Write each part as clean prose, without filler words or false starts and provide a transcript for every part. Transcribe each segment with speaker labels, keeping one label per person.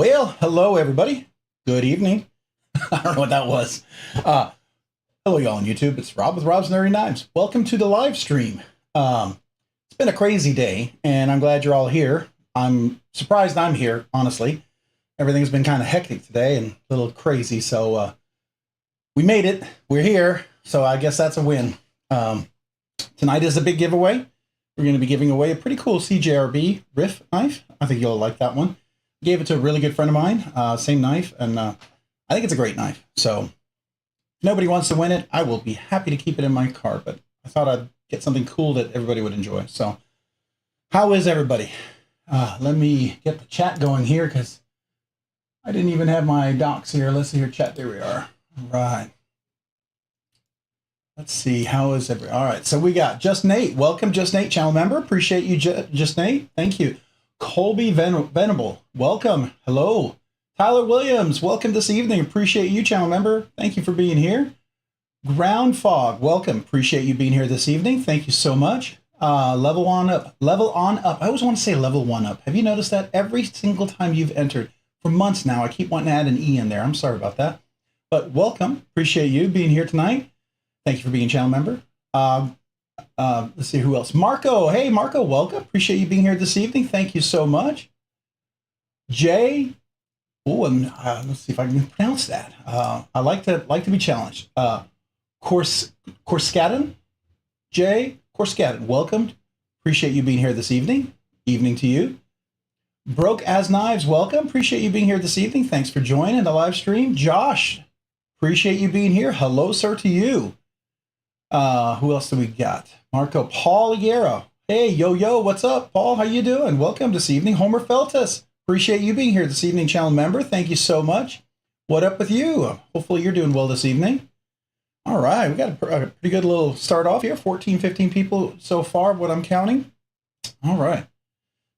Speaker 1: Well, hello everybody. Good evening. I don't know what that was. Hello y'all on YouTube. It's Rob with Rob's Nerdy Knives. Welcome to the live stream. It's been a crazy day, and I'm glad you're all here. I'm surprised I'm here, honestly. Everything's been kind of hectic today and a little crazy, so we made it. We're here, so I guess that's a win. Tonight is a big giveaway. We're going to be giving away a pretty cool CJRB Riff knife. I think you'll like that one. Gave it to a really good friend of mine, same knife, and I think it's a great knife. So if nobody wants to win it, I will be happy to keep it in my car, but I thought I'd get something cool that everybody would enjoy. So how is everybody? Let me get the chat going here because I didn't even have my docs here. Let's see here, chat. There we are. All right. Let's see. How is everybody? All right. So we got Just Nate. Welcome, Just Nate, channel member. Appreciate you, Just Nate. Thank you. Colby Venable, welcome. Hello. Tyler Williams, welcome this evening. Appreciate you, channel member. Thank you for being here. Ground Fog, welcome. Appreciate you being here this evening. Thank you so much. Level on up. Level on up. I always want to say level one up. Have you noticed that every single time you've entered for months now? I keep wanting to add an E in there. I'm sorry about that. But welcome. Appreciate you being here tonight. Thank you for being a channel member. Let's see who else. Marco. Hey, Marco, welcome. Appreciate you being here this evening. Thank you so much. Jay. Oh, and let's see if I can pronounce that. I like to be challenged. Korskaden. Jay Korskaden, welcome. Appreciate you being here this evening. Evening to you. Broke as Knives, welcome. Appreciate you being here this evening. Thanks for joining the live stream. Josh, appreciate you being here. Hello, sir, to you. Who else do we got? Marco, Paul Aguero. Hey, yo, what's up, Paul? How you doing? Welcome this evening. Homer Feltus, appreciate you being here this evening, channel member. Thank you so much. What up with you? Hopefully you're doing well this evening. All right, we got a pretty good little start off here. 14, 15 people so far, what I'm counting. All right.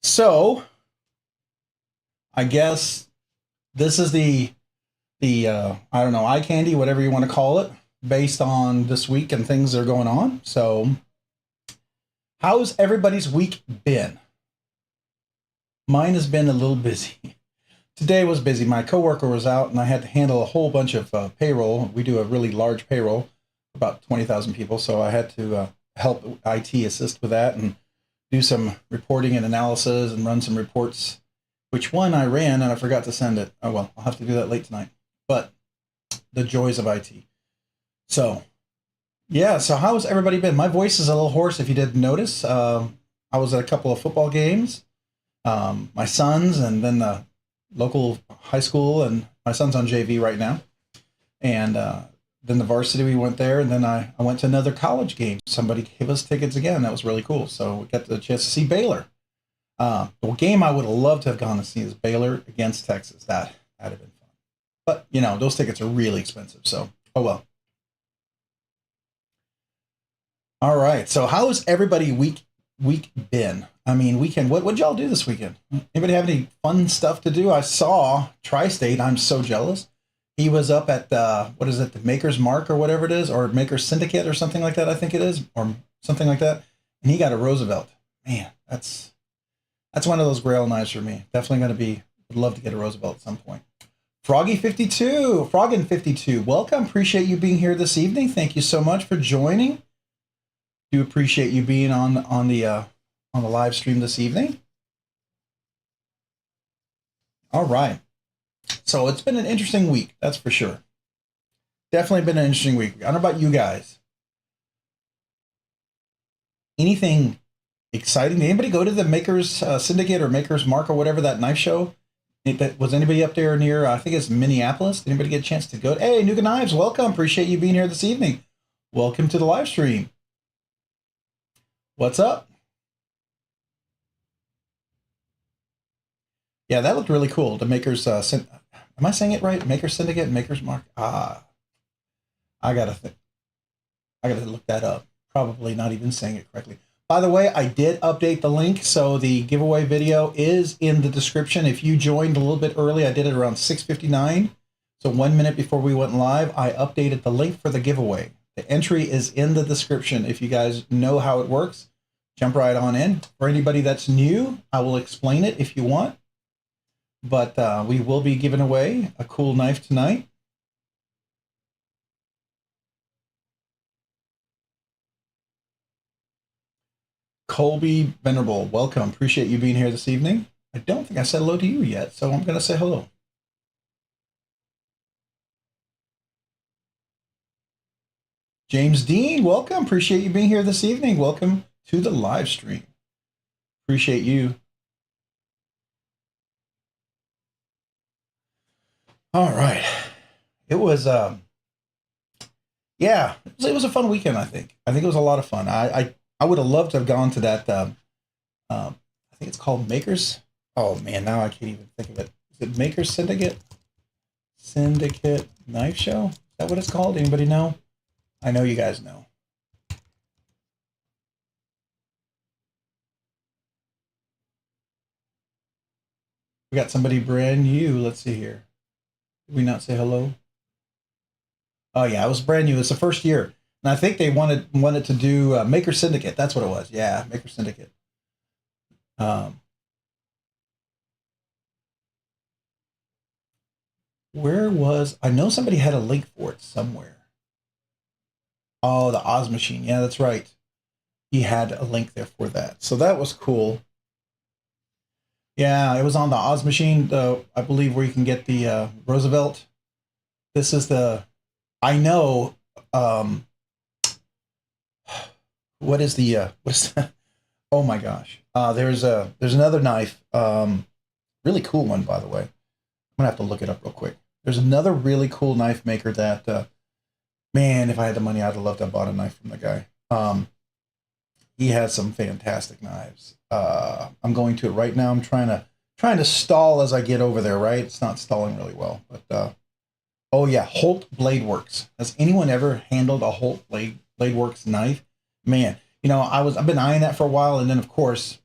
Speaker 1: So, I guess this is the I don't know, eye candy, whatever you want to call it, based on this week and things that are going on. So, how's everybody's week been? Mine has been a little busy. Today was busy. My coworker was out and I had to handle a whole bunch of payroll. We do a really large payroll, about 20,000 people. So I had to help IT assist with that and do some reporting and analysis and run some reports, which one I ran and I forgot to send it. Oh, well, I'll have to do that late tonight. But the joys of IT. So, yeah, so how's everybody been? My voice is a little hoarse if you didn't notice. I was at a couple of football games, my sons, and then the local high school, and my son's on JV right now. And then the varsity, we went there, and then I went to another college game. Somebody gave us tickets again. That was really cool. So we got the chance to see Baylor. The game I would have loved to have gone to see is Baylor against Texas. That'd have been fun. But, you know, those tickets are really expensive, so oh well. All right, so how has everybody week been? I mean, weekend, what'd y'all do this weekend? Anybody have any fun stuff to do? I saw Tri-State, I'm so jealous. He was up at, what is it, the Maker's Mark or whatever it is, or Maker's Syndicate or something like that, I think it is, or something like that. And he got a Roosevelt. Man, that's one of those grail knives for me. Definitely would love to get a Roosevelt at some point. Froggy52, Froggin52, welcome. Appreciate you being here this evening. Thank you so much for joining. Do appreciate you being on the live stream this evening. All right. So it's been an interesting week, that's for sure. Definitely been an interesting week. I don't know about you guys. Anything exciting? Did anybody go to the Maker's Syndicate or Maker's Mark or whatever, that knife show? Was anybody up there near, I think it's Minneapolis? Did anybody get a chance to go? Hey, Nuka Knives, welcome. Appreciate you being here this evening. Welcome to the live stream. What's up? Yeah, that looked really cool. The Maker's, am I saying it right? Maker's Syndicate, Maker's Mark. I gotta look that up. Probably not even saying it correctly. By the way, I did update the link, so the giveaway video is in the description. If you joined a little bit early, I did it around 6:59. So 1 minute before we went live, I updated the link for the giveaway. The entry is in the description. If you guys know how it works, jump right on in. For anybody that's new, I will explain it if you want. but we will be giving away a cool knife tonight. Colby Venerable, welcome. Appreciate you being here this evening. I don't think I said hello to you yet, so I'm going to say hello. James Dean, welcome. Appreciate you being here this evening. Welcome to the live stream. Appreciate you. All right. It was, yeah, it was a fun weekend, I think. I think it was a lot of fun. I would have loved to have gone to that, I think it's called Makers. Oh, man, now I can't even think of it. Is it Makers Syndicate? Syndicate Knife Show? Is that what it's called? Anybody know? I know you guys know. We got somebody brand new. Let's see here. Did we not say hello? Oh yeah, it was brand new. It's the first year, and I think they wanted to do Maker Syndicate. That's what it was. Yeah, Maker Syndicate. Where was I know somebody had a link for it somewhere. Oh, the Oz Machine. Yeah, that's right. He had a link there for that, so that was cool. Yeah, it was on the Oz Machine, I believe, where you can get the Roosevelt. This is the, I know, what is the, what's, oh my gosh. There's another knife, really cool one, by the way. I'm gonna have to look it up real quick. There's another really cool knife maker that, man, if I had the money, I'd love to have bought a knife from the guy. He has some fantastic knives. I'm going to it right now. I'm trying to stall as I get over there, right? It's not stalling really well, but oh yeah, Holt Blade Works. Has anyone ever handled a Holt Blade Works knife? Man, you know, I've been eyeing that for a while, and then of course,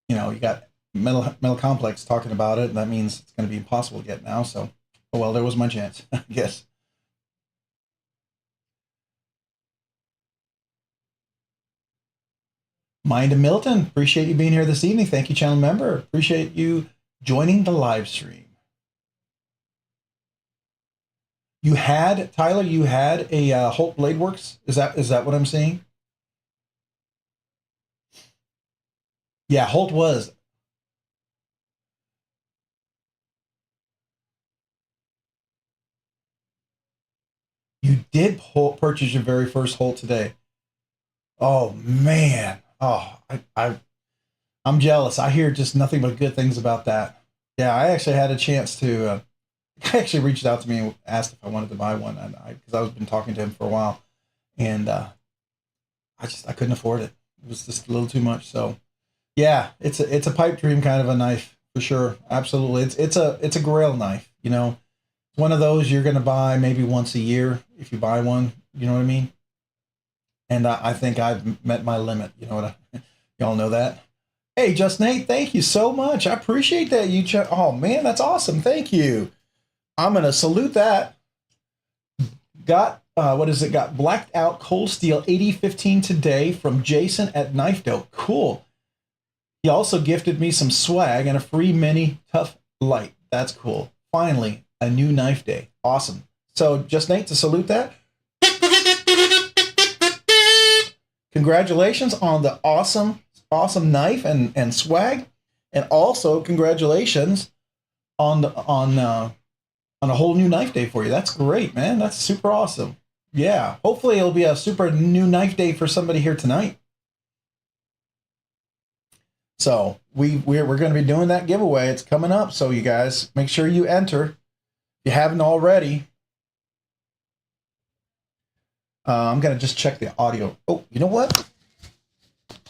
Speaker 1: you know, you got Metal Complex talking about it, and that means it's going to be impossible to get now. So, oh well, there was my chance, I guess. Mind and Milton, appreciate you being here this evening. Thank you, channel member. Appreciate you joining the live stream. You had, Tyler, you had a Holt Blade Works. Is that what I'm seeing? Yeah, Holt was. You did purchase your very first Holt today. Oh man. Oh, I'm jealous. I hear just nothing but good things about that. Yeah, I actually had a chance to. I actually reached out to me and asked if I wanted to buy one, and because I've been talking to him for a while, and I couldn't afford it. It was just a little too much. So yeah, it's a pipe dream kind of a knife for sure. Absolutely, it's a Grail knife. You know, it's one of those you're going to buy maybe once a year if you buy one. You know what I mean? And I think I've met my limit. You know what? Y'all know that. Hey, Just Nate, thank you so much. I appreciate that. Oh man, that's awesome. Thank you. I'm gonna salute that. Got what is it? Got blacked out cold steel 8015 today from Jason at Knife Dope. Cool. He also gifted me some swag and a free mini tough light. That's cool. Finally, a new knife day. Awesome. So Just Nate, to salute that. Congratulations on the awesome knife and swag, and also congratulations on a whole new knife day for you. That's great, man. That's super awesome. Yeah, hopefully it'll be a super new knife day for somebody here tonight. So we're going to be doing that giveaway. It's coming up, so you guys make sure you enter if you haven't already. I'm going to just check the audio. Oh, you know what?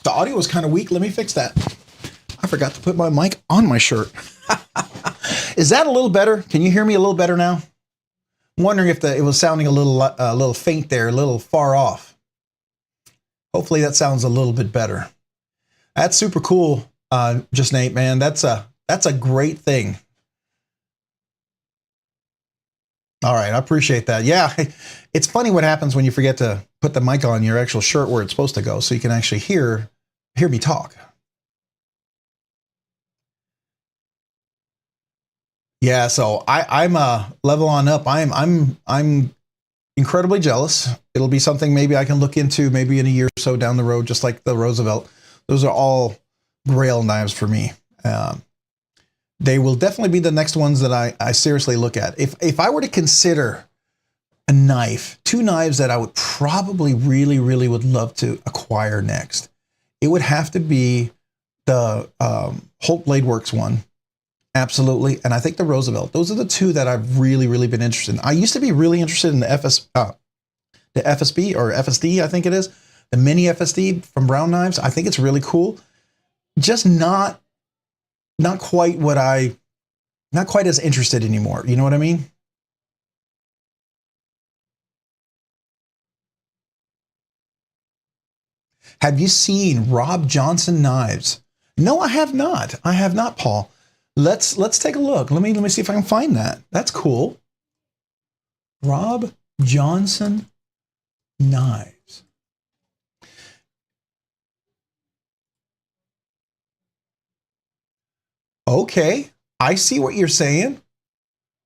Speaker 1: The audio was kind of weak. Let me fix that. I forgot to put my mic on my shirt. Is that a little better? Can you hear me a little better now? I'm wondering if it was sounding a little faint there, a little far off. Hopefully that sounds a little bit better. That's super cool, Just Nate, man. That's a great thing. All right, I appreciate that. Yeah, it's funny what happens when you forget to put the mic on your actual shirt where it's supposed to go, so you can actually hear me talk. Yeah, so I'm a level on up. I'm incredibly jealous. It'll be something maybe I can look into maybe in a year or so down the road, just like the Roosevelt. Those are all grail knives for me. They will definitely be the next ones that I seriously look at. If I were to consider a knife, two knives that I would probably really would love to acquire next, it would have to be the Holt Blade Works one. Absolutely. And I think the Roosevelt. Those are the two that I've really been interested in. I used to be really interested in the FSB or FSD, I think it is. The mini FSD from Brown Knives. I think it's really cool. Just not quite not quite as interested anymore. You know what I mean? Have you seen Rob Johnson knives? No, I have not. I have not, Paul. Let's take a look. Let me see if I can find that. That's cool. Rob Johnson knives. Okay, I see what you're saying.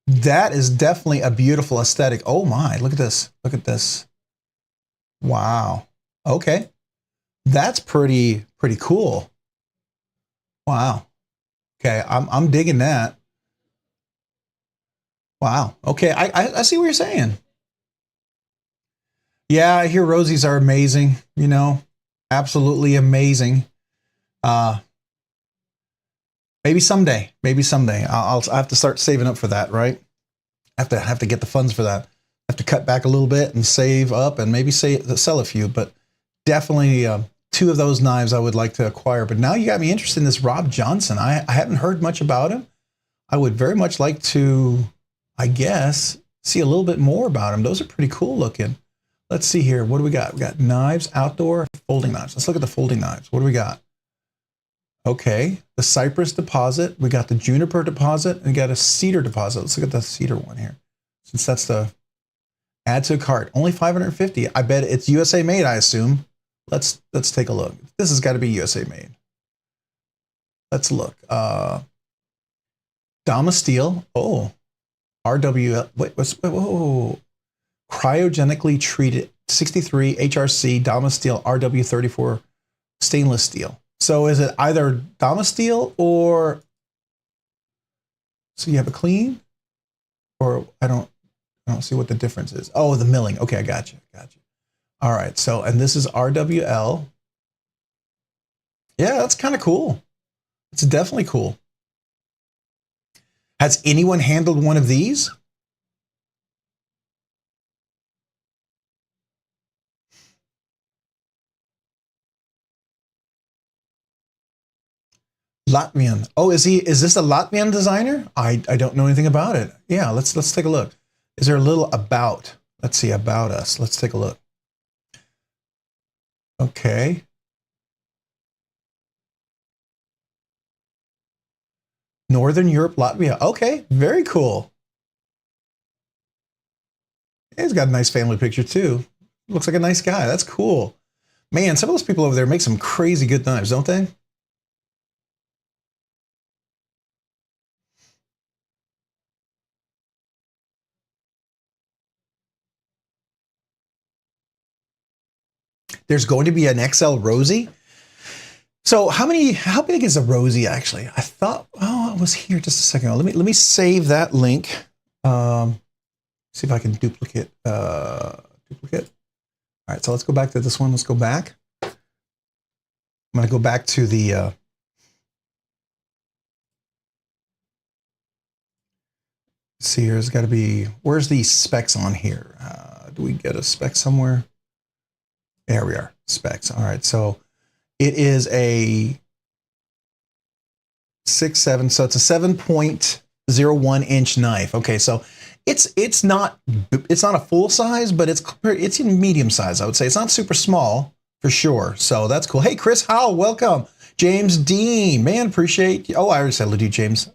Speaker 1: That is definitely a beautiful aesthetic. Oh my, look at this. Look at this. Wow. Okay. That's pretty cool. Wow. Okay, I'm digging that. Wow. Okay, I see what you're saying. Yeah, I hear Rosies are amazing, you know, absolutely amazing. Maybe someday, I'll have to start saving up for that, right? Have to get the funds for that. Have to cut back a little bit and save up and maybe sell a few, but definitely two of those knives I would like to acquire. But now you got me interested in this Rob Johnson. I haven't heard much about him. I would very much like to, I guess, see a little bit more about him. Those are pretty cool looking. Let's see here. What do we got? We got knives, outdoor, folding knives. Let's look at the folding knives. What do we got? Okay, the cypress deposit. We got the juniper deposit, and we got a cedar deposit. Let's look at the cedar one here. Since that's the add to a cart. Only 550. I bet it's USA made, I assume. Let's take a look. This has got to be USA made. Let's look. Dama steel. Oh, RWL. Whoa. Cryogenically treated 63 HRC Dama steel RW34 stainless steel. So is it either Dama steel or, so you have a clean, or I don't see what the difference is. Oh, the milling. Okay, I got you. All right. So, and this is RWL. Yeah, that's kind of cool. It's definitely cool. Has anyone handled one of these? Latvian. Oh, is this a Latvian designer? I don't know anything about it. Yeah, let's take a look. Is there a little about? Let's see, about us. Let's take a look. Okay. Northern Europe, Latvia. Okay, very cool. He's got a nice family picture too. Looks like a nice guy. That's cool. Man, some of those people over there make some crazy good knives, don't they? There's going to be an XL Rosie. So how big is a Rosie actually? I thought, oh, it was here just a second ago. Let me save that link. See if I can duplicate. Duplicate. All right, so let's go back to this one. Let's go back. I'm going to go back to the see here. There's got to be, where's the specs on here? Do we get a spec somewhere? There we are, specs. All right, so it is a 6.7, so it's a 7.01 inch knife. Okay, so it's not a full size, but it's in medium size. I would say it's not super small for sure. So that's cool. Hey, Chris Howell, welcome. James Dean, man, appreciate you. Oh, I already said hello to you, James.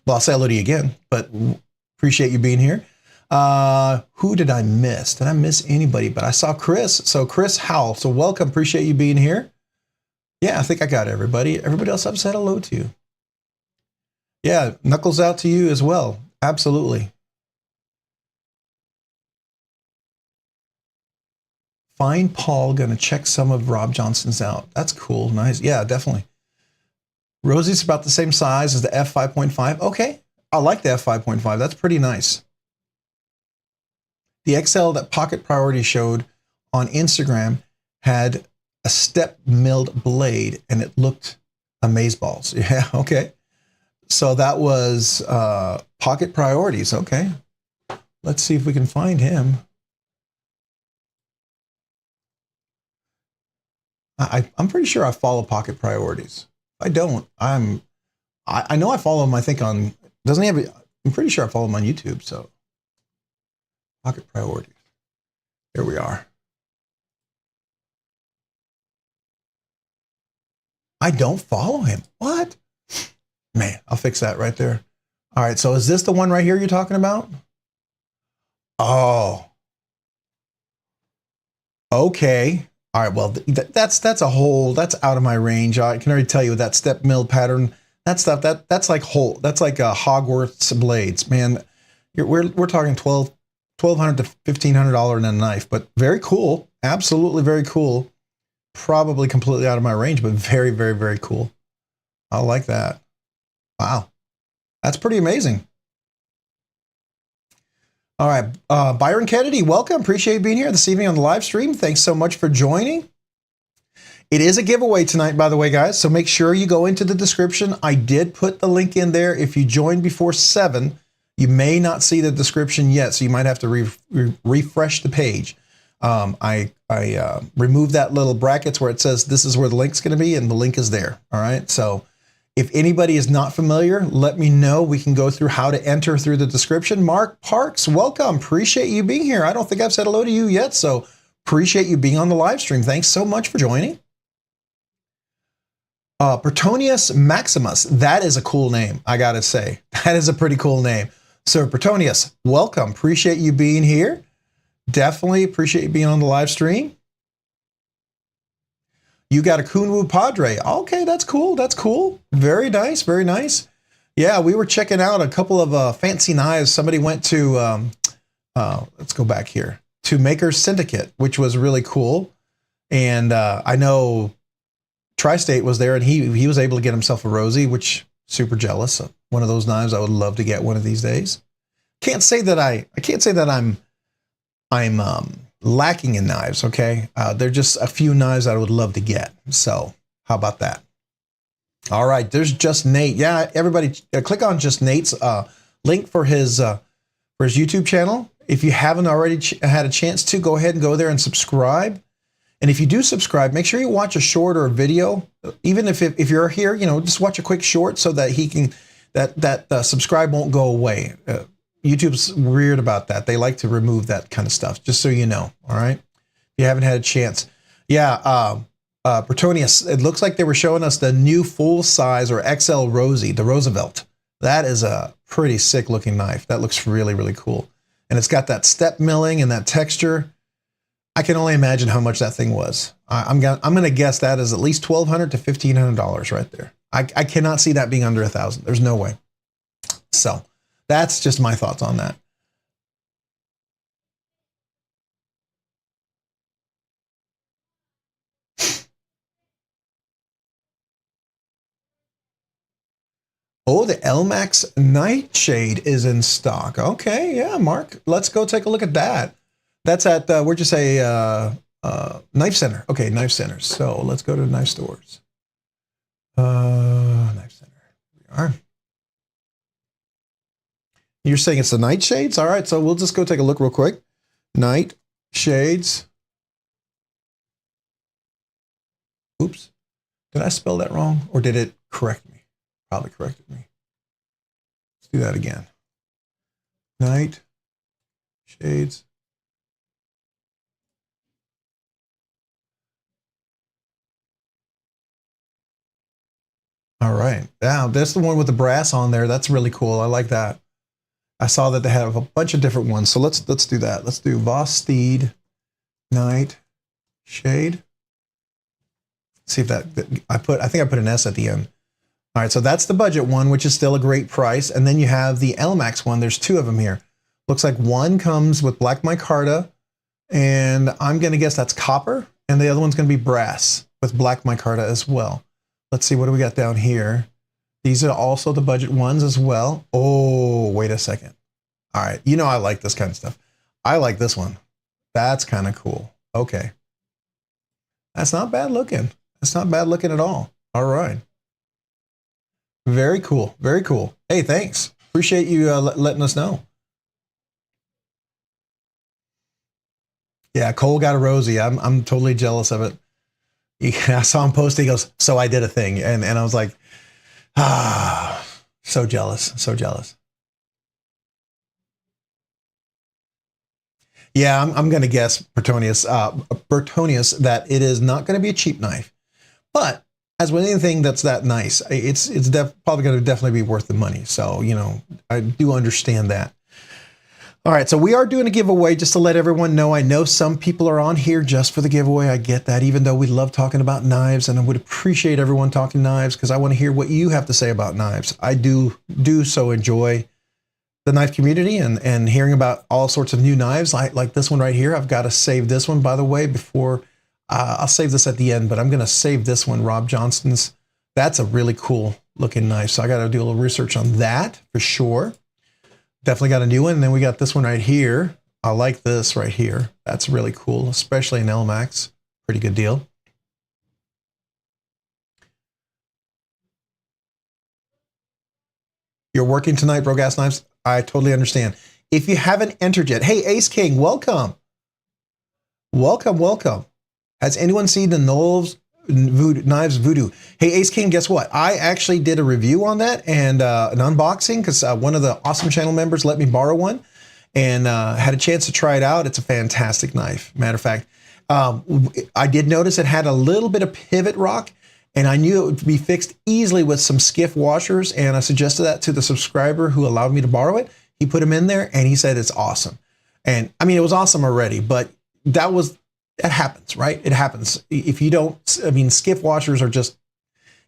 Speaker 1: Well, I'll say hello to you again, but appreciate you being here. Who did I miss? Did I miss anybody? But I saw Chris. So Chris Howell. So welcome. Appreciate you being here. Yeah, I think I got everybody. Everybody else I've said hello to. Yeah, knuckles out to you as well. Absolutely. Find Paul, gonna check some of Rob Johnson's out. That's cool, nice. Yeah, definitely. Rosie's about the same size as the F5.5. Okay, I like the F5.5. That's pretty nice. The XL that Pocket Priority showed on Instagram had a step milled blade and it looked amazeballs. Yeah, okay. So that was Pocket Priorities. Okay. Let's see if we can find him. I'm pretty sure I follow Pocket Priorities. If I don't, I know I follow him, I think on, doesn't he have, I'm pretty sure I follow him on YouTube. So Pocket Priorities. Here we are. I don't follow him. What? Man, I'll fix that right there. All right, so is this the one right here you're talking about? Oh. Okay. All right, well, that's a whole, that's out of my range. I can already tell you that step mill pattern, that stuff, that's like Hogwarts blades, man. We're talking $1,200 to $1,500 in a knife, but very cool. Absolutely very cool. Probably completely out of my range, but very, very, very cool. I like that. Wow. That's pretty amazing. All right, Byron Kennedy, welcome. Appreciate you being here this evening on the live stream. Thanks so much for joining. It is a giveaway tonight, by the way, guys, so make sure you go into the description. I did put the link in there. If you joined before 7, you may not see the description yet, so you might have to refresh the page. I removed that little brackets where it says this is where the link's going to be, and the link is there. All right, so if anybody is not familiar, let me know. We can go through how to enter through the description. Mark Parks, welcome. Appreciate you being here. I don't think I've said hello to you yet, so appreciate you being on the live stream. Thanks so much for joining. Pertonius Maximus, that is a cool name, I gotta say. That is a pretty cool name. So Pertonius, welcome. Appreciate you being here. Definitely appreciate you being on the live stream. You got a Kunwu Padre. Okay, that's cool. That's cool. Very nice. Very nice. Yeah, we were checking out a couple of fancy knives. Somebody went to, let's go back here, to Maker's Syndicate, which was really cool. And I know Tri-State was there, and he was able to get himself a Rosie, which super jealous. One of those knives I would love to get one of these days. Can't say that I can't say that I'm lacking in knives, okay? They're just a few knives that I would love to get. So how about that? All right, there's Just Nate. Yeah, everybody click on Just Nate's link for his YouTube channel. If you haven't already had a chance to, go ahead and go there and subscribe. And if you do subscribe, make sure you watch a short or a video. Even if you're here, you know, just watch a quick short so that he can, that subscribe won't go away. YouTube's weird about that. They like to remove that kind of stuff, just so you know. All right. If you haven't had a chance. Yeah. Bertonius, it looks like they were showing us the new full size or XL Rosie, the Roosevelt. That is a pretty sick looking knife. That looks really, really cool. And it's got that step milling and that texture. I can only imagine how much that thing was. I'm going to guess that is at least $1,200 to $1,500 right there. I cannot see that being under $1,000. There's no way. So that's just my thoughts on that. Oh, the LMAX Nightshade is in stock. Okay, yeah, Mark, let's go take a look at that. That's at, where'd you say, Knife Center. Okay, Knife Center. So let's go to knife stores. Knife Center. Here we are. You're saying it's the Nightshades? All right, so we'll just go take a look real quick. Nightshades. Oops. Did I spell that wrong, or did it correct me? Probably corrected me. Let's do that again. Nightshades. All right. Yeah, that's the one with the brass on there. That's really cool. I like that. I saw that they have a bunch of different ones. So let's do that. Let's do Voss Steed Nightshade. See if that I think I put an S at the end.
Speaker 2: All right, so that's the budget one, which is still a great price. And then you have the LMAX one. There's two of them here. Looks like one comes with black micarta, and I'm going to guess that's copper, and the other one's going to be brass with black micarta as well. Let's see, what do we got down here? These are also the budget ones as well. Oh, wait a second. All right, you know I like this kind of stuff. I like this one. That's kind of cool. Okay. That's not bad looking. That's not bad looking at all. All right. Very cool. Very cool. Hey, thanks. Appreciate you letting us know. Yeah, Cole got a Rosie. I'm totally jealous of it. I saw him post. He goes, "So I did a thing," and I was like, so jealous, so jealous. Yeah, I'm going to guess Bertonius that it is not going to be a cheap knife, but as with anything that's that nice, it's probably going to definitely be worth the money. So I do understand that. All right, so we are doing a giveaway just to let everyone know. I know some people are on here just for the giveaway. I get that, even though we love talking about knives, and I would appreciate everyone talking knives because I want to hear what you have to say about knives. I do so enjoy the knife community and hearing about all sorts of new knives like this one right here. I've got to save this one, by the way, before I'll save this at the end, but I'm going to save this one, Rob Johnston's. That's a really cool looking knife, so I got to do a little research on that for sure. Definitely got a new one. And then we got this one right here. I like this right here. That's really cool, especially in LMAX. Pretty good deal. You're working tonight, Bro Gas Knives? I totally understand. If you haven't entered yet, hey, Ace King, welcome. Welcome, welcome. Has anyone seen the Knowles Knives Voodoo? Hey, Ace King, guess what? I actually did a review on that and an unboxing because one of the awesome channel members let me borrow one and had a chance to try it out. It's a fantastic knife. Matter of fact, I did notice it had a little bit of pivot rock, and I knew it would be fixed easily with some Skiff washers, and I suggested that to the subscriber who allowed me to borrow it. He put them in there, and he said it's awesome. And I mean, it was awesome already, but that happens, right? It happens. If you don't, I mean, Skiff washers are just,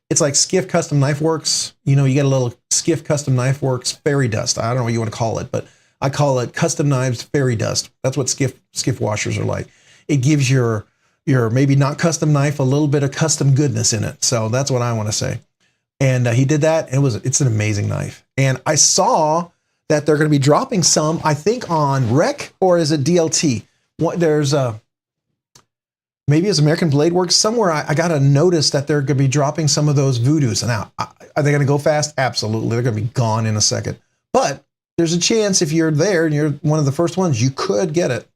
Speaker 2: it's like Skiff Custom Knife Works. You get a little Skiff Custom Knife Works fairy dust. I don't know what you want to call it, but I call it custom knives fairy dust. That's what Skiff washers are like. It gives your maybe not custom knife a little bit of custom goodness in it. So that's what I want to say. And he did that. It's an amazing knife. And I saw that they're going to be dropping some, I think on Rec, or is it DLT? There's maybe it's American Blade Works somewhere. I got a notice that they're going to be dropping some of those Voodoos. Now, are they going to go fast? Absolutely. They're going to be gone in a second. But there's a chance if you're there and you're one of the first ones, you could get it.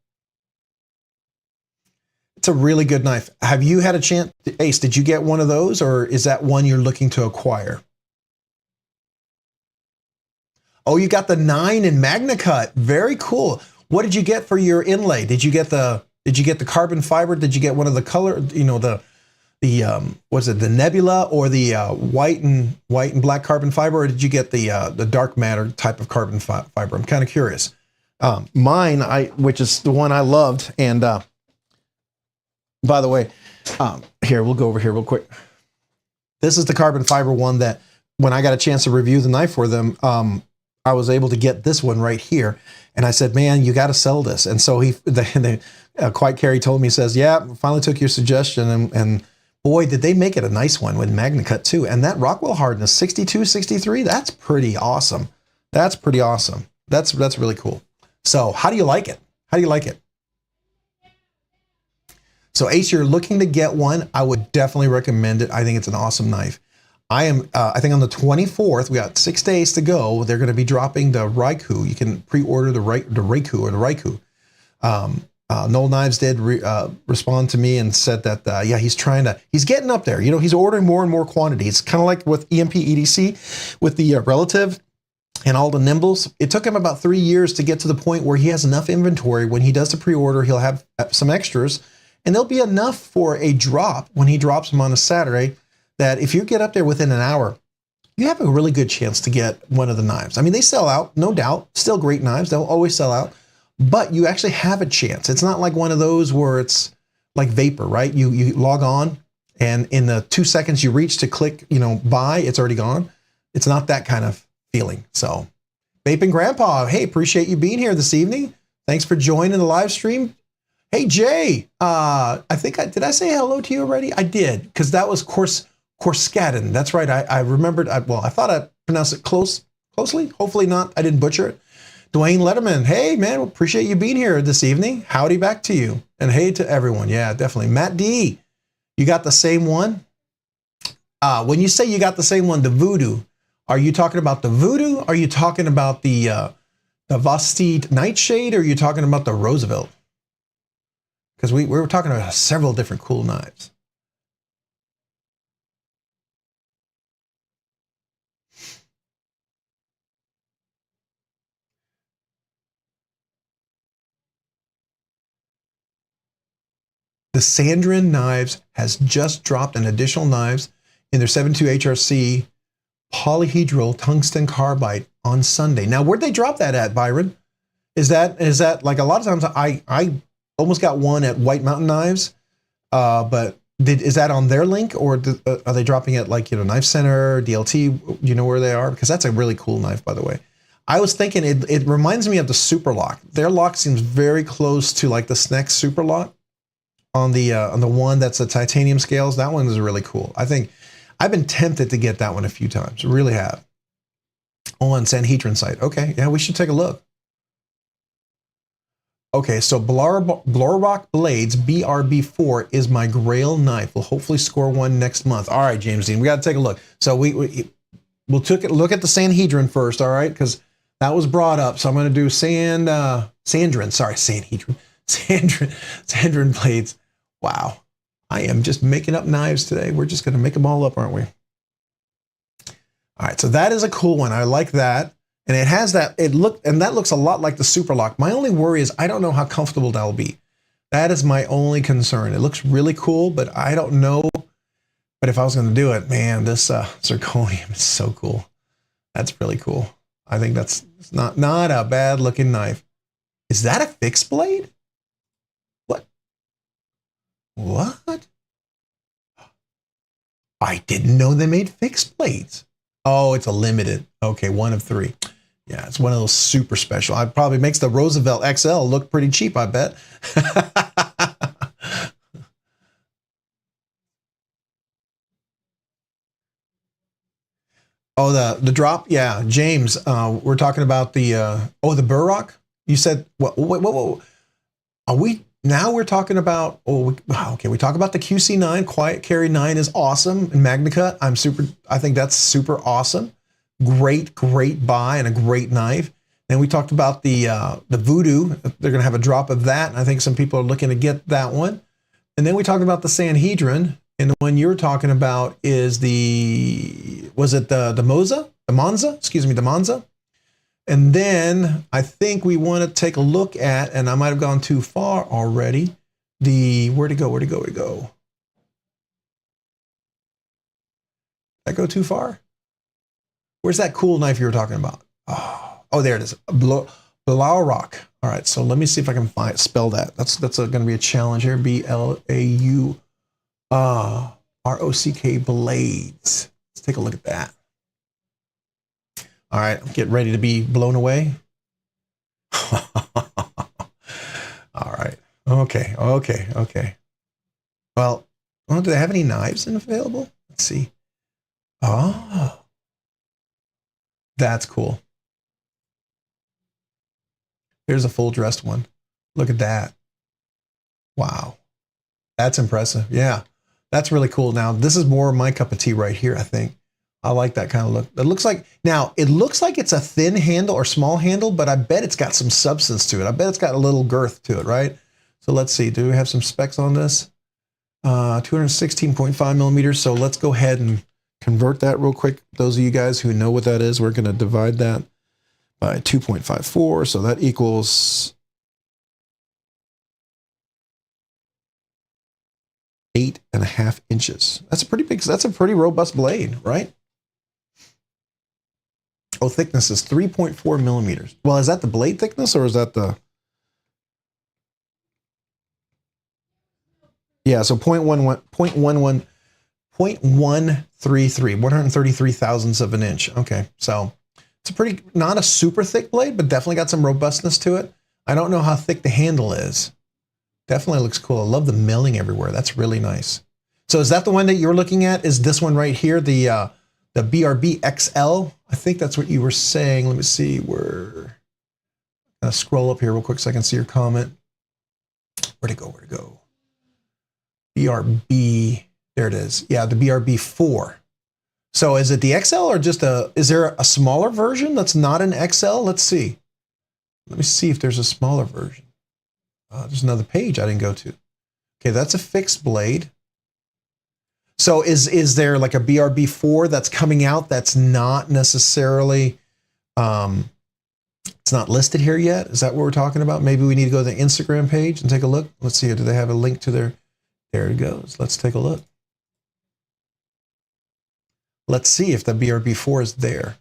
Speaker 2: It's a really good knife. Have you had a chance? Ace, did you get one of those, or is that one you're looking to acquire? Oh, you got the 9 in Magna Cut. Very cool. What did you get for your inlay? Did you get the carbon fiber? Did you get one of the color, what's it, the Nebula, or the white and black carbon fiber, or did you get the dark matter type of carbon fiber? I'm kind of curious. Mine, which is the one I loved, and by the way, here, we'll go over here real quick. This is the carbon fiber one that when I got a chance to review the knife for them, I was able to get this one right here. And I said, man, you got to sell this. And so Quiet Carrie told me, he says, yeah, finally took your suggestion. And boy, did they make it a nice one with Magna Cut too. And that Rockwell hardness, 62, 63, that's pretty awesome. That's pretty awesome. That's really cool. So how do you like it? How do you like it? So Ace, you're looking to get one. I would definitely recommend it. I think it's an awesome knife. I think on the 24th, we got 6 days to go. They're going to be dropping the Raikou. You can pre-order the Raikou or the Raikou. Noel Knives did respond to me and said that, yeah, he's getting up there. He's ordering more and more quantity. It's kind of like with EMP EDC with the Relative and all the Nimbles. It took him about 3 years to get to the point where he has enough inventory. When he does the pre-order, he'll have some extras, and there'll be enough for a drop when he drops them on a Saturday, that if you get up there within an hour, you have a really good chance to get one of the knives. I mean, they sell out, no doubt. Still great knives. They'll always sell out. But you actually have a chance. It's not like one of those where it's like vapor, right? You log on And in the 2 seconds you reach to click, buy, it's already gone. It's not that kind of feeling. So Vaping Grandpa, hey, appreciate you being here this evening. Thanks for joining the live stream. Hey, Jay, did I say hello to you already? I did, because that was Korskaden. That's right. I remembered. I thought I pronounced it closely. Hopefully not. I didn't butcher it. Dwayne Letterman. Hey, man, appreciate you being here this evening. Howdy back to you. And hey to everyone. Yeah, definitely. Matt D, you got the same one? When you say you got the same one, the Voodoo, are you talking about the Voodoo? Are you talking about the Vasti Nightshade? Or are you talking about the Roosevelt? Because we were talking about several different cool knives. The Sandrin Knives has just dropped an additional knives in their 72 HRC polyhedral tungsten carbide on Sunday. Now, where'd they drop that at, Byron? Is that like a lot of times I almost got one at White Mountain Knives, but is that on their link, or are they dropping it like, Knife Center, DLT? Do you know where they are? Because that's a really cool knife, by the way. I was thinking it reminds me of the Super Lock. Their lock seems very close to like the Snex Super Lock on the one that's the titanium scales. That one is really cool. I think I've been tempted to get that one a few times. Really have. On Sanhedrin site. Okay, yeah, we should take a look. Okay, so Blaurock Blades BRB4 is my Grail knife. We'll hopefully score one next month. All right, James Dean, we got to take a look. So we'll look at the Sanhedrin first, all right? Because that was brought up. So I'm going to do Sandrin. Sorry, Sanhedrin. Sandrin blades. Wow, I am just making up knives today. We're just going to make them all up, aren't we? All right, so that is a cool one. I like that. And it has that, that looks a lot like the Super Lock. My only worry is I don't know how comfortable that'll be. That is my only concern. It looks really cool, but I don't know. But if I was going to do it, man, this zirconium is so cool. That's really cool. I think that's not a bad looking knife. Is that a fixed blade? What? I didn't know they made fixed blades. Oh, it's a limited. Okay, 1 of 3. Yeah, it's one of those super special. It probably makes the Roosevelt XL look pretty cheap, I bet. Oh, the drop? Yeah, James, we're talking about the the Burrock? You said, what? Are we... Now we're talking about, we talk about the QC9. Quiet Carry 9 is awesome. And MagnaCut, I think that's super awesome. Great buy and a great knife. Then we talked about the Voodoo. They're going to have a drop of that. And I think some people are looking to get that one. And then we talked about the Sanhedrin. And the one you're talking about is the Monza? And then I think we want to take a look at, and I might have gone too far already, where'd it go? Did I go too far? Where's that cool knife you were talking about? Oh, there it is. Blaurock. All right, so let me see if I can spell that. That's going to be a challenge here. BLAUROCK Blades. Let's take a look at that. All right, I'm getting ready to be blown away. All right. Okay. Well, do they have any knives available? Let's see. Oh, that's cool. Here's a full dressed one. Look at that. Wow. That's impressive. Yeah, that's really cool. Now, this is more my cup of tea right here, I think. I like that kind of look. It looks like it's a thin handle or small handle, but I bet it's got some substance to it. I bet it's got a little girth to it, right? So let's see. Do we have some specs on this? 216.5 millimeters. So let's go ahead and convert that real quick. Those of you guys who know what that is, we're going to divide that by 2.54. So that equals 8.5 inches. That's a pretty robust blade, right? Oh, thickness is 3.4 millimeters. Well, is that the blade thickness or is that the... Yeah, so 0.11 0.133, 133 thousandths of an inch. Okay, so it's a pretty, not a super thick blade, but definitely got some robustness to it. I don't know how thick the handle is. Definitely looks cool. I love the milling everywhere. That's really nice. So is that the one that you're looking at? Is this one right here, the BRB XL? I think that's what you were saying. Let me see. We're gonna scroll up here real quick so I can see your comment. Where'd it go? Where'd it go? BRB. There it is. Yeah, the BRB 4. So is it the XL or just is there a smaller version that's not an XL? Let's see. Let me see if there's a smaller version. There's another page I didn't go to. Okay, that's a fixed blade. So is there like a BRB 4 that's coming out that's not necessarily, it's not listed here yet? Is that what we're talking about? Maybe we need to go to the Instagram page and take a look. Let's see, do they have a link to their, there it goes. Let's take a look. Let's see if the BRB 4 is there.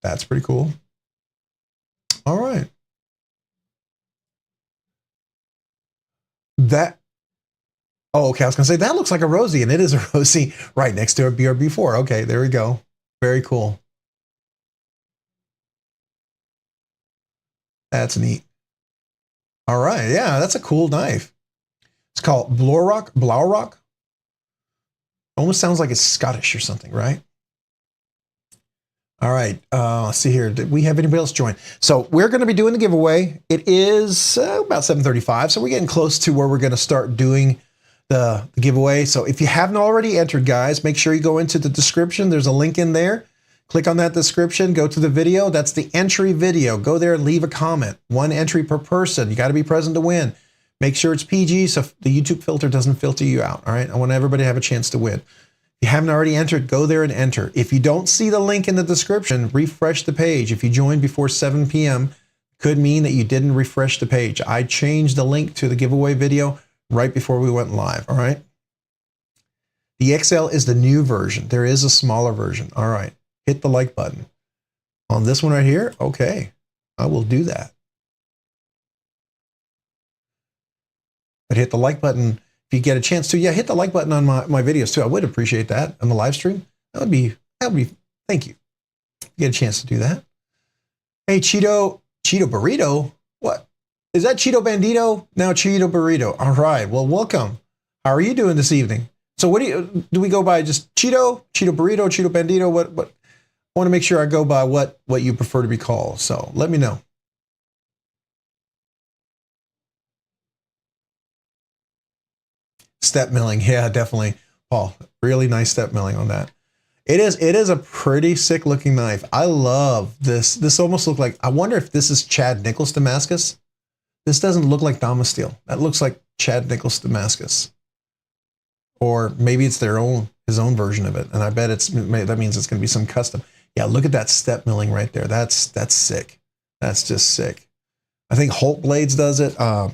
Speaker 2: That's pretty cool. All right. That, oh, okay. I was going to say that looks like a Rosie, and it is a Rosie right next to a BRB 4. Okay, there we go. Very cool. That's neat. All right. Yeah, that's a cool knife. It's called Blaurock. Almost sounds like it's Scottish or something, right? All right, let's see here. Did we have anybody else join? So we're going to be doing the giveaway. It is about 7:35, so we're getting close to where we're going to start doing the giveaway. So if you haven't already entered, guys, make sure you go into the description. There's a link in there. Click on that description. Go to the video. That's the entry video. Go there and leave a comment. 1 entry per person. You got to be present to win. Make sure it's PG so the YouTube filter doesn't filter you out. All right, I want everybody to have a chance to win. If you haven't already entered, go there and enter. If you don't see the link in the description, refresh the page. If you joined before 7 p.m., could mean that you didn't refresh the page. I changed the link to the giveaway video right before we went live, all right? The XL is the new version. There is a smaller version. All right, hit the like button. On this one right here, okay, I will do that. But hit the like button if you get a chance to. Yeah, hit the like button on my videos too. I would appreciate that on the live stream. That would be, thank you. Get a chance to do that. Hey, Cheeto Burrito. What? Is that Cheeto Bandito? Now Cheeto Burrito. All right, well, welcome. How are you doing this evening? So what do we go by just Cheeto Burrito, Cheeto Bandito? What? I want to make sure I go by what you prefer to be called. So let me know. Step milling, yeah, definitely, Paul. Really nice step milling on that. It is a pretty sick looking knife. I love this. This almost looks like, I wonder if this is Chad Nichols Damascus. This doesn't look like Damasteel. That looks like Chad Nichols Damascus. Or maybe it's his own version of it. And I bet that means it's going to be some custom. Yeah, look at that step milling right there. That's sick. That's just sick. I think Holt Blades does it. A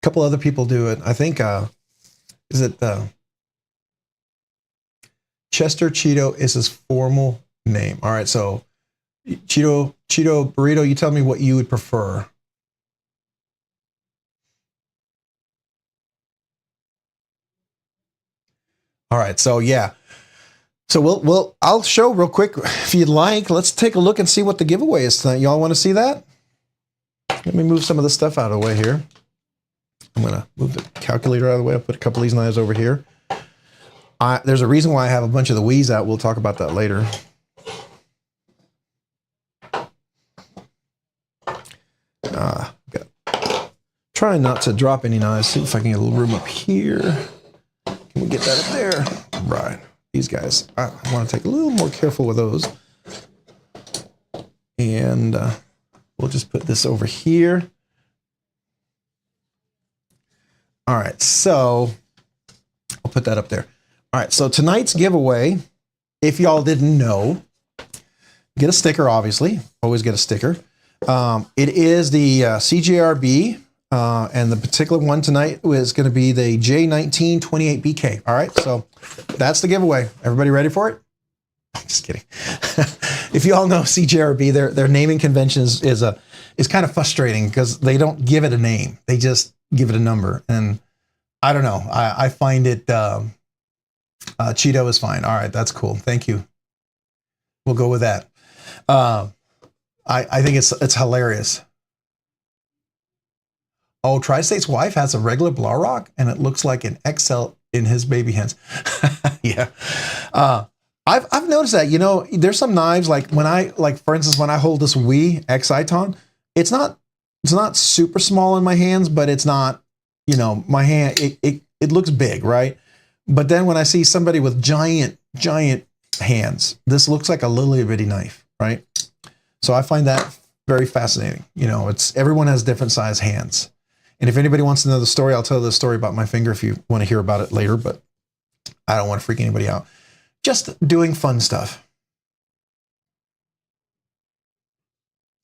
Speaker 2: couple other people do it. I think, is it Chester Cheeto is his formal name. All right, so Cheeto Burrito, you tell me what you would prefer. All right, so yeah. So I'll show real quick if you'd like. Let's take a look and see what the giveaway is tonight. Y'all want to see that? Let me move some of the stuff out of the way here. I'm going to move the calculator out of the way. I'll put a couple of these knives over here. There's a reason why I have a bunch of the Wii's out. We'll talk about that later. Trying not to drop any knives. See if I can get a little room up here. Can we get that up there? Right. These guys, I want to take a little more careful with those. And we'll just put this over here. All right, so I'll put that up there. All right, so tonight's giveaway, if y'all didn't know, get a sticker, obviously. Always get a sticker. It is the CJRB, and the particular one tonight is going to be the J1928 BK. All right, so that's the giveaway. Everybody ready for it? Just kidding. if you all know CJRB, their naming convention is kind of frustrating because they don't give it a name. They just give it a number. And I don't know. I find it, Cheeto is fine. All right, that's cool. Thank you. We'll go with that. I think it's hilarious. Oh, Tri-State's wife has a regular Blaurock and it looks like an XL in his baby hands. Yeah. I've noticed that, you know, there's some knives like for instance, when I hold this Wii X-Iton, it's not super small in my hands, but it's not, you know, my hand, it looks big, right? But then when I see somebody with giant hands, this looks like a little bitty knife, right? So I find that very fascinating. You know, everyone has different size hands. And if anybody wants to know the story, I'll tell the story about my finger if you want to hear about it later, but I don't want to freak anybody out. Just doing fun stuff.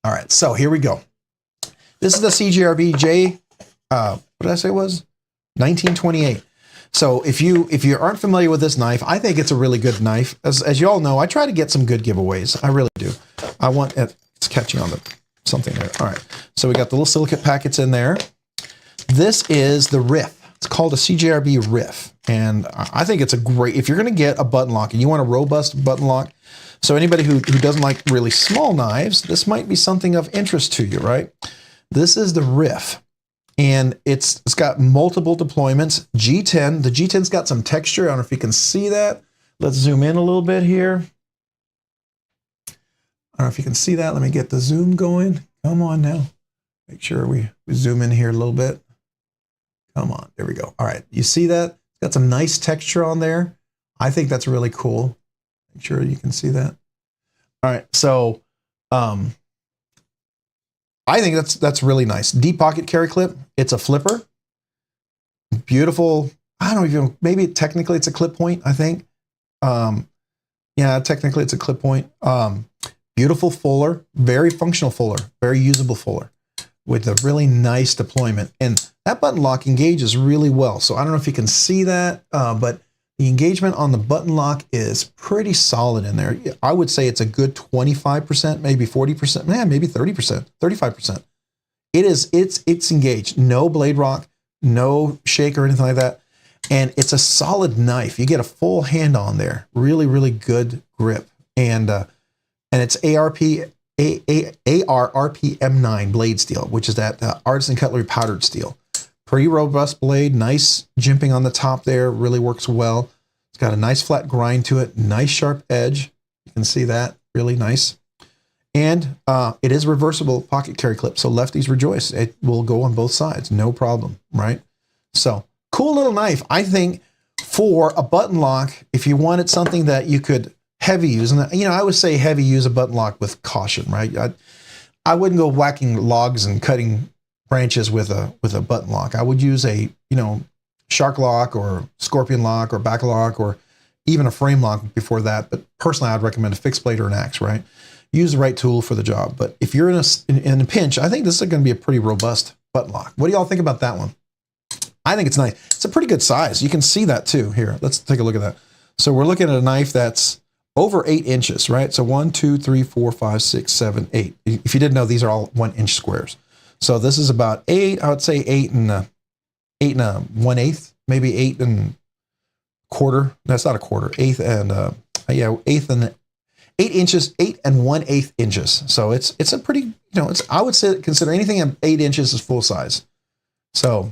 Speaker 2: All right, so here we go. This is the CJRB what did I say it was? 1928. So if you aren't familiar with this knife, I think it's a really good knife. As you all know, I try to get some good giveaways. I really do. I want it. It's catching on something there. All right. So we got the little silicate packets in there. This is the Riff. It's called a CJRB Riff. And I think it's a great, if you're going to get a button lock and you want a robust button lock, so anybody who doesn't like really small knives, this might be something of interest to you, right? This is the Riff. And it's got multiple deployments. G10, the G10's got some texture. I don't know if you can see that. Let's zoom in a little bit here. I don't know if you can see that. Let me get the zoom going. Come on now. Make sure we zoom in here a little bit. Come on, there we go. All right, you see that? It's got some nice texture on there. I think that's really cool. Make sure you can see that. All right, so I think that's really nice. Deep pocket carry clip. It's a flipper. Beautiful. I don't even, maybe technically it's a clip point, I think. Yeah, technically it's a clip point. Beautiful fuller, very functional fuller, very usable fuller with a really nice deployment. And that button lock engages really well. So I don't know if you can see that, but the engagement on the button lock is pretty solid in there. I would say it's a good 25%, maybe 40%, man, maybe 30%, 35%. It's engaged. No blade rock, no shake or anything like that. And it's a solid knife. You get a full hand on there. Really, really good grip. And it's ARRP M9 blade steel, which is that artisan cutlery powdered steel. Pretty robust blade, nice jimping on the top there, really works well. It's got a nice flat grind to it, nice sharp edge. You can see that, really nice. And it is reversible pocket carry clip, so lefties rejoice. It will go on both sides, no problem, right? So cool little knife. I think for a button lock, if you wanted something that you could heavy use, and you know, I would say heavy use a button lock with caution, right? I wouldn't go whacking logs and cutting branches with a button lock. I would use a, you know, shark lock or scorpion lock or back lock or even a frame lock before that. But personally, I'd recommend a fixed blade or an axe, right? Use the right tool for the job. But if you're in a pinch, I think this is going to be a pretty robust button lock. What do y'all think about that one? I think it's nice. It's a pretty good size. You can see that too. Here, let's take a look at that. So we're looking at a knife that's over 8 inches, right? So 1, 2, 3, 4, 5, 6, 7, 8. If you didn't know, these are all 1-inch squares. So this is about 8, I would say 8 and 1/8, maybe 8 and quarter. That's not a quarter. 1/8 and yeah, 8 inches, 8 and 1/8 inches. So it's a pretty, you know, I would say consider anything at 8 inches is full size. So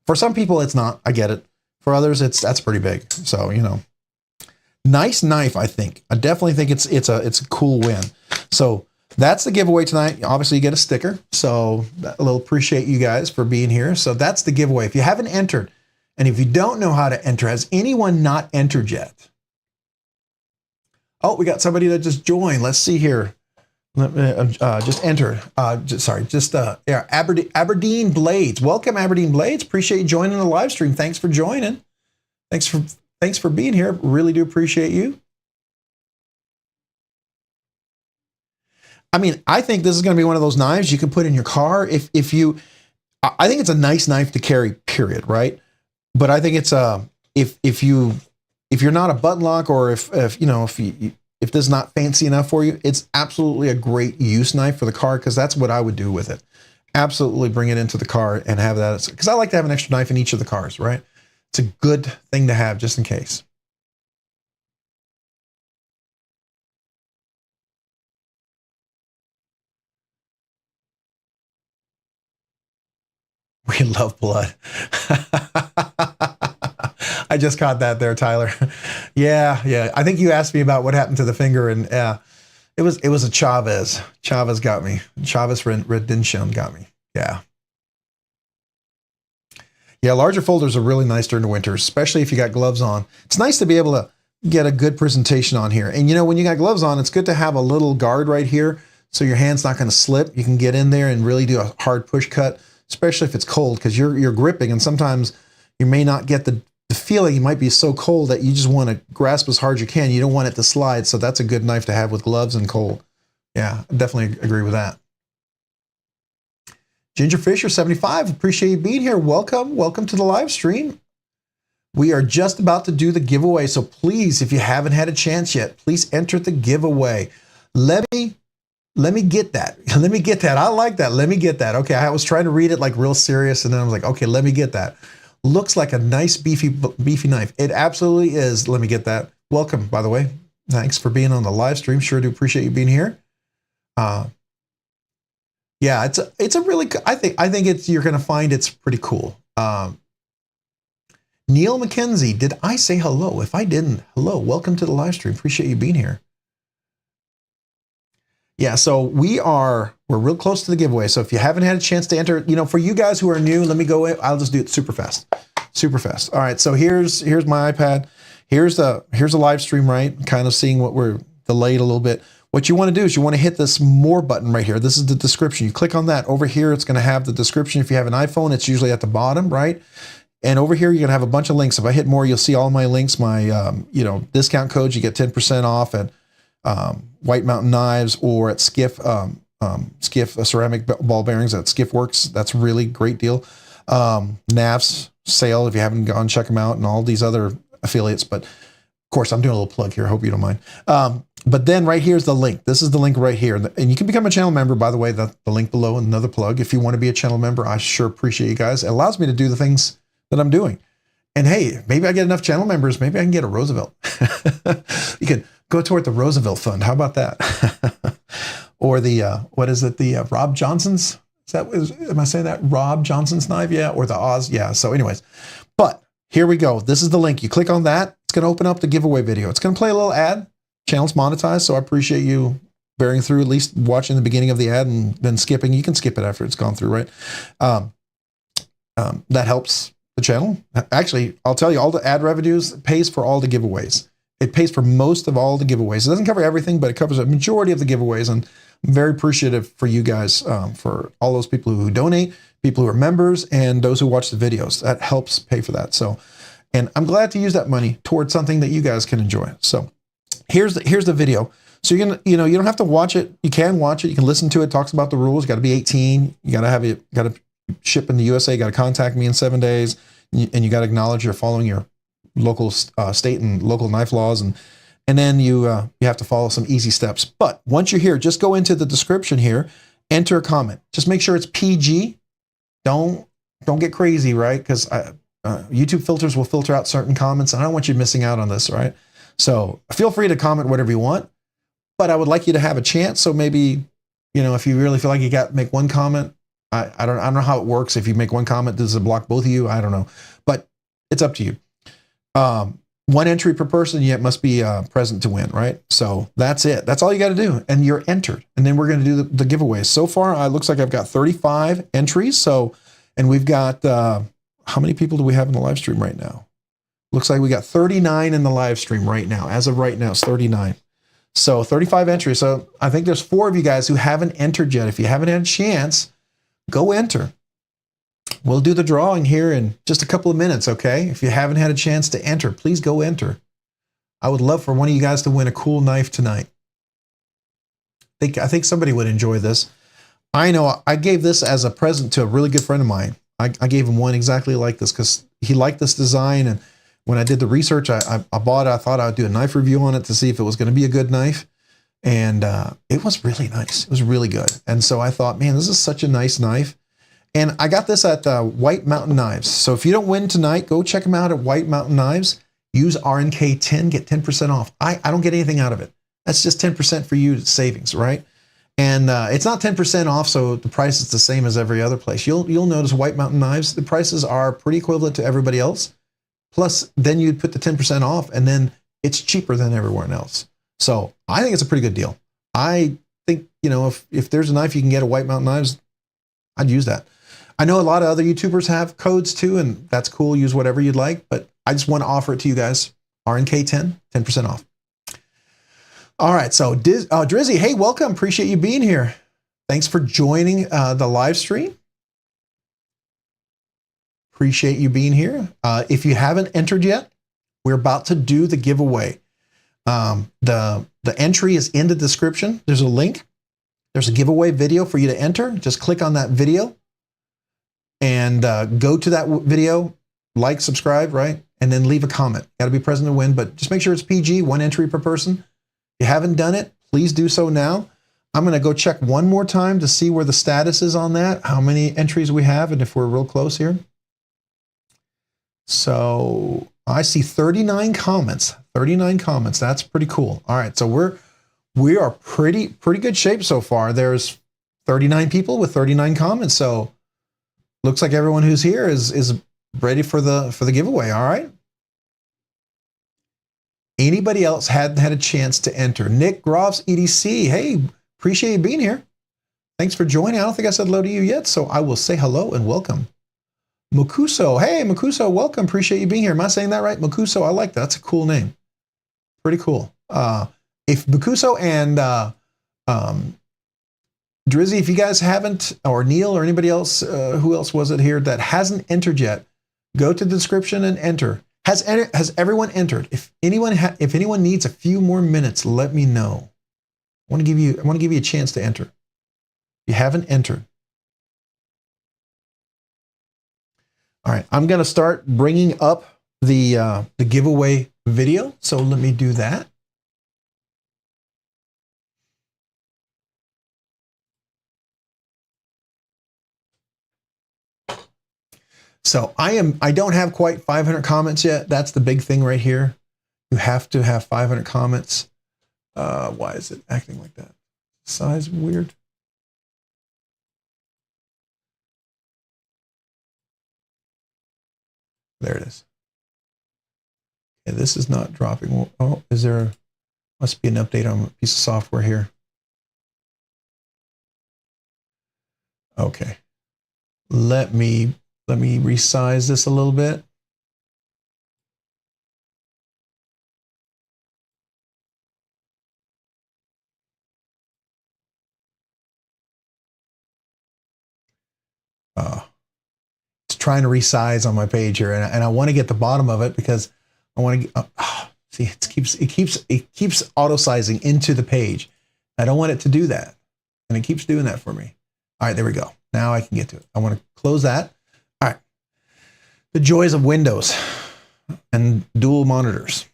Speaker 2: for some people it's not. I get it. For others, that's pretty big. So, you know, nice knife. I think. I definitely think it's a cool win. So that's the giveaway tonight. Obviously, you get a sticker. So I'll appreciate you guys for being here. So that's the giveaway. If you haven't entered, and if you don't know how to enter, has anyone not entered yet? Oh, we got somebody that just joined. Let's see here. Just enter. Yeah, Aberdeen Blades. Welcome, Aberdeen Blades. Appreciate you joining the live stream. Thanks for joining. Thanks for being here. Really do appreciate you. I mean, I think this is going to be one of those knives you can put in your car I think it's a nice knife to carry, period, right? But I think it's if you're not a button lock, or if if this is not fancy enough for you, it's absolutely a great use knife for the car, because that's what I would do with it. Absolutely bring it into the car and have that, because I like to have an extra knife in each of the cars, right? It's a good thing to have just in case. We love blood. I just caught that there, Tyler. Yeah. I think you asked me about what happened to the finger, and it was a Chavez. Chavez got me. Chavez Redemption got me. Yeah. Yeah, larger folders are really nice during the winter, especially if you got gloves on. It's nice to be able to get a good presentation on here. And when you got gloves on, it's good to have a little guard right here so your hand's not going to slip. You can get in there and really do a hard push cut, especially if it's cold, because you're gripping, and sometimes you may not get the feeling. You might be so cold that you just want to grasp as hard as you can. You don't want it to slide, so that's a good knife to have with gloves and cold. Yeah, I definitely agree with that. Ginger Fisher 75, appreciate you being here. Welcome to the live stream. We are just about to do the giveaway, so please, if you haven't had a chance yet, please enter the giveaway. Let me get that. Let me get that. I like that. Let me get that. Okay, I was trying to read it like real serious, and then I was like, okay, let me get that. Looks like a nice beefy knife. It absolutely is. Let me get that. Welcome, by the way. Thanks for being on the live stream. Sure do appreciate you being here. Yeah, it's a really, I think you're going to find it's pretty cool. Neil McKenzie, did I say hello? If I didn't, hello, welcome to the live stream. Appreciate you being here. Yeah, so we're real close to the giveaway. So if you haven't had a chance to enter, for you guys who are new, let me go in. I'll just do it super fast. All right, so here's my iPad. Here's a live stream, right? Kind of seeing what we're delayed a little bit. What you want to do is you want to hit this more button right here. This is the description. You click on that. Over here, it's going to have the description. If you have an iPhone, it's usually at the bottom, right? And over here, you're going to have a bunch of links. If I hit more, you'll see all my links, my discount codes. You get 10% off at White Mountain Knives, or at Skiff, Skiff ceramic ball bearings at Skiff Works. That's a really great deal. NAV's sale, if you haven't gone, check them out, and all these other affiliates. But of course, I'm doing a little plug here. I hope you don't mind. But then right here's the link. This is the link right here. And you can become a channel member, by the way, the link below, another plug. If you want to be a channel member, I sure appreciate you guys. It allows me to do the things that I'm doing. And hey, maybe I get enough channel members. Maybe I can get a Roosevelt. You can go toward the Roosevelt Fund. How about that? Or the, what is it? The Rob Johnson's? Am I saying that? Rob Johnson's knife? Yeah. Or the Oz? Yeah. So anyways, but here we go. This is the link. You click on that. It's going to open up the giveaway video. It's going to play a little ad. Channel's monetized, so I appreciate you bearing through, at least watching the beginning of the ad and then skipping. You can skip it after it's gone through, right? That helps the channel. Actually, I'll tell you, all the ad revenues pays for all the giveaways. It pays for most of all the giveaways. It doesn't cover everything, but it covers a majority of the giveaways. And I'm very appreciative for you guys, for all those people who donate, people who are members, and those who watch the videos. That helps pay for that. So, and I'm glad to use that money towards something that you guys can enjoy. So here's the video. So you're gonna, you don't have to watch it. You can watch it. You can listen to it. It talks about the rules. You got to be 18. You got to have it. Got to ship in the USA. Got to contact me in 7 days, and you got to acknowledge you're following your local state and local knife laws, and then you have to follow some easy steps. But once you're here, just go into the description here, enter a comment. Just make sure it's PG. Don't get crazy, right? Because YouTube filters will filter out certain comments, and I don't want you missing out on this, right? So feel free to comment whatever you want, but I would like you to have a chance. So maybe, if you really feel like you make one comment, I don't know how it works. If you make one comment, does it block both of you? I don't know, but it's up to you. One entry per person, yet must be present to win, right? So that's it. That's all you got to do, and you're entered. And then we're going to do the giveaways. So far, it looks like I've got 35 entries. So, and we've got how many people do we have in the live stream right now? Looks like we got 39 in the live stream right now. As of right now, it's 39. So 35 entries. So I think there's 4 of you guys who haven't entered yet. If you haven't had a chance, go enter. We'll do the drawing here in just a couple of minutes, okay? If you haven't had a chance to enter, please go enter. I would love for one of you guys to win a cool knife tonight. I think somebody would enjoy this. I know I gave this as a present to a really good friend of mine. I gave him one exactly like this because he liked this design, and when I did the research, I bought it. I thought I would do a knife review on it to see if it was going to be a good knife. And it was really nice. It was really good. And so I thought, man, this is such a nice knife. And I got this at White Mountain Knives. So if you don't win tonight, go check them out at White Mountain Knives. Use RNK10, get 10% off. I don't get anything out of it. That's just 10% for you savings, right? And it's not 10% off, so the price is the same as every other place. You'll notice White Mountain Knives, the prices are pretty equivalent to everybody else. Plus, then you'd put the 10% off, and then it's cheaper than everyone else. So I think it's a pretty good deal. I think, you know, if there's a knife you can get at White Mountain Knives, I'd use that. I know a lot of other YouTubers have codes too, and that's cool. Use whatever you'd like, but I just want to offer it to you guys. RNK10, 10% off. All right, so Drizzy, hey, welcome. Appreciate you being here. Thanks for joining the live stream. Appreciate you being here. If you haven't entered yet, we're about to do the giveaway. The entry is in the description. There's a link. There's a giveaway video for you to enter. Just click on that video and go to that video, like, subscribe, right? And then leave a comment. Got to be present to win, but just make sure it's PG, 1 entry per person. If you haven't done it, please do so now. I'm going to go check one more time to see where the status is on that, how many entries we have, and if we're real close here. So I see 39 comments. 39 comments. That's pretty cool. All right, so we are pretty good shape so far. There's 39 people with 39 comments. So looks like everyone who's here is ready for the giveaway. All right. Anybody else hadn't had a chance to enter? Nick Groff's EDC. Hey, appreciate you being here. Thanks for joining. I don't think I said hello to you yet, so I will say hello and welcome. Makuso. Hey, Makuso, welcome. Appreciate you being here. Am I saying that right? Makuso, I like that. That's a cool name. Pretty cool. If Makuso and Drizzy, if you guys haven't, or Neil or anybody else, who else was it here that hasn't entered yet, go to the description and enter. Has everyone entered? If anyone needs a few more minutes, let me know. I want to give you a chance to enter. If you haven't entered. All right, I'm going to start bringing up the giveaway video. So let me do that. So I don't have quite 500 comments yet. That's the big thing right here. You have to have 500 comments. Why is it acting like that? Size weird. There it is. Okay, this is not dropping. Oh, must be an update on a piece of software here. Okay. Let me resize this a little bit. It's trying to resize on my page here, and I want to get the bottom of it because I want to see it keeps auto sizing into the page. I don't want it to do that, and it keeps doing that for me. All right, there we go. Now I can get to it. I want to close that. All right. The joys of Windows and dual monitors.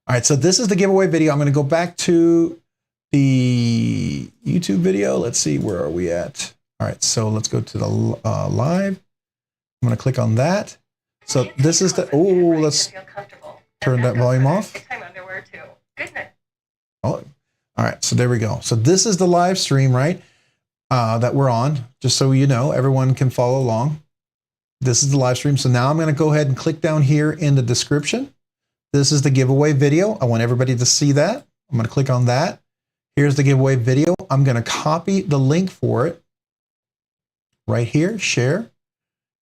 Speaker 2: All right, so this is the giveaway video. I'm going to go back to the YouTube video. Let's see, where are we at? All right, so let's go to the live. I'm going to click on that. So this is the, let's turn that volume off. Oh, all right, so there we go. So this is the live stream, right, that we're on, just so you know, everyone can follow along. This is the live stream. So now I'm going to go ahead and click down here in the description. This is the giveaway video. I want everybody to see that. I'm going to click on that. Here's the giveaway video. I'm going to copy the link for it right here, share,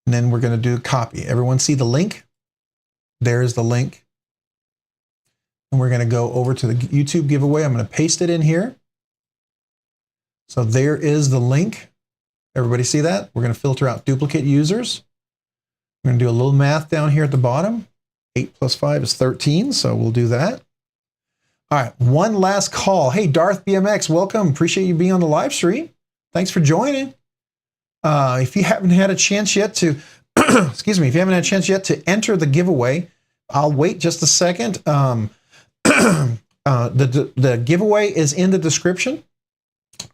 Speaker 2: and then we're going to do copy. Everyone see the link? There's the link. And we're going to go over to the YouTube giveaway. I'm going to paste it in here. So there is the link. Everybody see that? We're going to filter out duplicate users. We're going to do a little math down here at the bottom. 8 plus 5 is 13, so we'll do that. All right, one last call. Hey, Darth BMX, welcome. Appreciate you being on the live stream. Thanks for joining. If you haven't had a chance yet to excuse me, if you haven't had a chance yet to enter the giveaway, I'll wait just a second. The giveaway is in the description.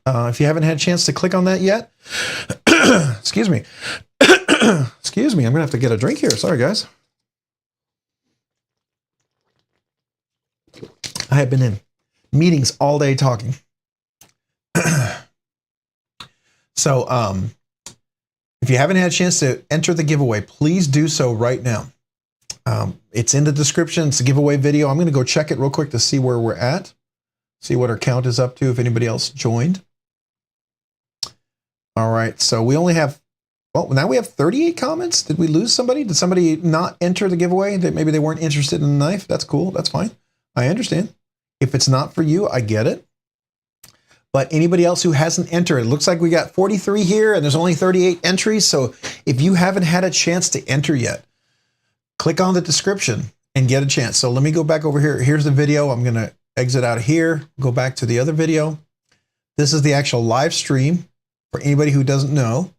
Speaker 2: If you haven't had a chance to click on that yet, excuse me. Excuse me, I'm gonna have to get a drink here. Sorry, guys. I have been in meetings all day talking. So, if you haven't had a chance to enter the giveaway, please do so right now. It's in the description. It's a giveaway video. I'm going to go check it real quick to see where we're at. See what our count is up to, if anybody else joined. All right, so we only have, well, now we have 38 comments. Did we lose somebody? Did somebody not enter the giveaway? That maybe they weren't interested in the knife? That's cool. That's fine. I understand. If it's not for you, I get it. But anybody else who hasn't entered, it looks like we got 43 here and there's only 38 entries. So if you haven't had a chance to enter yet, click on the description and get a chance. So let me go back over here. Here's the video. I'm going to exit out of here, go back to the other video. This is the actual live stream for anybody who doesn't know.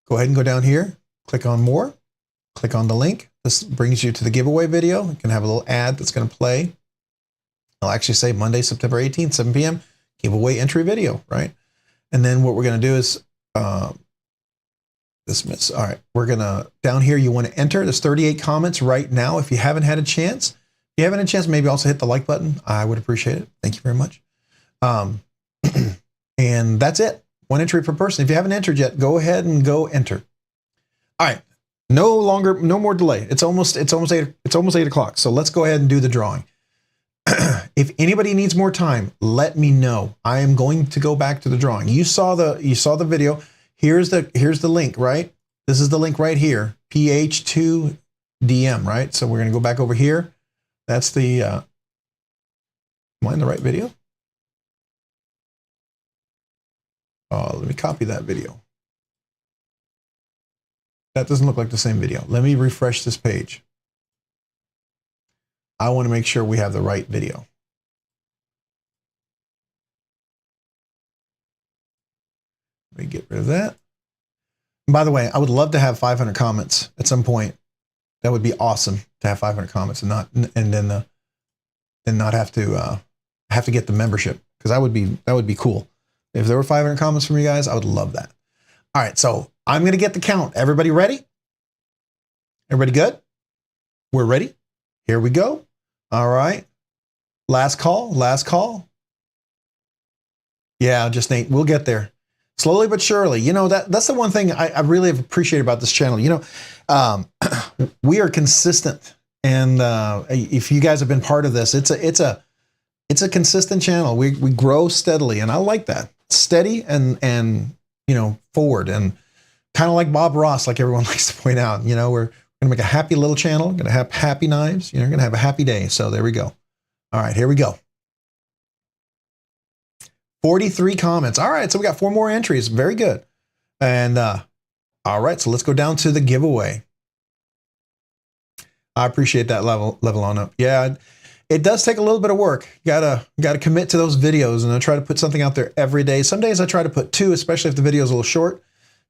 Speaker 2: Go ahead and go down here, click on more, click on the link. This brings you to the giveaway video. You can have a little ad that's going to play. I'll actually say Monday, September 18th, 7 p.m. giveaway entry video, right? And then what we're going to do is dismiss. All right, we're going to, down here, you want to enter. There's 38 comments right now. If you haven't had a chance, maybe also hit the like button. I would appreciate it. Thank you very much. And that's it. One entry per person. If you haven't entered yet, go ahead and go enter. All right, no more delay. It's almost 8 o'clock. So let's go ahead and do the drawing. If anybody needs more time, let me know. I am going to go back to the drawing. You saw the video. Here's the link, right? This is the link right here, PH2DM, right? So we're going to go back over here. That's the, am I in the right video? Let me copy that video. That doesn't look like the same video. Let me refresh this page. I want to make sure we have the right video. Let me get rid of that. And by the way, I would love to have 500 comments at some point. That would be awesome to have 500 comments and then not have to get the membership, because that would be cool. If there were 500 comments from you guys, I would love that. All right, so I'm going to get the count. Everybody ready? Everybody good? We're ready. Here we go. All right. Last call. Yeah, just Nate. We'll get there. Slowly but surely. You know, that's the one thing I really appreciate about this channel. You know, we are consistent. And if you guys have been part of this, it's a consistent channel. We grow steadily, and I like that. Steady and you know, forward, and kind of like Bob Ross, like everyone likes to point out. You know, we're going to make a happy little channel. Going to have happy knives. You know, going to have a happy day. So there we go. All right, here we go. 43 comments. All right, so we got 4 more entries. Very good. And all right, so let's go down to the giveaway. I appreciate that level on up. Yeah, it does take a little bit of work. You gotta commit to those videos, and I try to put something out there every day. Some days I try to put 2, especially if the video is a little short.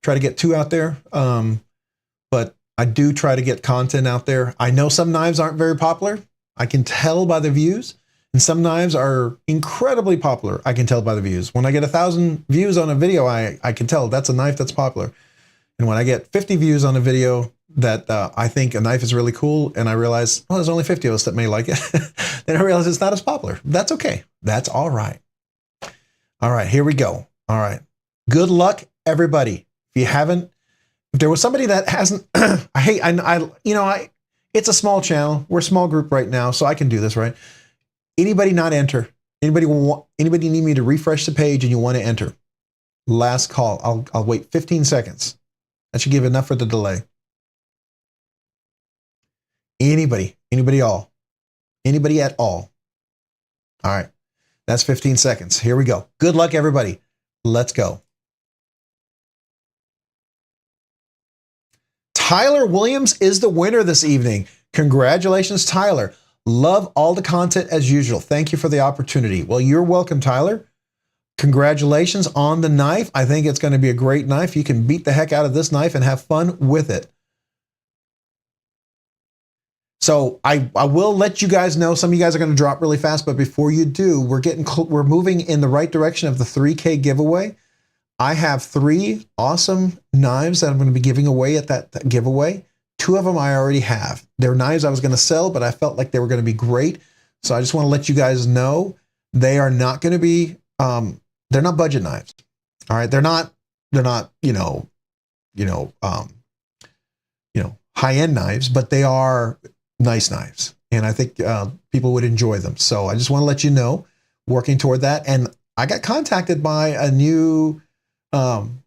Speaker 2: Try to get 2 out there. But I do try to get content out there. I know some knives aren't very popular. I can tell by the views. And some knives are incredibly popular. I can tell by the views. When I get 1,000 views on a video, I can tell that's a knife that's popular. And when I get 50 views on a video that I think a knife is really cool, and I realize, well, there's only 50 of us that may like it, then I realize it's not as popular. That's okay. That's all right. All right, here we go. All right. Good luck, everybody. If there was somebody that hasn't, it's a small channel. We're a small group right now, so I can do this, right? Anybody not enter? Anybody need me to refresh the page and you want to enter? Last call. I'll wait 15 seconds. That should give enough for the delay. Anybody at all? All right. That's 15 seconds. Here we go. Good luck, everybody. Let's go. Tyler Williams is the winner this evening. Congratulations, Tyler. Love all the content as usual. Thank you for the opportunity. Well, you're welcome, Tyler. congratulations on the knife. I think it's going to be a great knife. You can beat the heck out of this knife and have fun with it. So I will let you guys know. Some of you guys are going to drop really fast, but before you do, we're moving in the right direction of the 3K giveaway. I have 3 awesome knives that I'm going to be giving away at that giveaway. 2 of them I already have. They're knives I was going to sell, but I felt like they were going to be great. So I just want to let you guys know they are not going to be, they're not budget knives. All right. They're not, high-end knives, but they are nice knives. And I think people would enjoy them. So I just want to let you know, working toward that. And I got contacted by a new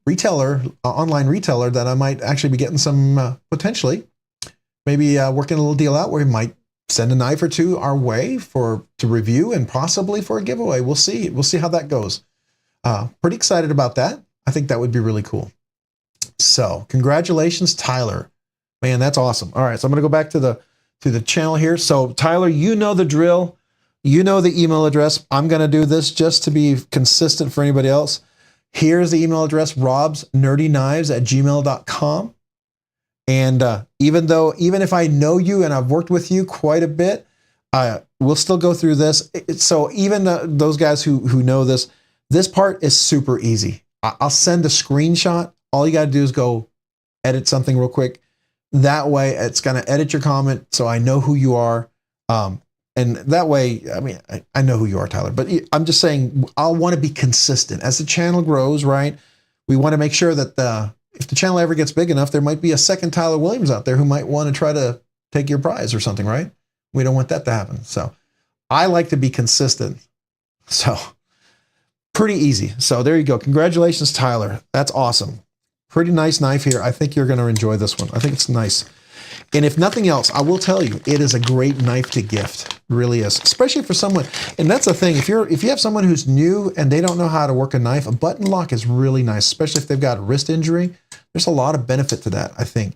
Speaker 2: retailer, online retailer, that I might actually be getting some, potentially, maybe working a little deal out where he might send a knife or 2 our way to review and possibly for a giveaway. We'll see. We'll see how that goes. Pretty excited about that. I think that would be really cool. So congratulations, Tyler. Man, that's awesome. All right. So I'm going to go back to the channel here. So Tyler, you know the drill. You know the email address. I'm going to do this just to be consistent for anybody else. Here's the email address, robsnerdyknives@gmail.com. And even if I know you and I've worked with you quite a bit, we'll still go through this. So even those guys who know this part is super easy. I'll send a screenshot. All you got to do is go edit something real quick. That way it's going to edit your comment so I know who you are. And that way, I mean, I know who you are, Tyler, but I'm just saying I'll want to be consistent. As the channel grows, right, we want to make sure that if the channel ever gets big enough, there might be a second Tyler Williams out there who might want to try to take your prize or something, right? We don't want that to happen. So I like to be consistent. So pretty easy. So there you go. Congratulations, Tyler. That's awesome. Pretty nice knife here. I think you're going to enjoy this one. I think it's nice. And if nothing else, I will tell you, it is a great knife to gift. It really is, especially for someone. And that's the thing. If you have someone who's new and they don't know how to work a knife, a button lock is really nice, especially if they've got a wrist injury. There's a lot of benefit to that, I think,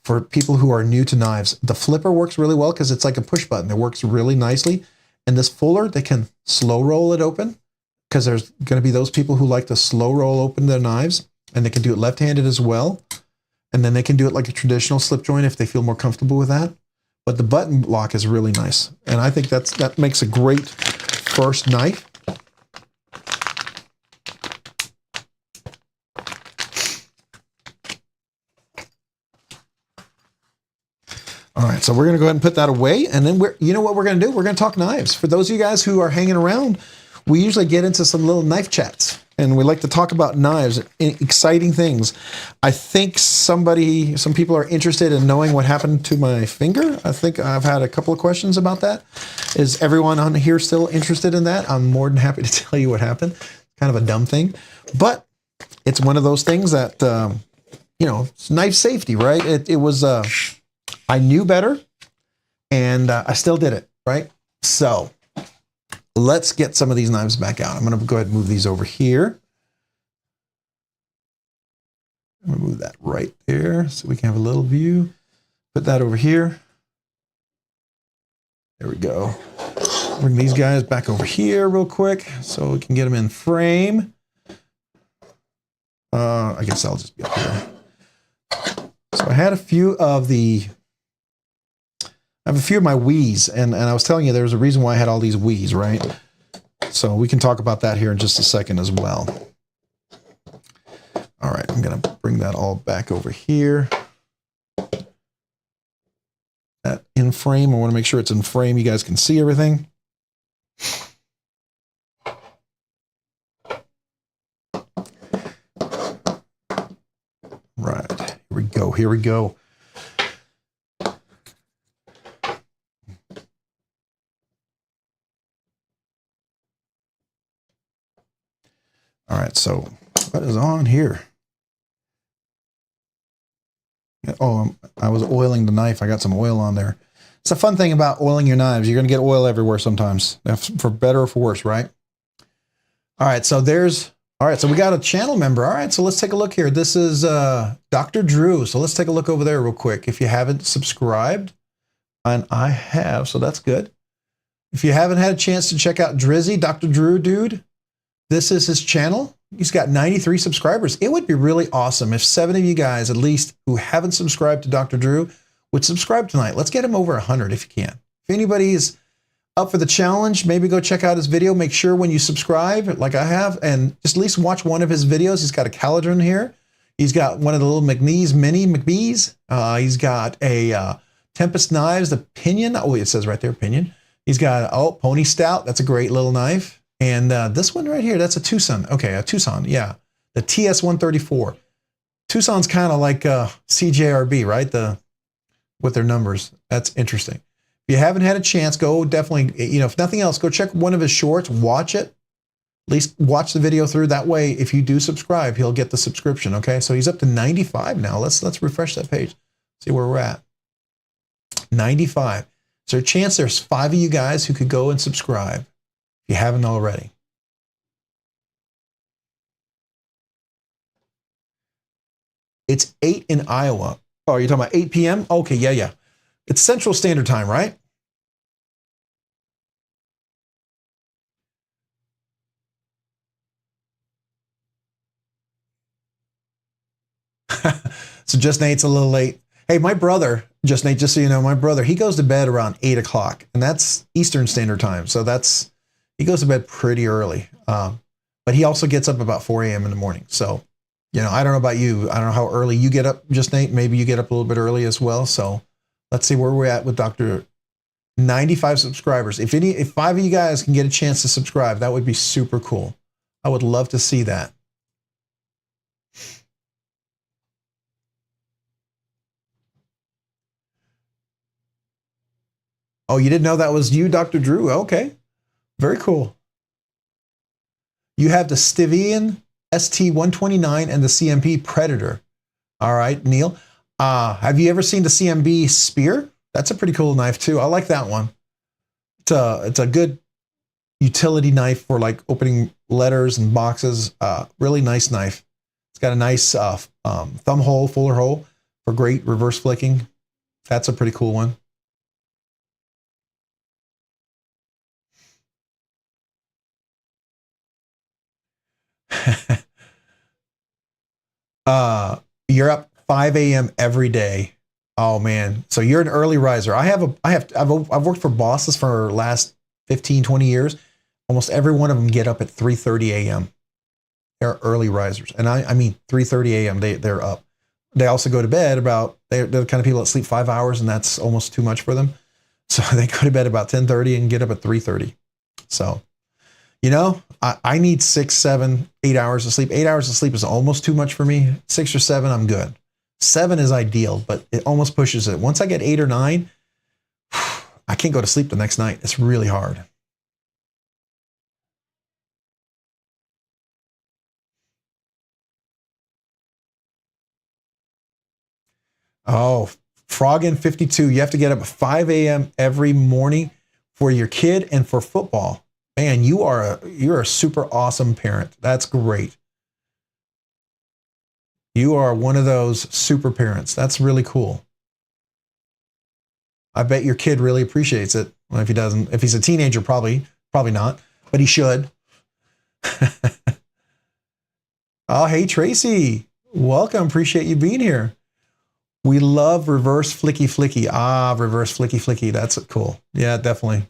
Speaker 2: for people who are new to knives. The flipper works really well because it's like a push button. It works really nicely. And this fuller, they can slow roll it open, because there's going to be those people who like to slow roll open their knives, and they can do it left-handed as well. And then they can do it like a traditional slip joint if they feel more comfortable with that. But the button lock is really nice. And I think that makes a great first knife. All right, so we're going to go ahead and put that away. And then you know what we're going to do? We're going to talk knives. For those of you guys who are hanging around, we usually get into some little knife chats. And we like to talk about knives, exciting things. I think some people are interested in knowing what happened to my finger. I think I've had a couple of questions about that. Is everyone on here still interested in that? I'm more than happy to tell you what happened. Kind of a dumb thing, but it's one of those things that, it's knife safety, right? It was, I knew better, and I still did it, right? So let's get some of these knives back out. I'm going to go ahead and move these over here. I'm going to move that right there so we can have a little view. Put that over here. There we go. Bring these guys back over here real quick so we can get them in frame. I guess I'll just be up here. So I had a few of my Wii's, and I was telling you there was a reason why I had all these Wii's, right? So we can talk about that here in just a second as well. All right, I'm going to bring that all back over here. That in frame, I want to make sure it's in frame. You guys can see everything. Right, here we go, here we go. All right, so what is on here? Oh, I was oiling the knife. I got some oil on there. It's a fun thing about oiling your knives. You're going to get oil everywhere sometimes, for better or for worse, right? All right, so so we got a channel member. All right, so let's take a look here. This is Dr. Drew. So let's take a look over there real quick. If you haven't subscribed, and I have, so that's good. If you haven't had a chance to check out Drizzy, Dr. Drew, dude, This is his channel. He's got 93 subscribers. It would be really awesome if 7 of you guys, at least, who haven't subscribed to Dr. Drew, would subscribe tonight. Let's get him over 100 if you can. If anybody is up for the challenge, maybe go check out his video. Make sure when you subscribe, like I have, and just at least watch one of his videos. He's got a cauldron here. He's got one of the little mini McBees. He's got a Tempest knives, the pinion. Oh, it says right there, pinion. He's got, Pony Stout. That's a great little knife. And this one right here, that's a Tucson. Okay, a Tucson, yeah. The TS-134. Tucson's kind of like CJRB, right? With their numbers. That's interesting. If you haven't had a chance, go definitely, if nothing else, go check one of his shorts, watch it. At least watch the video through. That way, if you do subscribe, he'll get the subscription, okay? So he's up to 95 now. Let's refresh that page, see where we're at. 95. Is there a chance there's 5 of you guys who could go and subscribe if you haven't already? It's 8 in Iowa. Oh, you're talking about 8 p.m.? Okay, yeah. It's Central Standard Time, right? So Just Nate's a little late. Hey, my brother, Just Nate, just so you know, my brother, he goes to bed around 8 o'clock, and that's Eastern Standard Time. So he goes to bed pretty early. But he also gets up about 4 a.m. in the morning. So, I don't know about you. I don't know how early you get up, Just Nate. Maybe you get up a little bit early as well. So let's see where we're at with Dr. 95 subscribers. If 5 of you guys can get a chance to subscribe, that would be super cool. I would love to see that. Oh, you didn't know that was you, Dr. Drew? Okay. Very cool. You have the Stivian ST-129 and the CMP Predator. All right, Neil. Have you ever seen the CMB Spear? That's a pretty cool knife too. I like that one. It's a good utility knife for like opening letters and boxes. Really nice knife. It's got a nice thumb hole, fuller hole for great reverse flicking. That's a pretty cool one. You're up 5 a.m. every day. Oh man. So you're an early riser. I've worked for bosses for the last 15, 20 years. Almost every one of them get up at 3:30 a.m. They're early risers. And I mean 3:30 a.m. they're up. They also go to bed they're the kind of people that sleep 5 hours, and that's almost too much for them. So they go to bed about 10:30 and get up at 3:30. So, I need 6, 7, 8 hours of sleep. 8 hours of sleep is almost too much for me. 6 or 7, I'm good. 7 is ideal, but it almost pushes it. Once I get 8 or 9, I can't go to sleep the next night. It's really hard. Oh, Frogin52, you have to get up at 5 a.m. every morning for your kid and for football. Man, you're a super awesome parent. That's great. You are one of those super parents. That's really cool. I bet your kid really appreciates it. Well, if he doesn't, if he's a teenager, probably not, but he should. Oh, hey, Tracy. Welcome. Appreciate you being here. We love reverse flicky flicky. Reverse flicky flicky. That's cool. Yeah, definitely.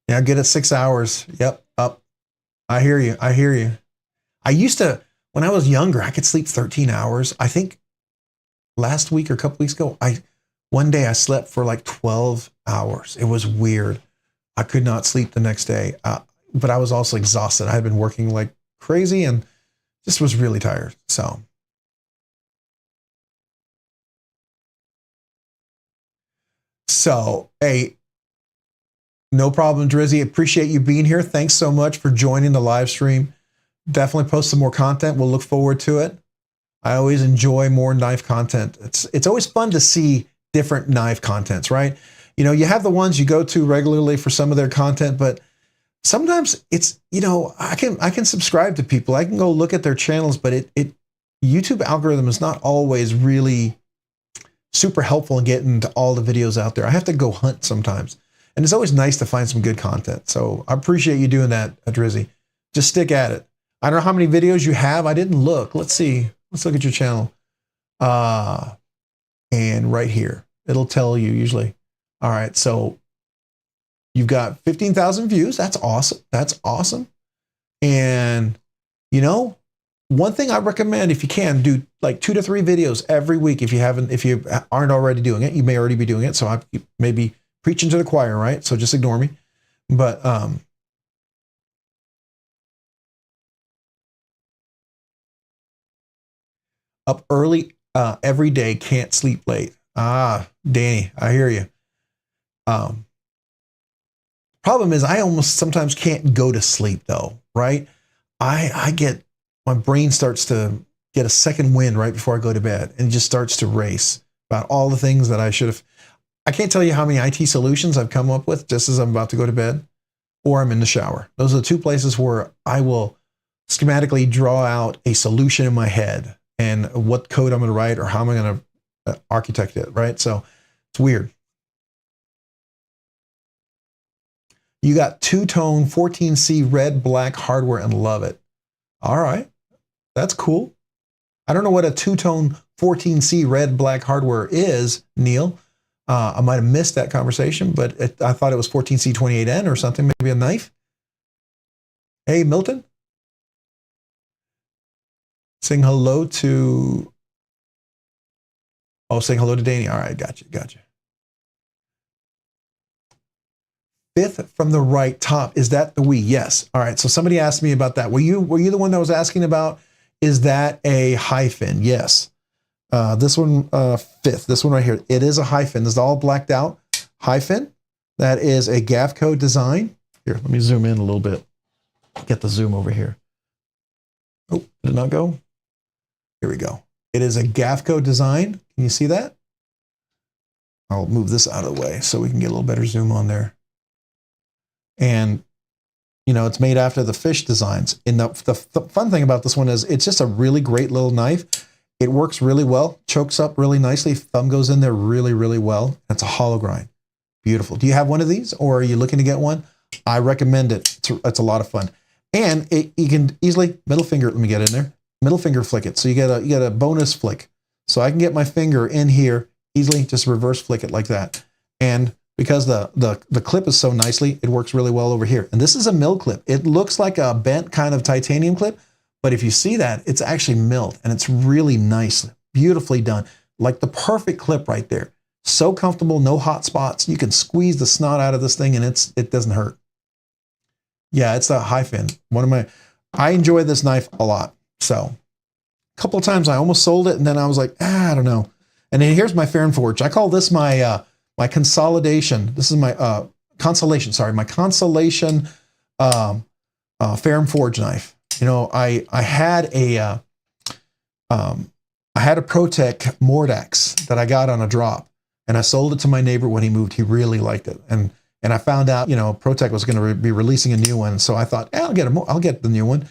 Speaker 2: Yeah, get it 6 hours. Yep, up. I hear you. I used to, when I was younger, I could sleep 13 hours. I think last week or a couple weeks ago, one day I slept for like 12 hours. It was weird. I could not sleep the next day, but I was also exhausted. I had been working like crazy and just was really tired. So, hey, no problem, Drizzy. Appreciate you being here. Thanks so much for joining the live stream. Definitely post some more content. We'll look forward to it. I always enjoy more knife content. It's always fun to see different knife contents, right? You have the ones you go to regularly for some of their content, but sometimes it's, I can subscribe to people. I can go look at their channels, but YouTube algorithm is not always really super helpful in getting to all the videos out there. I have to go hunt sometimes. And it's always nice to find some good content. So I appreciate you doing that, Drizzy. Just stick at it. I don't know how many videos you have. I didn't look. Let's see. Let's look at your channel. And right here, it'll tell you usually. All right, so you've got 15,000 views. That's awesome. That's awesome. And, you know, one thing I recommend, if you can, do like 2 to 3 videos every week. If you aren't already doing it, you may already be doing it. So I may be preaching to the choir, right? So just ignore me. But up early every day, can't sleep late. Ah, Danny, I hear you. Problem is, I almost sometimes can't go to sleep though, right? My brain starts to get a second wind right before I go to bed, and it just starts to race about all the things that I should have. I can't tell you how many IT solutions I've come up with just as I'm about to go to bed, or I'm in the shower. Those are the 2 places where I will schematically draw out a solution in my head and what code I'm going to write or how am I going to architect it, right? So it's weird. You got 2-tone 14C red, black hardware and love it. All right. That's cool. I don't know what a 2-tone 14C red, black hardware is, Neil. I might have missed that conversation, but I thought it was 14C28N or something, maybe a knife. Hey, Milton. Saying hello to... Oh, saying hello to Danny. All right, gotcha. 5th from the right top, is that the Wii? Yes. All right, so somebody asked me about that. Were you the one that was asking about, is that a hyphen? Yes. This one, 5th, this one right here, it is a hyphen. This is all blacked out hyphen. That is a GAF code design. Here, let me zoom in a little bit. Get the zoom over here. Oh, did it not go? Here we go. It is a GAF code design. Can you see that? I'll move this out of the way so we can get a little better zoom on there. And, you know, it's made after the fish designs. And the fun thing about this one is it's just a really great little knife. It works really well, chokes up really nicely. Thumb goes in there really, really well. It's a hollow grind. Beautiful. Do you have one of these or are you looking to get one? I recommend it. It's a lot of fun. And you can easily, middle finger, let me get in there, middle finger flick it. So you get a bonus flick. So I can get my finger in here easily, just reverse flick it like that. And because the clip is so nicely, it works really well over here. And this is a mill clip. It looks like a bent kind of titanium clip, but if you see that, it's actually milled and it's really nice, beautifully done. Like the perfect clip right there. So comfortable, no hot spots. You can squeeze the snot out of this thing and it doesn't hurt. Yeah, it's a hyphen. I enjoy this knife a lot. So a couple of times I almost sold it and then I was like, I don't know. And then here's my Fair and Forge. I call this my my consolidation. This is my consolation. Sorry, my consolation Fair and Forge knife. You know, I had a ProTech Mordax that I got on a drop, and I sold it to my neighbor when he moved. He really liked it, and I found out, you know, ProTech was going to be releasing a new one, so I thought, I'll get the new one.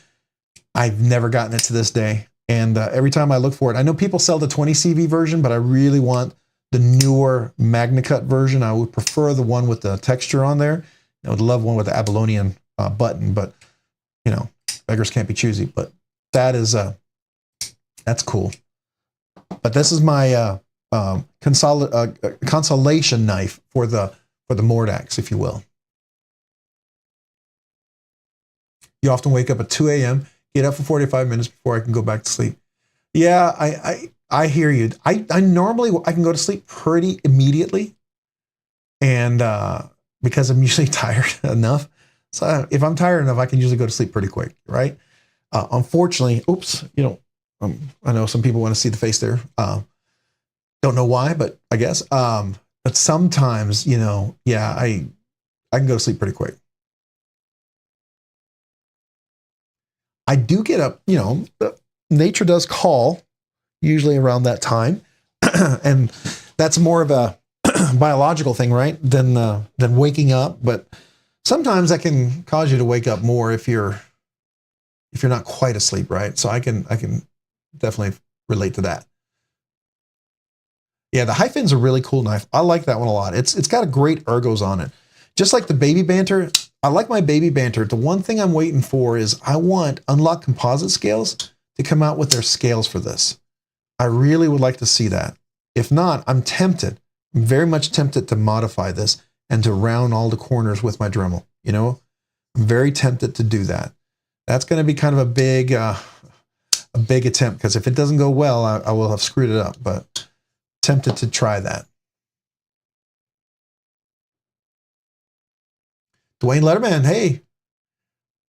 Speaker 2: I've never gotten it to this day, and every time I look for it, I know people sell the 20CV version, but I really want the newer MagnaCut version. I would prefer the one with the texture on there. I would love one with the Abalonian button, but you know, beggars can't be choosy. But that is that's cool. But this is my consolation knife for the Mordax, if you will. You often wake up at 2 a.m., get up for 45 minutes before I can go back to sleep. Yeah, I hear you. I normally can go to sleep pretty immediately, and because I'm usually tired enough. So if I'm tired enough, I can usually go to sleep pretty quick, right? Unfortunately, oops, you know, I know some people want to see the face there. Don't know why, but I guess. But sometimes, you know, yeah, I can go to sleep pretty quick. I do get up, you know, nature does call usually around that time. And that's more of a biological thing, right? Than waking up. But sometimes that can cause you to wake up more if you're not quite asleep, right? So I can definitely relate to that. Yeah, the hyphen's a really cool knife. I like that one a lot. It's got a great ergos on it. just like the baby banter, I like my baby banter. The one thing I'm waiting for is I want Unlock Composite Scales to come out with their scales for this. I really would like to see that. If not, I'm tempted. I'm very much tempted to modify this and to round all the corners with my Dremel. You know, I'm very tempted to do that. That's going to be kind of a big attempt, because if it doesn't go well, I will have screwed it up, but tempted to try that. Dwayne Letterman, hey.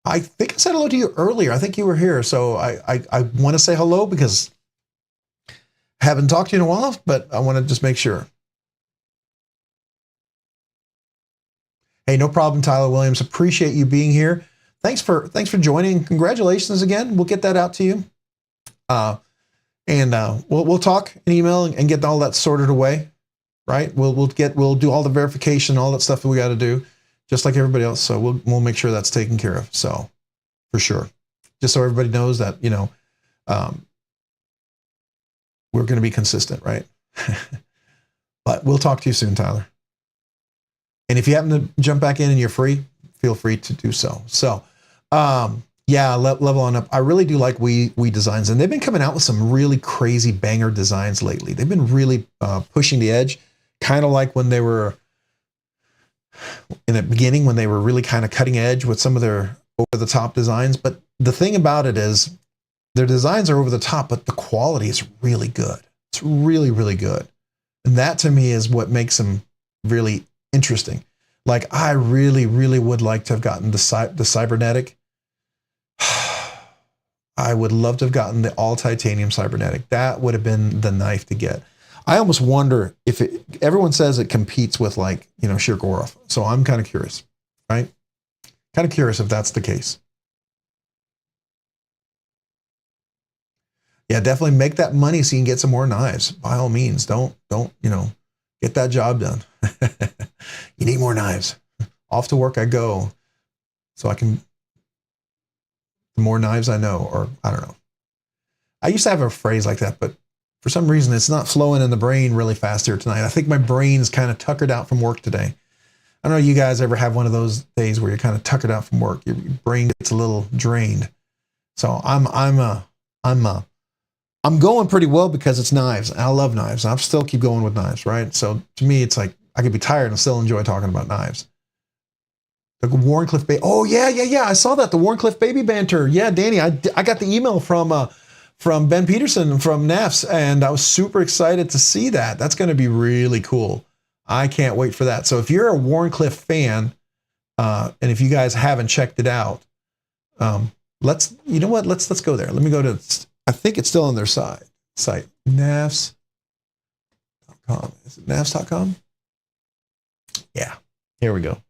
Speaker 2: I think I said hello to you earlier. I think you were here. So I want to say hello because I haven't talked to you in a while, but I want to just make sure. Hey, no problem, Tyler Williams. Appreciate you being here. Thanks for joining. Congratulations again. We'll get that out to you. We'll talk and email and get all that sorted away. Right? We'll do all the verification, all that stuff that we got to do, just like everybody else. So we'll make sure that's taken care of. So for sure, just so everybody knows that, you know, we're going to be consistent, right? But we'll talk to you soon, Tyler. And if you happen to jump back in and you're free, feel free to do so. So, yeah, level on up. I really do like We Designs, and they've been coming out with some really crazy banger designs lately. They've been really pushing the edge, kind of like when they were in the beginning, when they were really kind of cutting edge with some of their over-the-top designs. But the thing about it is their designs are over the top, but the quality is really good. It's really, really good. And that to me is what makes them really interesting. Like, I really, really would like to have gotten the cybernetic. I would love to have gotten the all titanium cybernetic. That would have been the knife to get. I almost wonder if everyone says it competes with, like, you know, Shirgorov. So I'm kind of curious, right? Kind of curious if that's the case. Yeah, definitely make that money so you can get some more knives. By all means, don't, you know, get that job done. You need more knives. Off to work I go, so I can, the more knives I know, or I don't know. I used to have a phrase like that, but for some reason it's not flowing in the brain really fast here tonight. I think my brain's kind of tuckered out from work today. I don't know, you guys ever have one of those days where you're kind of tuckered out from work? Your brain gets a little drained. So I'm going pretty well because it's knives. I love knives. I'll still keep going with knives, right? So to me, it's like I could be tired and still enjoy talking about knives. The Warncliffe baby. Oh yeah. I saw that, the Warncliffe baby banter. Yeah, Danny, I got the email from Ben Peterson from NAFS, and I was super excited to see that. That's going to be really cool. I can't wait for that. So if you're a Warncliffe fan, and if you guys haven't checked it out, let's go there. Let me go to, I think it's still on their site, nafs.com. Is it nafs.com? Yeah, here we go.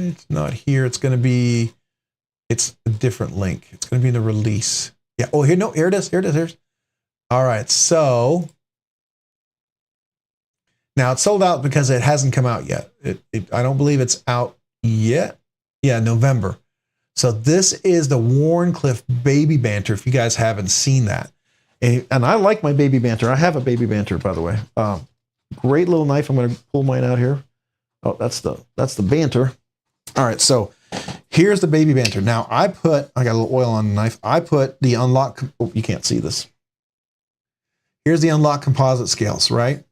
Speaker 2: It's not here. It's a different link. It's going to be in the release. Yeah. Oh, here it is. Here it is. All right. So now it's sold out because it hasn't come out yet. I don't believe it's out yet. Yeah, November. So this is the Warncliffe baby banter, if you guys haven't seen that. And I like my baby banter. I have a baby banter, by the way. Great little knife. I'm going to pull mine out here. Oh, that's the banter. All right, so here's the baby banter. Now I got a little oil on the knife. I put the Unlock, oh, you can't see this. Here's the Unlock composite scales, right?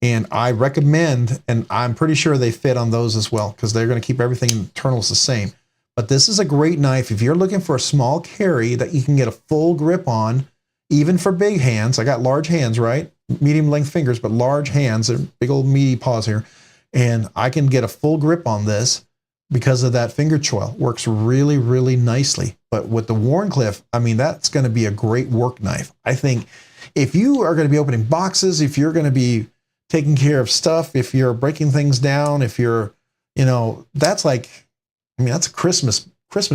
Speaker 2: And I recommend, and I'm pretty sure they fit on those as well, because they're going to keep everything internals the same. But this is a great knife if you're looking for a small carry that you can get a full grip on, even for big hands. I got large hands, right? Medium length fingers, but large hands, they're big old meaty paws here. And I can get a full grip on this because of that finger choil. Works really, really nicely. But with the Warncliffe, I mean, that's going to be a great work knife. I think if you are going to be opening boxes, if you're going to be taking care of stuff, if you're breaking things down, if you're, you know, that's like, I mean, that's a Christmas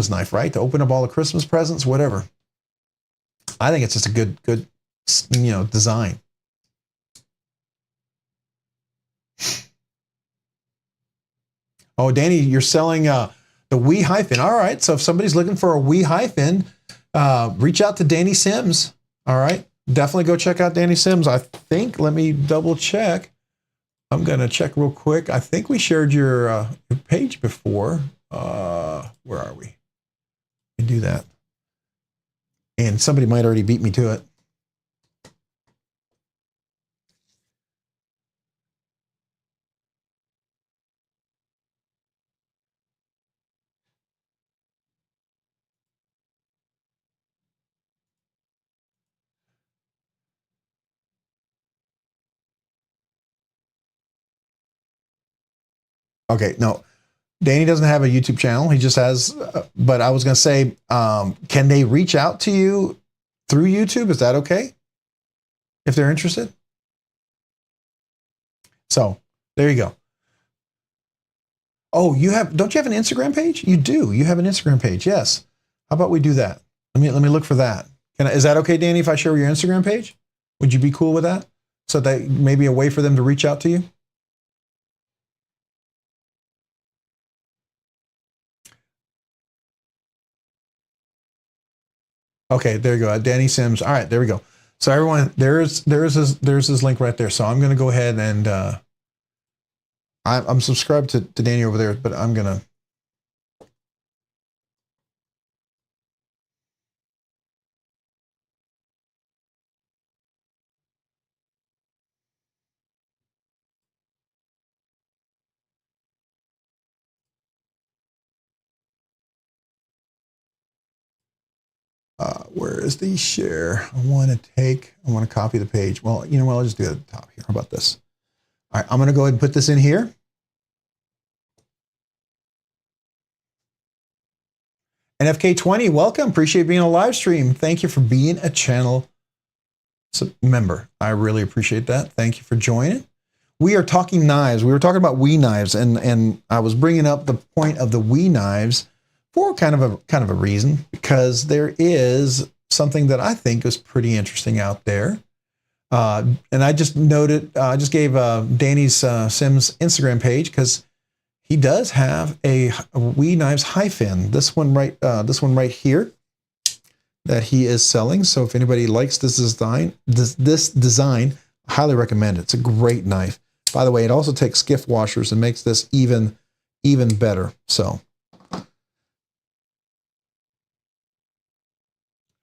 Speaker 2: knife, right? To open up all the Christmas presents, whatever. I think it's just a good, you know, design. Oh, Danny, you're selling the Wee hyphen. All right. So if somebody's looking for a Wee hyphen, reach out to Danny Sims. All right. definitely go check out Danny Sims. I think, let me double check. I'm going to check real quick. I think we shared your page before. Where are we? We do that. And somebody might already beat me to it. Okay, no. Danny doesn't have a YouTube channel. He just has, but I was going to say, can they reach out to you through YouTube? Is that okay? If they're interested? So there you go. Oh, don't you have an Instagram page? You do. You have an Instagram page. Yes. How about we do that? Let me look for that. Is that okay, Danny, if I share your Instagram page? Would you be cool with that? So that maybe a way for them to reach out to you? Okay, there you go. Danny Sims. All right, there we go. So everyone, there's his link right there. So I'm going to go ahead and I'm subscribed to Danny over there, but I'm going to. Where is the share? I want to copy the page. Well, you know what? I'll just do it at the top here. How about this? All right, I'm going to go ahead and put this in here. NFK20, welcome. Appreciate being on a live stream. Thank you for being a channel member. I really appreciate that. Thank you for joining. We are talking knives. We were talking about WE knives, and I was bringing up the point of the WE knives for kind of a reason, because there is something that I think is pretty interesting out there. And I just noted, I just gave Danny's Sims Instagram page, because he does have a WE knives high fin. This one right here that he is selling. So if anybody likes this design, I highly recommend it. It's a great knife. By the way, it also takes skiff washers and makes this even better. So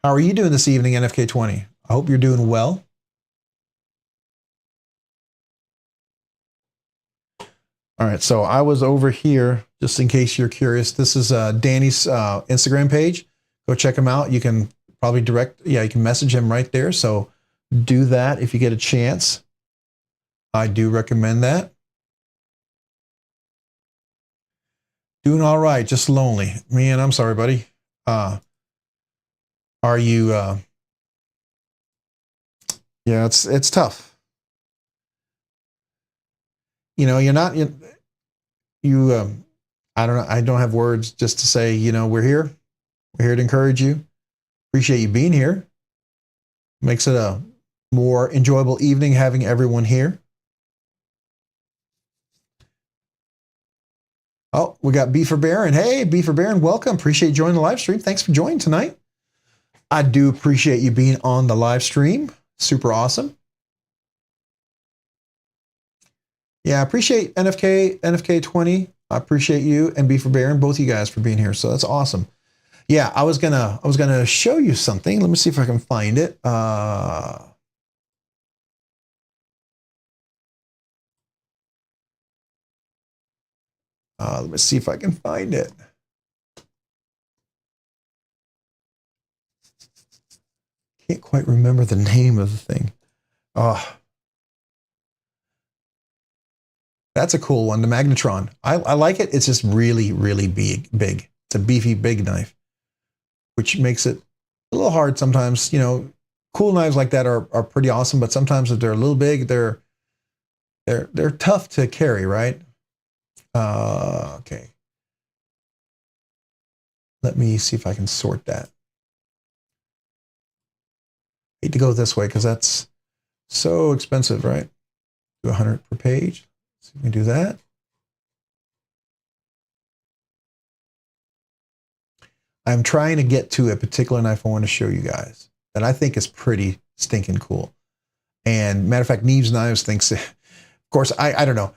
Speaker 2: how are you doing this evening, NFK20? I hope you're doing well. All right, so I was over here, just in case you're curious. This is Danny's Instagram page. Go check him out. You can probably you can message him right there. So do that if you get a chance. I do recommend that. Doing all right, just lonely. Man, I'm sorry, buddy. Are you, yeah, it's tough. You know, you're not, I don't know. I don't have words just to say, you know, we're here. We're here to encourage you. Appreciate you being here. Makes it a more enjoyable evening having everyone here. Oh, we got B for Baron. Hey, B for Baron, welcome. Appreciate you joining the live stream. Thanks for joining tonight. I do appreciate you being on the live stream. Super awesome. Yeah, I appreciate NFK20. I appreciate you and B for Baron, both of you guys, for being here. So that's awesome. Yeah, I was gonna show you something. Let me see if I can find it. Let me see if I can find it. Can't quite remember the name of the thing. Oh, that's a cool one, the Magnetron. I like it. It's just really, really big. It's a beefy, big knife, which makes it a little hard sometimes. You know, cool knives like that are pretty awesome, but sometimes if they're a little big, they're tough to carry, right? Okay. Let me see if I can sort that. I hate to go this way because that's so expensive, right? Do 100 per page. So we can do that. I'm trying to get to a particular knife I want to show you guys. that I think is pretty stinking cool. And matter of fact, Neves Knives thinks, of course, I don't know.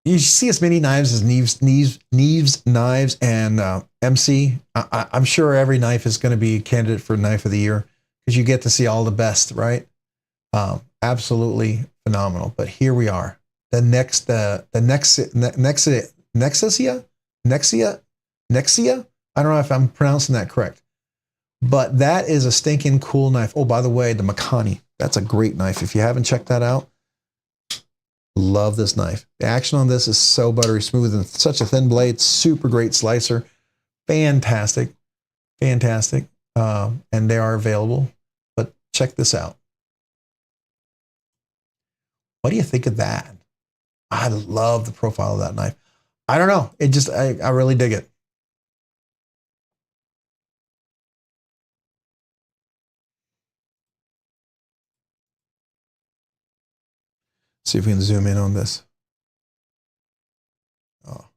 Speaker 2: You see as many knives as Neves Knives and MC. I'm sure every knife is going to be a candidate for Knife of the Year because you get to see all the best, right? Absolutely phenomenal. But here we are. The Nexia. I don't know if I'm pronouncing that correct, but that is a stinking cool knife. Oh, by the way, the Makani. That's a great knife. If you haven't checked that out, love this knife. The action on this is so buttery smooth and such a thin blade. Super great slicer. Fantastic. Fantastic. And they are available. But check this out. What do you think of that? I love the profile of that knife. I don't know. It just, I really dig it. See if we can zoom in on this. Oh.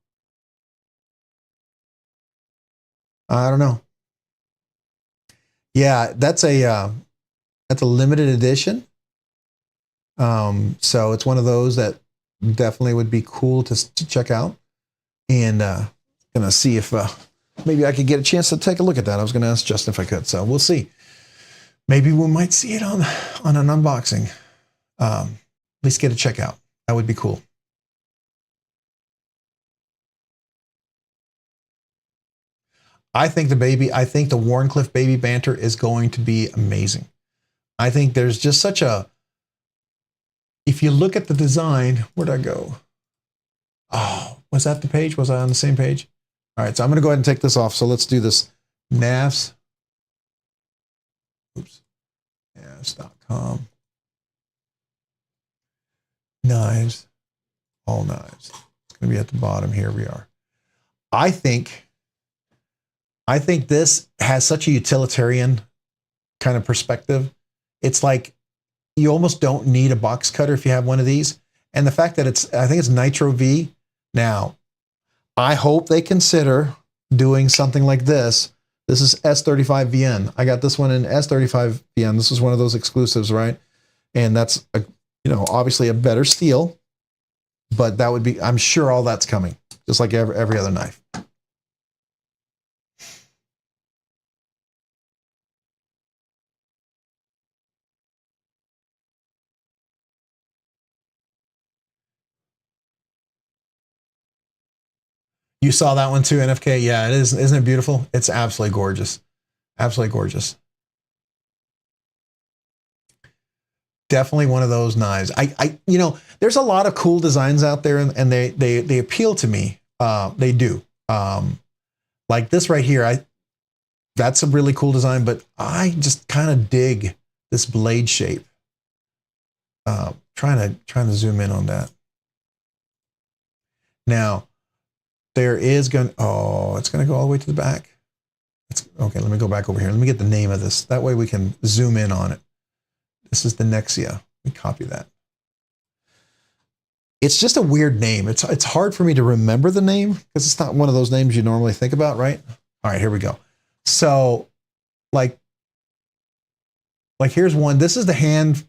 Speaker 2: I don't know. Yeah, that's a limited edition. So it's one of those that definitely would be cool to check out. And gonna see if maybe I could get a chance to take a look at that. I was gonna ask Justin if I could. So we'll see. Maybe we might see it on an unboxing. At least get a check out. That would be cool. I think the Warncliffe Baby Banter is going to be amazing. I think there's just such a, if you look at the design, where'd I go? Oh, was that the page? Was I on the same page? All right, so I'm going to go ahead and take this off. So let's do this. NAFs. Oops. NAFs.com. Knives. All knives. It's going to be at the bottom. Here we are. I think this has such a utilitarian kind of perspective. It's like you almost don't need a box cutter if you have one of these. And the fact that I think it's Nitro V. Now, I hope they consider doing something like this. This is S35VN. I got this one in S35VN. This is one of those exclusives, right? And that's obviously a better steel, but that would be, I'm sure all that's coming, just like every other knife. You saw that one too, NFK? Yeah, it is. Isn't it beautiful? It's absolutely gorgeous. Absolutely gorgeous. Definitely one of those knives. There's a lot of cool designs out there, and they appeal to me. They do. Like this right here, that's a really cool design, but I just kind of dig this blade shape. Trying to zoom in on that. Now, there is it's going to go all the way to the back. Okay, let me go back over here. Let me get the name of this. That way we can zoom in on it. This is the Nexia. Let me copy that. It's just a weird name. It's hard for me to remember the name because it's not one of those names you normally think about, right? All right, here we go. So, like here's one. This is the hand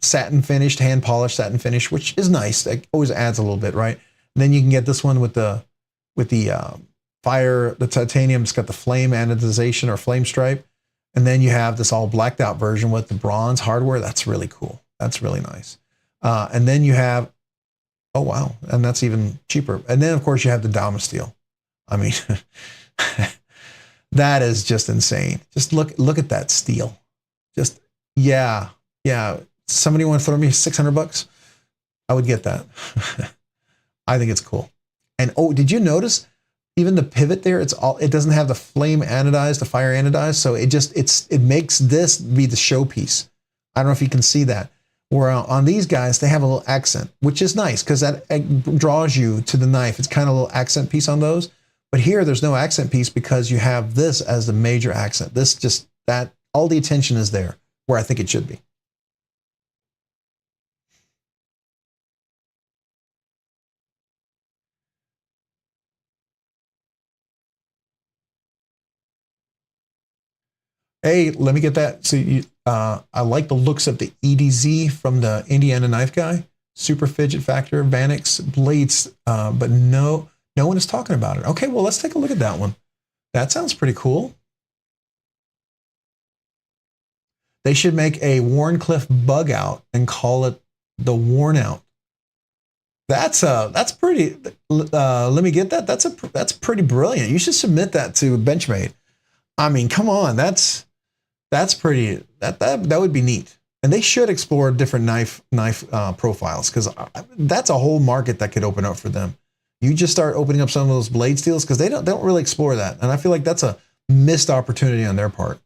Speaker 2: polished satin finish, which is nice. That always adds a little bit, right? And then you can get this one with the fire, the titanium. It's got the flame anodization or flame stripe. And then you have this all blacked out version with the bronze hardware. That's really cool. That's really nice. And then you have, oh wow, and that's even cheaper. And then of course you have the Dama steel. I mean, that is just insane. Just look at that steel. Just yeah. Somebody want to throw me $600? I would get that. I think it's cool. And oh, did you notice? Even the pivot there, it doesn't have the flame anodized, the fire anodized, so it makes this be the showpiece. I don't know if you can see that. Where on these guys, they have a little accent, which is nice because that draws you to the knife. It's kind of a little accent piece on those. But here, there's no accent piece because you have this as the major accent. All the attention is there where I think it should be. Hey, let me get that. So I like the looks of the EDZ from the Indiana knife guy. Super fidget factor, Vanix blades, but no one is talking about it. Okay, well, let's take a look at that one. That sounds pretty cool. They should make a Warncliffe bug out and call it the worn out. That's pretty. Let me get that. That's pretty brilliant. You should submit that to Benchmade. I mean, come on, that's pretty. That would be neat. And they should explore different knife profiles, because that's a whole market that could open up for them. You just start opening up some of those blade steels, because they don't really explore that, and I feel like that's a missed opportunity on their part.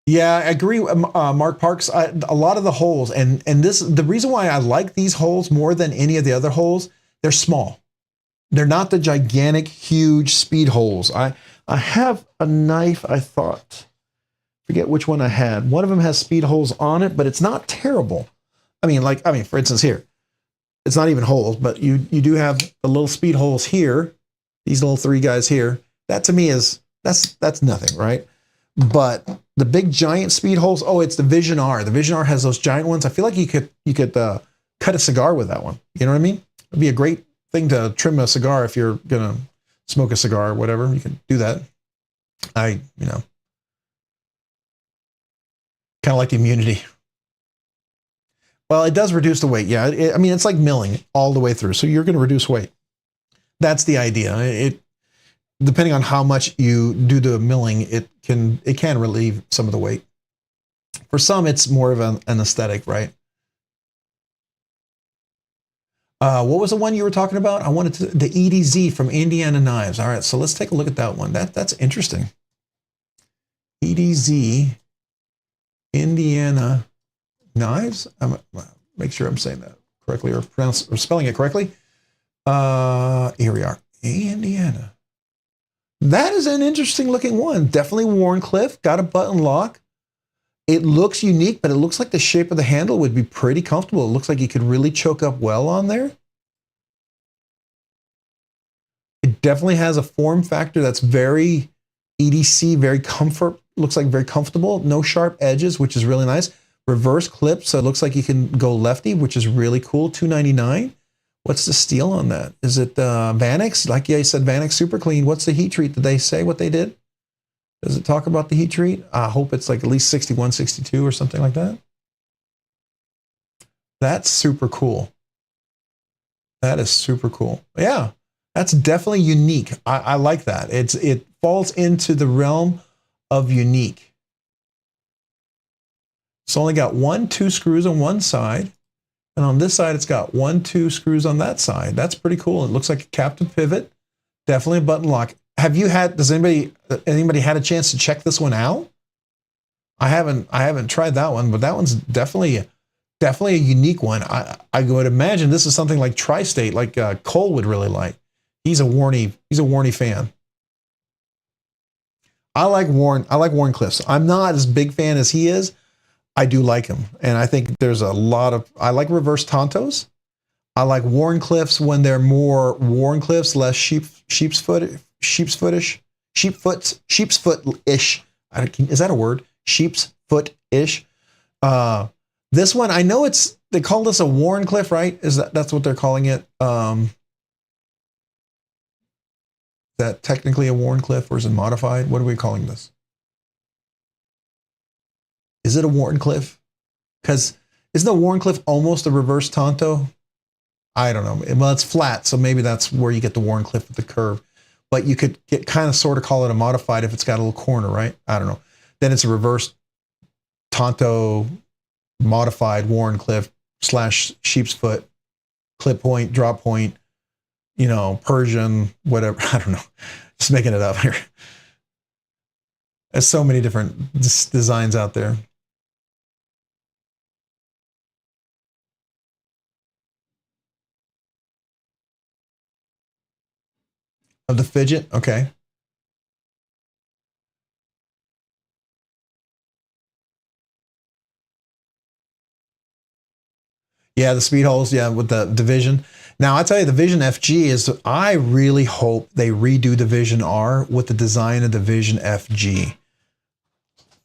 Speaker 2: Yeah, I agree, Mark Parks. A lot of the holes, and the reason why I like these holes more than any of the other holes, they're small. They're not the gigantic, huge speed holes. I have a knife, I forget which one I had. One of them has speed holes on it, but it's not terrible. I mean, for instance, here, it's not even holes, but you do have the little speed holes here. These little three guys here. That to me that's nothing, right? But the big giant speed holes, oh, it's the Vision R. The Vision R has those giant ones. I feel like you could cut a cigar with that one. You know what I mean? It'd be a great thing to trim a cigar if you're gonna smoke a cigar or whatever. You can do that. Kind of like the immunity. Well, it does reduce the weight. Yeah, I mean, it's like milling all the way through. So you're going to reduce weight. That's the idea. It depending on how much you do the milling, it can relieve some of the weight. For some, it's more of an aesthetic, right? What was the one you were talking about? I wanted the EDZ from Indiana Knives. All right, so let's take a look at that one. That's interesting. EDZ Indiana Knives. Make sure I'm saying that correctly or spelling it correctly. Here we are, Indiana. That is an interesting looking one. Definitely Warncliffe. Got a button lock. It looks unique, but it looks like the shape of the handle would be pretty comfortable. It looks like you could really choke up well on there. It definitely has a form factor that's very EDC, very comfort. Looks like very comfortable. No sharp edges, which is really nice. Reverse clip, so it looks like you can go lefty, which is really cool. $299. What's the steel on that? Is it Vanix? Like I said, Vanix Super Clean. What's the heat treat? Did they say what they did? Does it talk about the heat treat? I hope it's like at least 61, 62 or something like that. That's super cool. That is super cool. Yeah, that's definitely unique. I like that. It falls into the realm of unique. It's only got 2 screws on one side. And on this side, it's got 2 screws on that side. That's pretty cool. It looks like a captive pivot. Definitely a button lock. Does anybody had a chance to check this one out? I haven't tried that one, but that one's definitely a unique one. I would imagine this is something like Tri-State, like Cole would really like. He's a Warny fan. I like Warncliffes. I'm not as big fan as he is. I do like him, and I think there's a lot of. I like reverse Tontos. I like Warncliffes when they're more Warncliffes, less sheepsfoot-ish. Is that a word? Sheepsfoot-ish. This one, I know they call this a Warncliffe, right? That's what they're calling it? Is that technically a Warncliffe, or is it modified? What are we calling this? Is it a Warncliffe? Because isn't a Warncliffe almost a reverse Tonto? I don't know. Well, it's flat, so maybe that's where you get the Warncliffe with the curve. But you could sort of call it a modified if it's got a little corner, right? I don't know. Then it's a reverse Tonto modified Warncliffe / sheepsfoot, clip point, drop point, Persian, whatever. I don't know. Just making it up here. There's so many different designs out there. Of the fidget? Okay. Yeah, the speed holes, yeah, with the division. Now, I tell you, the Vision FG is, I really hope they redo the Vision R with the design of the Vision FG.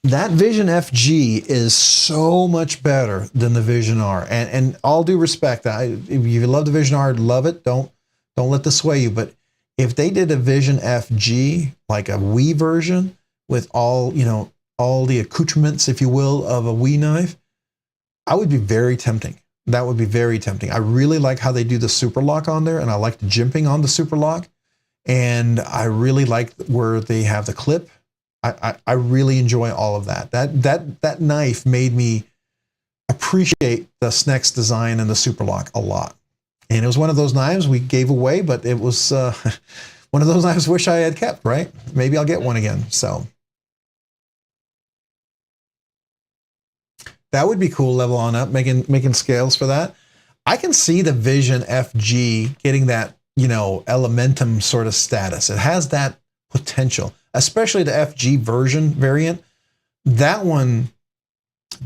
Speaker 2: That Vision FG is so much better than the Vision R. And all due respect, if you love the Vision R, love it. Don't let this sway you. But if they did a Vision FG, like a Wii version with all the accoutrements, if you will, of a Wii knife, I would be very tempting. That would be very tempting. I really like how they do the super lock on there, and I like the jimping on the super lock. And I really like where they have the clip. I really enjoy all of that. That knife made me appreciate the SNEX design and the super lock a lot. And it was one of those knives we gave away, but it was one of those knives I wish I had kept, right? Maybe I'll get one again. So that would be cool, level on up, making scales for that. I can see the Vision FG getting that, Elementum sort of status. It has that potential, especially the FG version variant. That one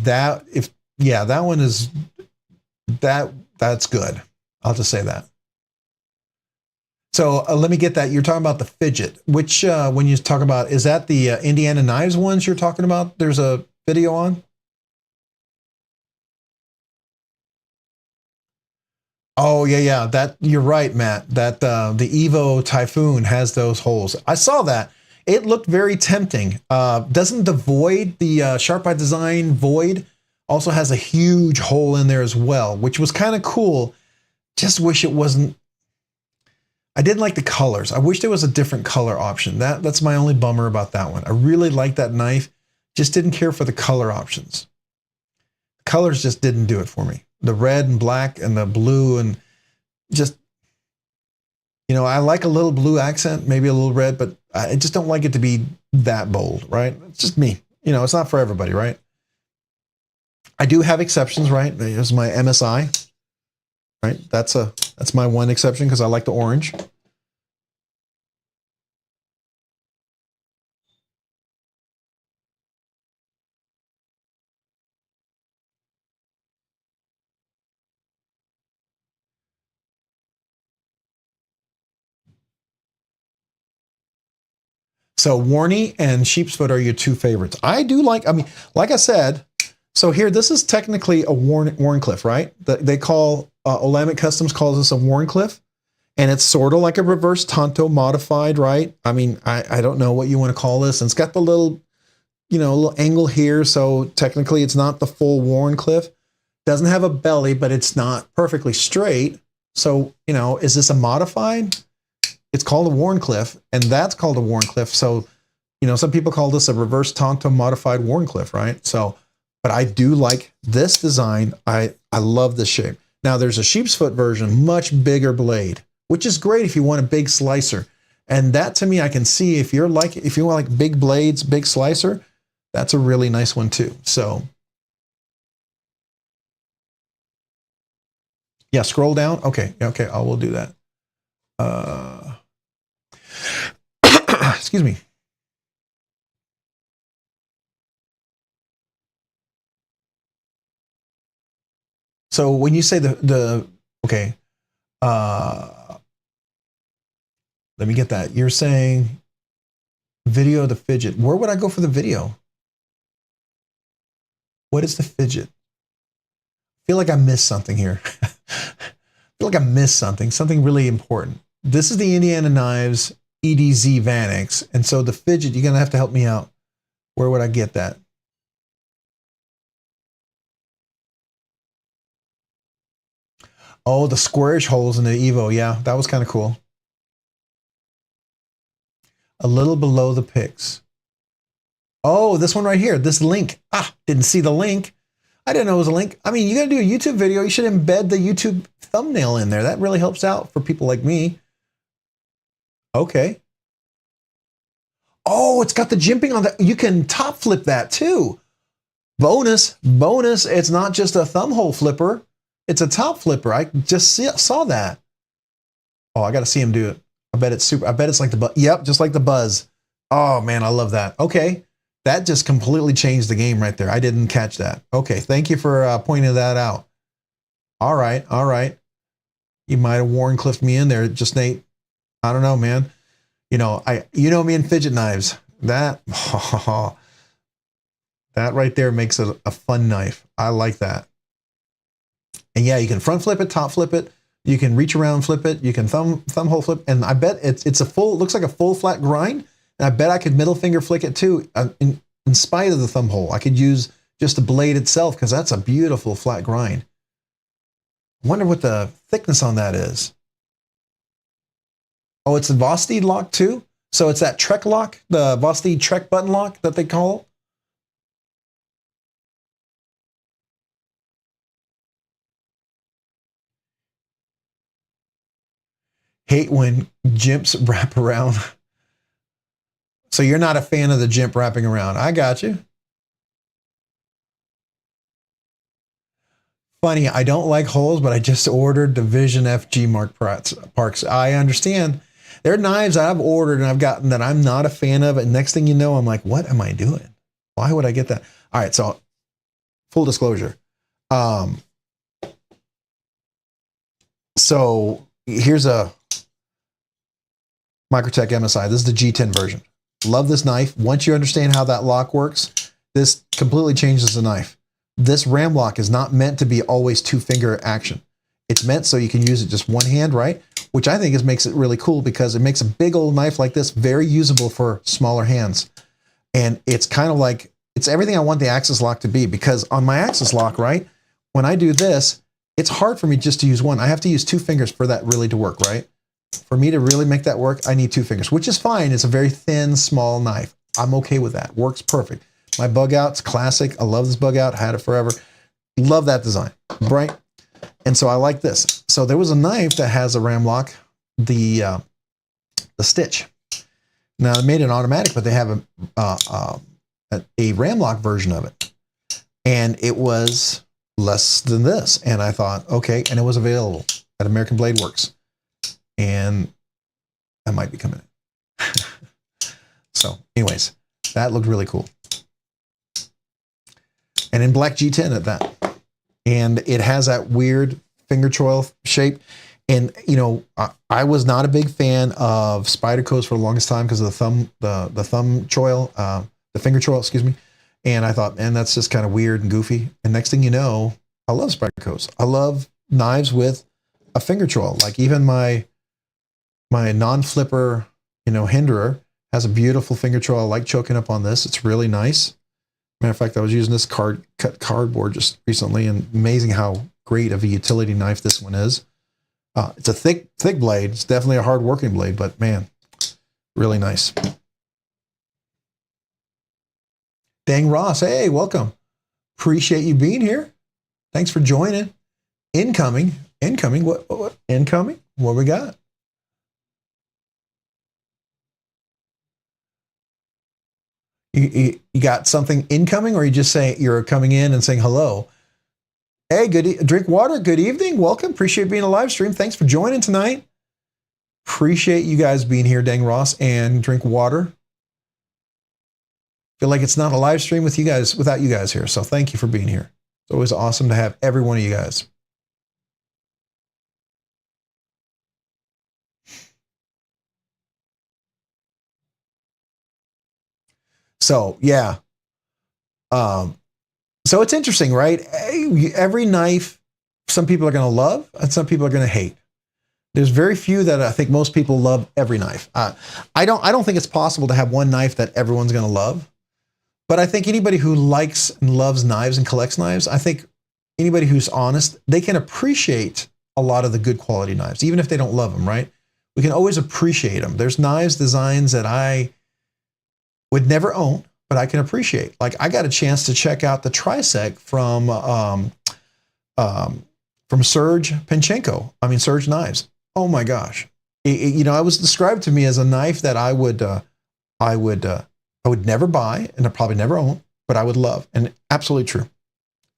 Speaker 2: is that's good. I'll just say that. So let me get that. You're talking about the fidget, which when you talk about, is that the Indiana Knives ones you're talking about? There's a video on. Oh yeah. That you're right, Matt. That the Evo Typhoon has those holes. I saw that. It looked very tempting. Doesn't the Void, the Sharp by Design Void, also has a huge hole in there as well, which was kind of cool. Just wish it wasn't. I didn't like the colors. I wish there was a different color option. That's my only bummer about that one. I really liked that knife. Just didn't care for the color options. The colors just didn't do it for me. The red and black and the blue and just, I like a little blue accent, maybe a little red, but I just don't like it to be that bold, right? It's just me. It's not for everybody, right? I do have exceptions, right? There's my MSI, right? That's my one exception because I like the orange. So Warney and Sheepsfoot are your two favorites. I do like I said, so here, this is technically a Warncliffe, right? They call, Olamic Customs calls this a Warncliffe, and it's sort of like a reverse Tonto modified, right? I don't know what you want to call this. And it's got the little, little angle here. So technically it's not the full Warncliffe. Doesn't have a belly, but it's not perfectly straight. So, is this a modified? It's called a Warncliffe, and that's called a Warncliffe. So, some people call this a reverse Tonto modified Warncliffe, right? So, but I do like this design. I love this shape. Now there's a Sheepsfoot version, much bigger blade, which is great if you want a big slicer. And that, to me, I can see if you want like big blades, big slicer, that's a really nice one too. So yeah, scroll down. Okay. I will do that. Excuse me. So when you say okay, let me get that. You're saying video of the fidget. Where would I go for the video? What is the fidget? I feel like I missed something here. I feel like I missed something really important. This is the Indiana Knives EDZ Vanix. And so the fidget, you're going to have to help me out. Where would I get that? Oh, the squarish holes in the Evo. Yeah, that was kind of cool. A little below the pics. Oh, this one right here. This link. Didn't see the link. I didn't know it was a link. You got to do a YouTube video. You should embed the YouTube thumbnail in there. That really helps out for people like me. Okay. Oh, it's got the jimping on that. You can top flip that too. Bonus. It's not just a thumb hole flipper. It's a top flipper. I just saw that. Oh, I got to see him do it. I bet it's super. I bet it's like the buzz. Yep, just like the buzz. Oh man, I love that. Okay, that just completely changed the game right there. I didn't catch that. Okay, thank you for pointing that out. All right. You might have Warncliffed me in there, just Nate. I don't know, man. You know me and fidget knives. That that right there makes it a fun knife. I like that. And yeah, you can front flip it, top flip it. You can reach around, flip it. You can thumb hole flip. And I bet it's a full, looks like a full flat grind. And I bet I could middle finger flick it too, in spite of the thumb hole. I could use just the blade itself because that's a beautiful flat grind. I wonder what the thickness on that is. Oh, it's a Vosteed lock too? So it's that Trek lock, the Vosteed Trek button lock that they call. Hate when jimps wrap around. So you're not a fan of the jimp wrapping around. I got you. Funny, I don't like holes, but I just ordered the Vision FG Mark Parks. I understand. There are knives I've ordered and I've gotten that I'm not a fan of. And next thing you know, I'm like, what am I doing? Why would I get that? All right, so full disclosure. So here's a Microtech MSI. This is the G10 version. Love this knife. Once you understand how that lock works, this completely changes the knife. This ram lock is not meant to be always 2-finger action. It's meant so you can use it just one hand, right? Which I think makes it really cool because it makes a big old knife like this very usable for smaller hands. And it's kind of like, it's everything I want the Axis lock to be, because on my Axis lock, right, when I do this, it's hard for me just to use one. I have to use 2 fingers for that really to work, right? For me to really make that work, I need 2 fingers, which is fine. It's a very thin, small knife. I'm okay with that. Works perfect. My bug out's classic. I love this bug out. Had it forever. Love that design, right? And so I like this. So there was a knife that has a ram lock, the Stitch. Now they made it automatic, but they have a ram lock version of it, and it was less than this. And I thought, okay, and it was available at American Blade Works, and I might be coming in. So, anyways, that looked really cool. And in black G10 at that. And it has that weird finger choil shape. And, you know, I was not a big fan of Spyderco's for the longest time because of the thumb choil, the finger choil, excuse me. And I thought, man, that's just kind of weird and goofy. And next thing you know, I love Spyderco's. I love knives with a finger choil. Like even my non-flipper, you know, Hinderer has a beautiful finger choil. I like choking up on this. It's really nice. Matter of fact, I was using this cut cardboard just recently, and amazing how great of a utility knife this one is. It's a thick blade. It's definitely a hard working blade, but man, really nice. Dang Ross, hey, welcome. Appreciate you being here. Thanks for joining. Incoming. What? Incoming? What we got? You got something incoming, or you just say you're coming in and saying hello? Hey, drink water. Good evening. Welcome. Appreciate being a live stream. Thanks for joining tonight. Appreciate you guys being here, Dang Ross, and drink water. Feel like it's not a live stream with you guys without you guys here. So thank you for being here. It's always awesome to have every one of you guys. So yeah. So it's interesting, right? Every knife, some people are going to love and some people are going to hate. There's very few that I think most people love every knife. I don't think it's possible to have one knife that everyone's going to love. But I think anybody who likes and loves knives and collects knives, I think anybody who's honest, they can appreciate a lot of the good quality knives, even if they don't love them, right? We can always appreciate them. There's knives, designs that I would never own, but I can appreciate. Like I got a chance to check out the Trisec from Serge Pinchenko. I mean, Serge Knives. Oh my gosh. You know, it was described to me as a knife that I would never buy and I probably never own, but I would love. And absolutely true.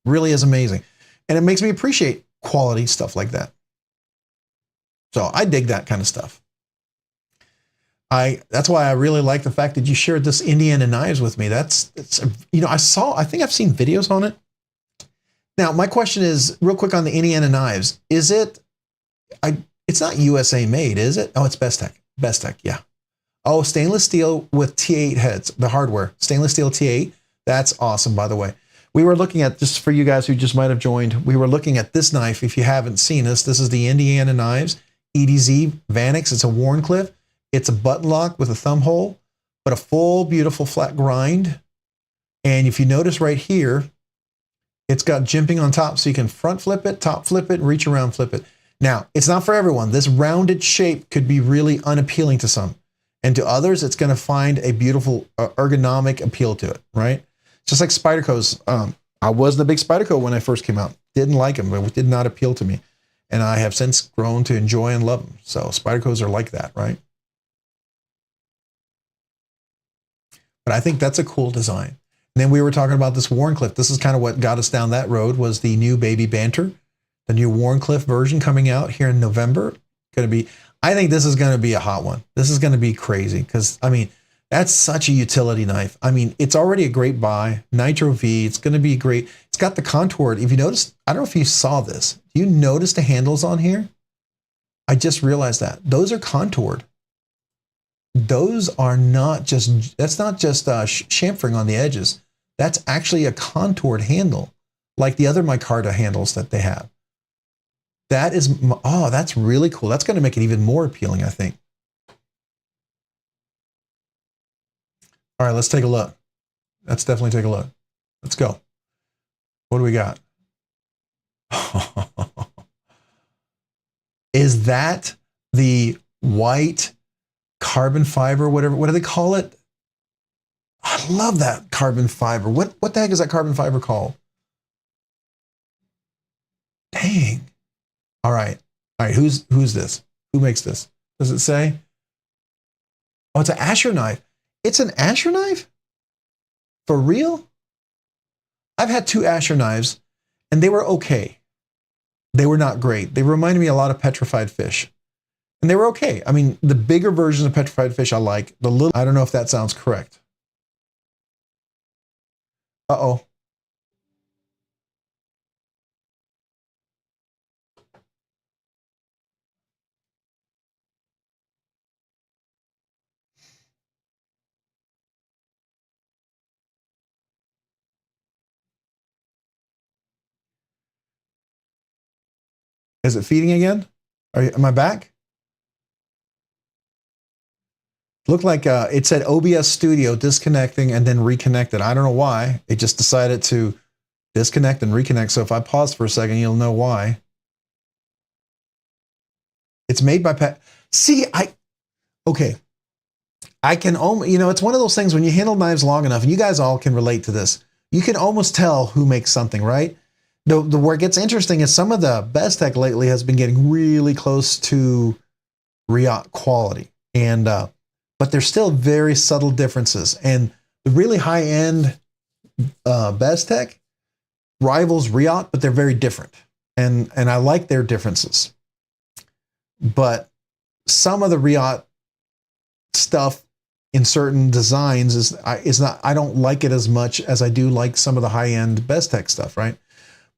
Speaker 2: Really is amazing. And it makes me appreciate quality stuff like that. So I dig that kind of stuff. That's why I really like the fact that you shared this Indiana knives with me. You know, I think I've seen videos on it. Now, my question is real quick on the Indiana knives. Is it It's not USA made, is it? Oh, it's Bestech. Bestech, yeah. Oh, stainless steel with T8 heads, the hardware. Stainless steel T8. That's awesome, by the way. We were looking at, just for you guys who just might have joined, we were looking at this knife. If you haven't seen this is the Indiana Knives EDZ Vanix. It's a Wharncliffe. It's a button lock with a thumb hole, but a full, beautiful flat grind. And if you notice right here, it's got jimping on top, so you can front flip it, top flip it, and reach around flip it. Now, it's not for everyone. This rounded shape could be really unappealing to some. And to others, it's going to find a beautiful ergonomic appeal to it, right? Just like Spyderco's. I wasn't a big Spyderco when I first came out. Didn't like them. It did not appeal to me. And I have since grown to enjoy and love them. So Spyderco's are like that, right? But I think that's a cool design. And then we were talking about this Wharncliffe. This is kind of what got us down that road, was the new Baby Banter. The new Wharncliffe version coming out here in November. I think this is going to be a hot one. This is going to be crazy because, I mean, that's such a utility knife. I mean, it's already a great buy. Nitro V, it's going to be great. It's got the contoured. If you notice, I don't know if you saw this. Do you notice the handles on here? I just realized that. Those are contoured. Those are not just, that's not just chamfering on the edges. That's actually a contoured handle, like the other micarta handles that they have. That is, oh, that's really cool. That's going to make it even more appealing, I think. All right, let's take a look. Let's definitely take a look. Let's go. What do we got? Is that the white carbon fiber, whatever? What do they call it? I love that carbon fiber. What the heck is that carbon fiber called? Dang. All right. Who's this? Who makes this? Does it say? Oh, it's an Asher knife. It's an Asher knife? For real? I've had 2 Asher knives, and they were okay. They were not great. They reminded me a lot of petrified fish. And they were okay. I mean, the bigger versions of petrified fish I like. The little, I don't know if that sounds correct. Uh-oh. Is it feeding again? Am I back? Looked like it said OBS Studio disconnecting and then reconnected. I don't know why. It just decided to disconnect and reconnect. So if I pause for a second, you'll know why. It's made by Pat. See, okay. I can almost, it's one of those things when you handle knives long enough, and you guys all can relate to this. You can almost tell who makes something, right? Where it gets interesting is some of the Bestech lately has been getting really close to Riot quality, and but there's still very subtle differences. And the really high end Bestech rivals Riot, but they're very different, and I like their differences. But some of the Riot stuff in certain designs is not. I don't like it as much as I do like some of the high end Bestech stuff, right?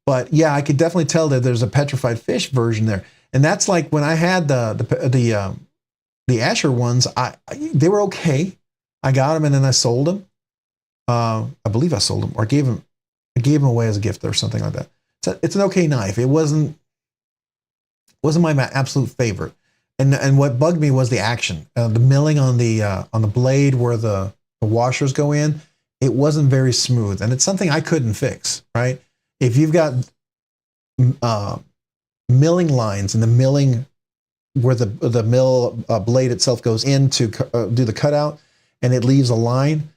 Speaker 2: But yeah, I could definitely tell that there's a petrified fish version there, and that's like when I had the Asher ones. They were okay. I got them and then I sold them. I believe I sold them or gave them away as a gift or something like that. It's an okay knife. It wasn't my absolute favorite. And what bugged me was the action, the milling on the blade where the washers go in. It wasn't very smooth, and it's something I couldn't fix, right? If you've got milling lines and the milling where the mill blade itself goes in to do the cutout and it leaves a line,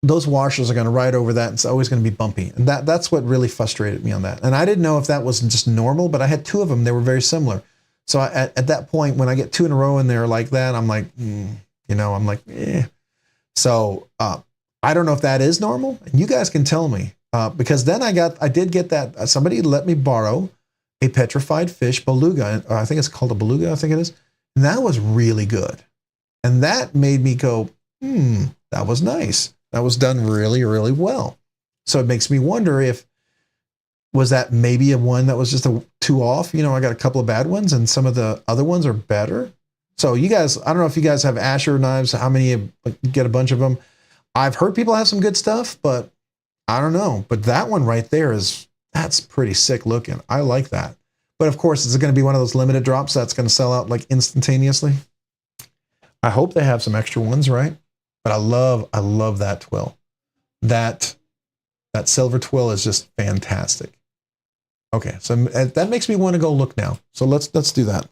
Speaker 2: those washers are going to ride over that. And it's always going to be bumpy. And that's what really frustrated me on that. And I didn't know if that was just normal, but I had 2 of them. They were very similar. So at that point, when I get 2 in a row and they're like that, I'm like, I'm like, eh. So I don't know if that is normal. And you guys can tell me. Because then I did get that, somebody let me borrow a petrified fish beluga. I think it's called a beluga, I think it is. And that was really good. And that made me go, that was nice. That was done really, really well. So it makes me wonder if was that maybe a one that was just a two off? You know, I got a couple of bad ones and some of the other ones are better. So you guys, I don't know if you guys have Asher knives, how many, get a bunch of them. I've heard people have some good stuff, but I don't know. But that one right there that's pretty sick looking. I like that. But of course, it's going to be one of those limited drops that's going to sell out like instantaneously. I hope they have some extra ones, right? But I love that twill. That silver twill is just fantastic. Okay, so that makes me want to go look now. So let's do that.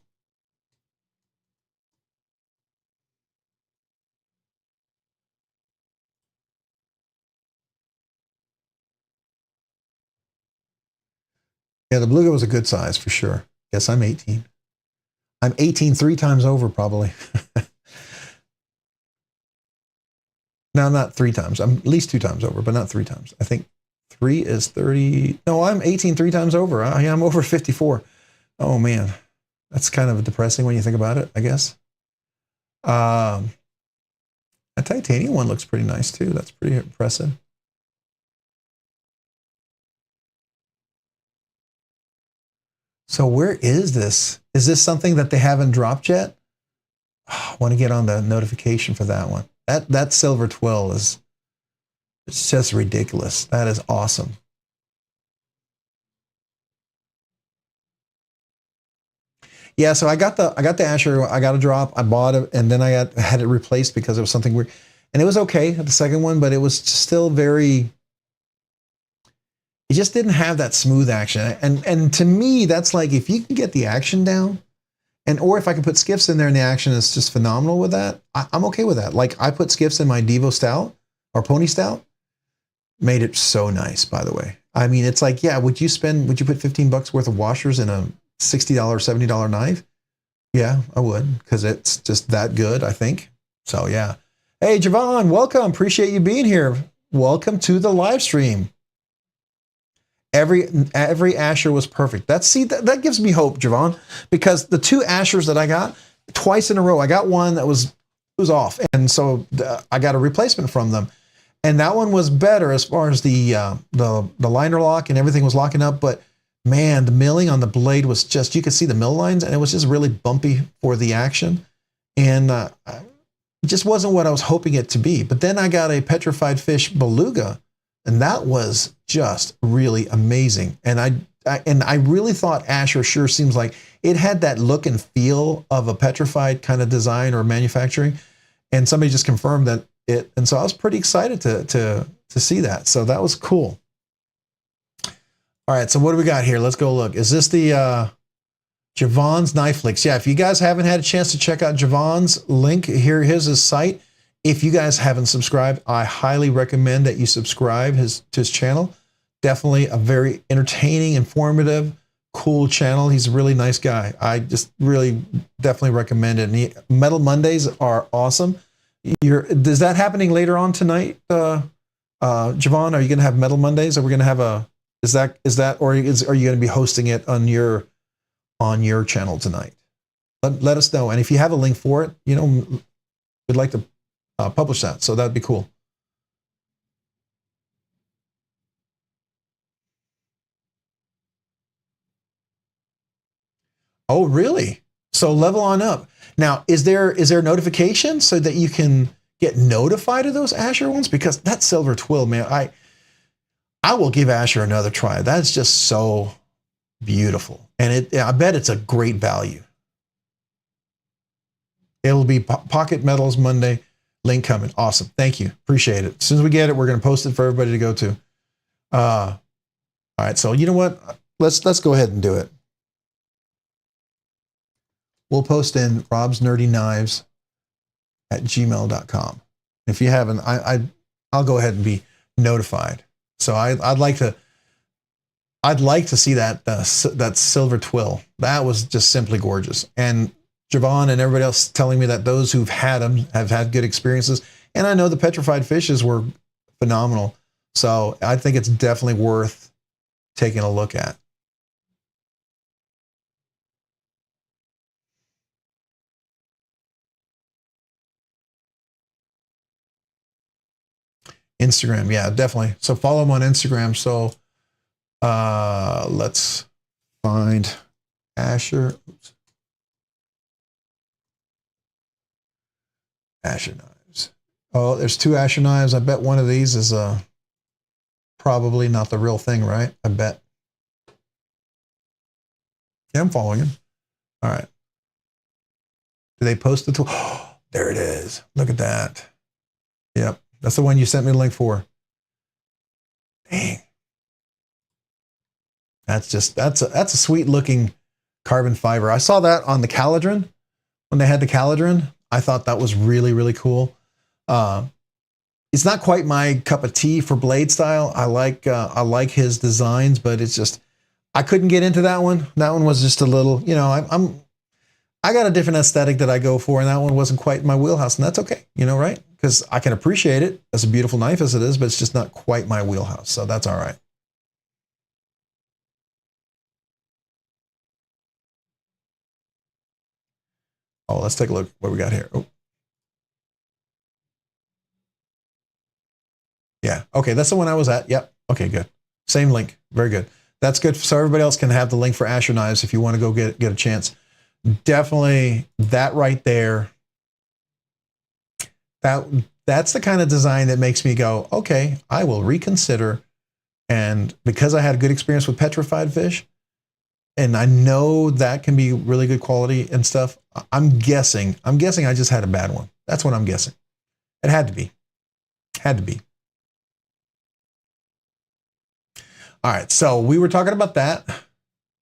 Speaker 2: Yeah, the Beluga was a good size for sure. Yes, I'm 18. I'm 18 three times over probably. No, not three times. I'm at least two times over, but not three times. I think three is 30. No, I'm 18 three times over. I'm over 54. Oh man, that's kind of depressing when you think about it, I guess. A titanium one looks pretty nice too. That's pretty impressive. So where is this? Is this something that they haven't dropped yet? Oh, I want to get on the notification for that one. That silver twill it's just ridiculous. That is awesome. Yeah, so I got the Asher. I got a drop. I bought it, and then I had it replaced because it was something weird, and it was okay the second one, but it was still very. It just didn't have that smooth action, and to me, that's like if you can get the action down, or if I can put skiffs in there and the action is just phenomenal with that, I'm okay with that. Like I put skiffs in my Devo Stout or Pony Stout, made it so nice. By the way, I mean it's like would you put $15 worth of washers in a $60, $70 knife? Yeah, I would, because it's just that good, I think. So yeah. Hey, Javon, welcome. Appreciate you being here. Welcome to the live stream. Every Asher was perfect. That gives me hope, Javon, because the two Ashers that I got twice in a row, I got one that was off, and so I got a replacement from them, and that one was better as far as the liner lock and everything was locking up, but man, the milling on the blade was just, you could see the mill lines, and it was just really bumpy for the action, and it just wasn't what I was hoping it to be. But then I got a petrified fish Beluga, and that was just really amazing. And I really thought Asher sure seems like it had that look and feel of a petrified kind of design or manufacturing, and somebody just confirmed that it, and so I was pretty excited to see that. So that was cool. All right, so what do we got here? Let's go look. Is this the Javon's Knife Licks? Yeah, if you guys haven't had a chance to check out Javon's link, here's his site. If you guys haven't subscribed, I highly recommend that you subscribe to his channel. Definitely a very entertaining, informative, cool channel. He's a really nice guy. I just really definitely recommend it. And Metal Mondays are awesome. Is that happening later on tonight, Javon? Are you going to have Metal Mondays? Are we going to have is that, or are you going to be hosting it on your channel tonight? Let us know. And if you have a link for it, we'd like to publish that. So that'd be cool. Oh, really? So level on up. Now, is there a notification so that you can get notified of those Asher ones? Because that silver twill, man, I will give Asher another try. That's just so beautiful. And I bet it's a great value. It'll be Pocket Metals Monday. Link coming. Awesome. Thank you. Appreciate it. As soon as we get it, we're going to post it for everybody to go to. All right. So you know what? Let's go ahead and do it. We'll post in Rob's Nerdy Knives at gmail.com. If you haven't, I'll go ahead and be notified. So I'd like to see that silver twill. That was just simply gorgeous. And Javon and everybody else telling me that those who've had them have had good experiences. And I know the petrified fishes were phenomenal. So I think it's definitely worth taking a look at. Instagram, yeah, definitely. So follow them on Instagram. So Let's find Asher. Oops. Asher knives. Oh, there's 2 Asher knives. I bet one of these is probably not the real thing, right? I bet. Yeah, I'm following him. All right. Do they post the tool? Oh, there it is. Look at that. Yep. That's the one you sent me the link for. Dang. That's a sweet looking carbon fiber. I saw that on the Caladrin when they had the Caladrin. I thought that was really, really cool. It's not quite my cup of tea for blade style. I like his designs, but it's just, I couldn't get into that one. That one was just a little, you know, I got a different aesthetic that I go for, and that one wasn't quite my wheelhouse, and that's okay, you know, right? Because I can appreciate it as a beautiful knife as it is, but it's just not quite my wheelhouse, so that's all right. Oh, let's take a look what we got here. Oh. Yeah, okay, that's the one I was at. Yep, okay, good. Same link, very good. That's good, so everybody else can have the link for Asher knives if you want to go get a chance. Definitely that right there. That's the kind of design that makes me go, okay, I will reconsider. And because I had a good experience with petrified fish, and I know that can be really good quality and stuff, I'm guessing I just had a bad one. That's what I'm guessing. It had to be. Had to be. All right, so we were talking about that,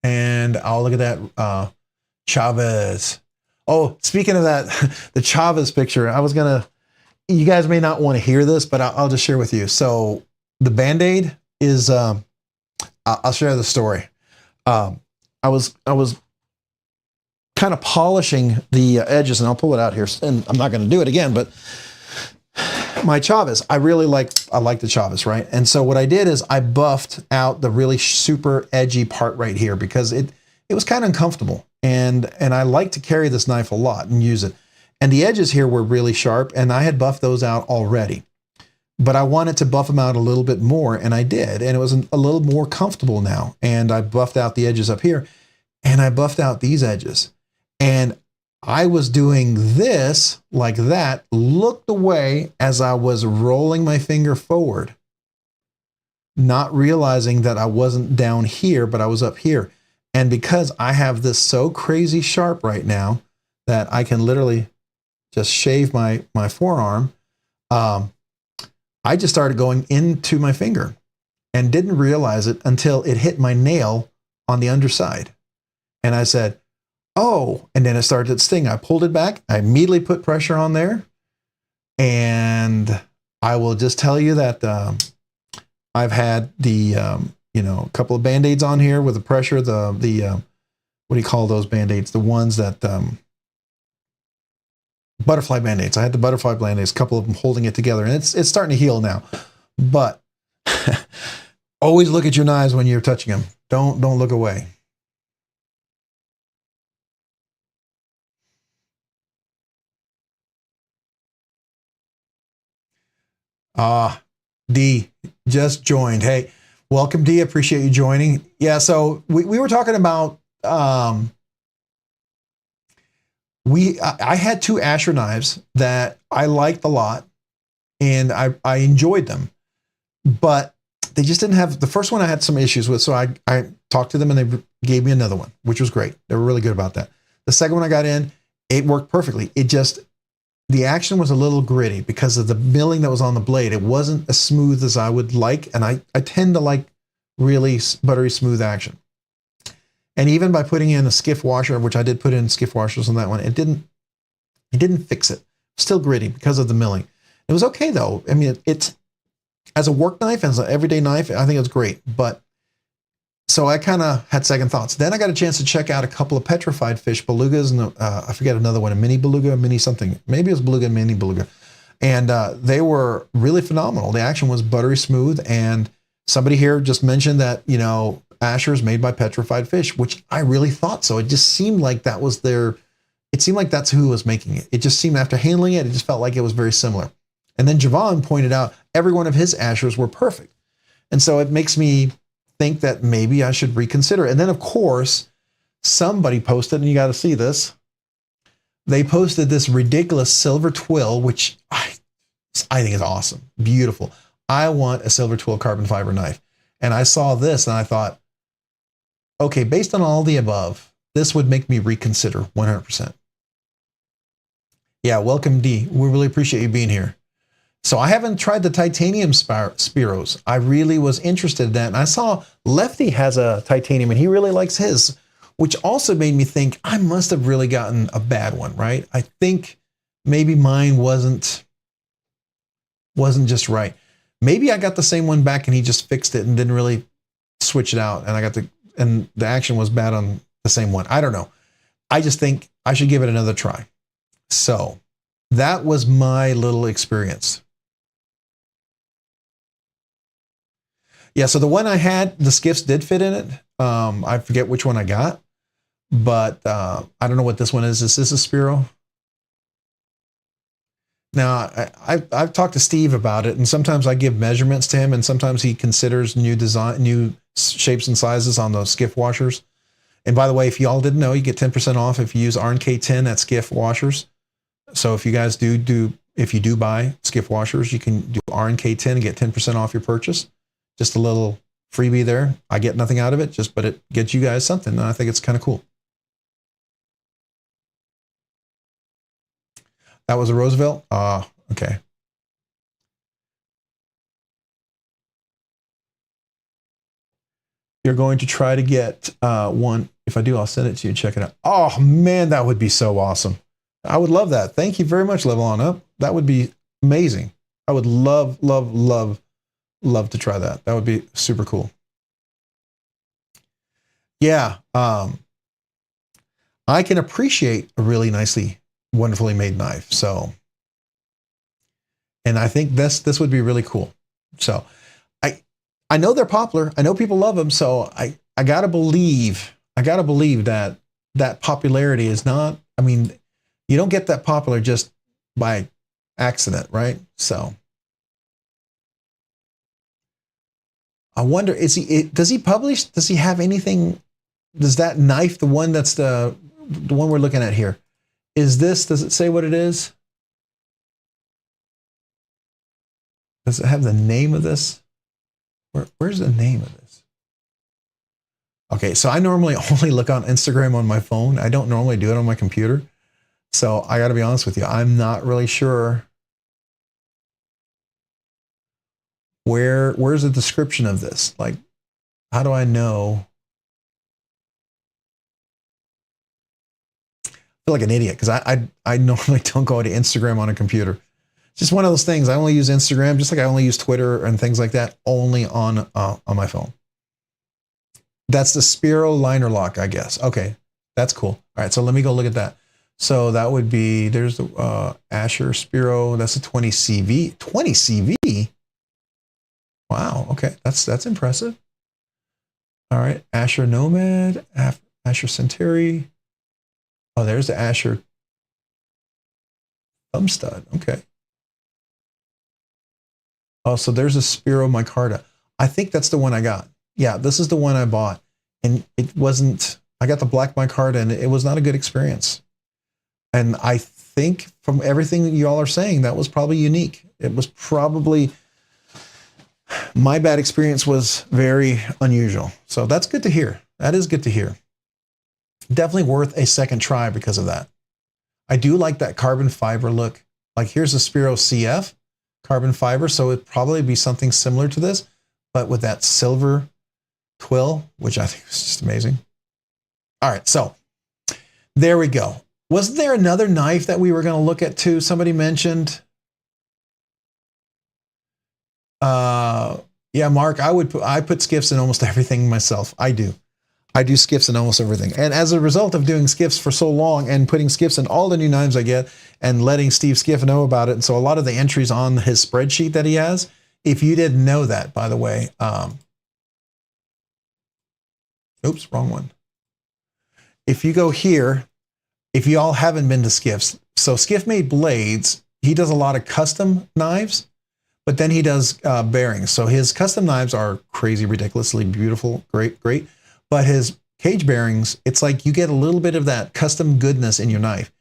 Speaker 2: and I'll look at that. Chavez. Oh, speaking of that, the Chavez picture, you guys may not want to hear this, but I'll just share with you. So the Band-Aid is, I'll share the story. I was kind of polishing the edges, and I'll pull it out here, and I'm not going to do it again, but my Chavez, I like the Chavez, right? And so what I did is I buffed out the really super edgy part right here because it was kind of uncomfortable. And I like to carry this knife a lot and use it. And the edges here were really sharp, and I had buffed those out already. But I wanted to buff them out a little bit more, and I did. And it was a little more comfortable now. And I buffed out the edges up here, and I buffed out these edges. And I was doing this like that, looked away as I was rolling my finger forward, not realizing that I wasn't down here, but I was up here. And because I have this so crazy sharp right now that I can literally just shave my forearm, I just started going into my finger and didn't realize it until it hit my nail on the underside. And I said, oh, and then it started to sting. I pulled it back. I immediately put pressure on there. And I will just tell you that I've had the, a couple of Band-Aids on here with the pressure, the what do you call those Band-Aids? The ones that, butterfly Band-Aids. I had the butterfly Band-Aids, a couple of them holding it together, and it's starting to heal now. But always look at your knives when you're touching them. Don't look away. D just joined. Hey, welcome, D. Appreciate you joining. Yeah, so we were talking about I had 2 Asher knives that I liked a lot, and I enjoyed them, but they just didn't have, the first one I had some issues with, so I talked to them and they gave me another one, which was great. They were really good about that. The second one I got in, it worked perfectly. The action was a little gritty because of the milling that was on the blade. It wasn't as smooth as I would like, and I tend to like really buttery smooth action. And even by putting in a Skiff washer, which I did put in Skiff washers on that one, it didn't fix it. Still gritty because of the milling. It was okay though. I mean, it's as a work knife, as an everyday knife, I think it's great. But so I kind of had second thoughts. Then I got a chance to check out a couple of petrified fish, belugas, and I forget another one, a mini beluga, mini something. Maybe it was beluga, mini beluga. And they were really phenomenal. The action was buttery smooth. And somebody here just mentioned that, Asher is made by petrified fish, which I really thought so. It just seemed like that was it seemed like that's who was making it. It just seemed, after handling it, it just felt like it was very similar. And then Javon pointed out every one of his Ashers were perfect. And so it makes me think that maybe I should reconsider. And then, of course, somebody posted, and you got to see this. They posted this ridiculous silver twill, which I think is awesome, beautiful. I want a silver twill carbon fiber knife. And I saw this and I thought, okay, based on all the above, this would make me reconsider 100%. Yeah, welcome D. We really appreciate you being here. So I haven't tried the titanium Spiros. I really was interested in that. And I saw Lefty has a titanium and he really likes his, which also made me think I must have really gotten a bad one, right? I think maybe mine wasn't just right. Maybe I got the same one back and he just fixed it and didn't really switch it out. And the action was bad on the same one. I don't know. I just think I should give it another try. So that was my little experience. Yeah, so the one I had, the Skiffs did fit in it. I forget which one I got, but I don't know what this one is. Is this a Spiro? Now, I've talked to Steve about it, and sometimes I give measurements to him, and sometimes he considers new shapes and sizes on those Skiff washers. And by the way, if y'all didn't know, you get 10% off if you use RNK10 at Skiff washers. So if you guys if you do buy Skiff washers, you can do RNK10 and get 10% off your purchase. Just a little freebie there. I get nothing out of it, but it gets you guys something, and I think it's kind of cool. That was a Roosevelt? Okay. You're going to try to get one. If I do, I'll send it to you and check it out. Oh, man, that would be so awesome. I would love that. Thank you very much, Level On Up. That would be amazing. I would love to try that. That would be super cool. Yeah. I can appreciate a really wonderfully made knife. So, and I think this would be really cool. So I know they're popular. I know people love them. So I gotta believe that popularity is not, I mean, you don't get that popular just by accident, right? So I wonder, does he publish? Does he have anything? Does that knife, the one that's the one we're looking at here, does it say what it is? Does it have the name of this? Where's the name of this? Okay, so I normally only look on Instagram on my phone. I don't normally do it on my computer. So I got to be honest with you. I'm not really sure where's the description of this? Like, how do I know? I feel like an idiot because I normally don't go to Instagram on a computer. It's just one of those things. I only use Instagram, just like I only use Twitter and things like that, only on my phone. That's the Spiro liner lock, I guess. Okay, that's cool. All right, so let me go look at that. So that would be, there's the Asher Spiro. That's a 20 CV. 20 CV? Wow, okay, that's impressive. All right, Asher Nomad, Asher Centauri. Oh, there's the Asher Thumb Stud. Okay. Oh, so there's a Spiro micarta. I think that's the one I got. Yeah, this is the one I bought. And it wasn't, I got the black micarta and it was not a good experience. And I think from everything that you all are saying, that was probably unique. It was probably, my bad experience was very unusual. So that's good to hear. That is good to hear. Definitely worth a second try because of that. I do like that carbon fiber look. Like here's a Spiro CF carbon fiber. So it'd probably be something similar to this, but with that silver twill, which I think is just amazing. All right. So there we go. Wasn't there another knife that we were going to look at too? Somebody mentioned. Yeah, Mark, I put skiffs in almost everything myself. I do skiffs in almost everything. And as a result of doing skiffs for so long and putting skiffs in all the new knives I get and letting Steve Skiff know about it. And so a lot of the entries on his spreadsheet that he has, if you didn't know that, by the way, oops, wrong one. If you go here, if you all haven't been to Skiffs, so Skiff made blades. He does a lot of custom knives, but then he does bearings. So his custom knives are crazy, ridiculously beautiful, great. But his cage bearings, it's like you get a little bit of that custom goodness in your knife.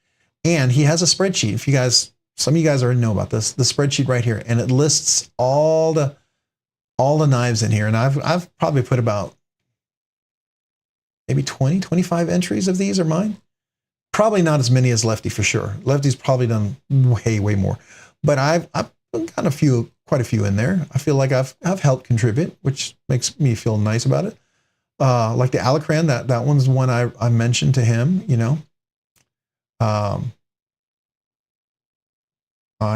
Speaker 2: And he has a spreadsheet. If you guys, some of you guys already know about this, the spreadsheet right here, and it lists all the knives in here. And I've probably put about maybe 20, 25 entries of these are mine. Probably not as many as Lefty for sure. Lefty's probably done way more. But I've got quite a few in there. I feel like I've helped contribute, which makes me feel nice about it. Like the Alacran, that one's one I mentioned to him, you know. I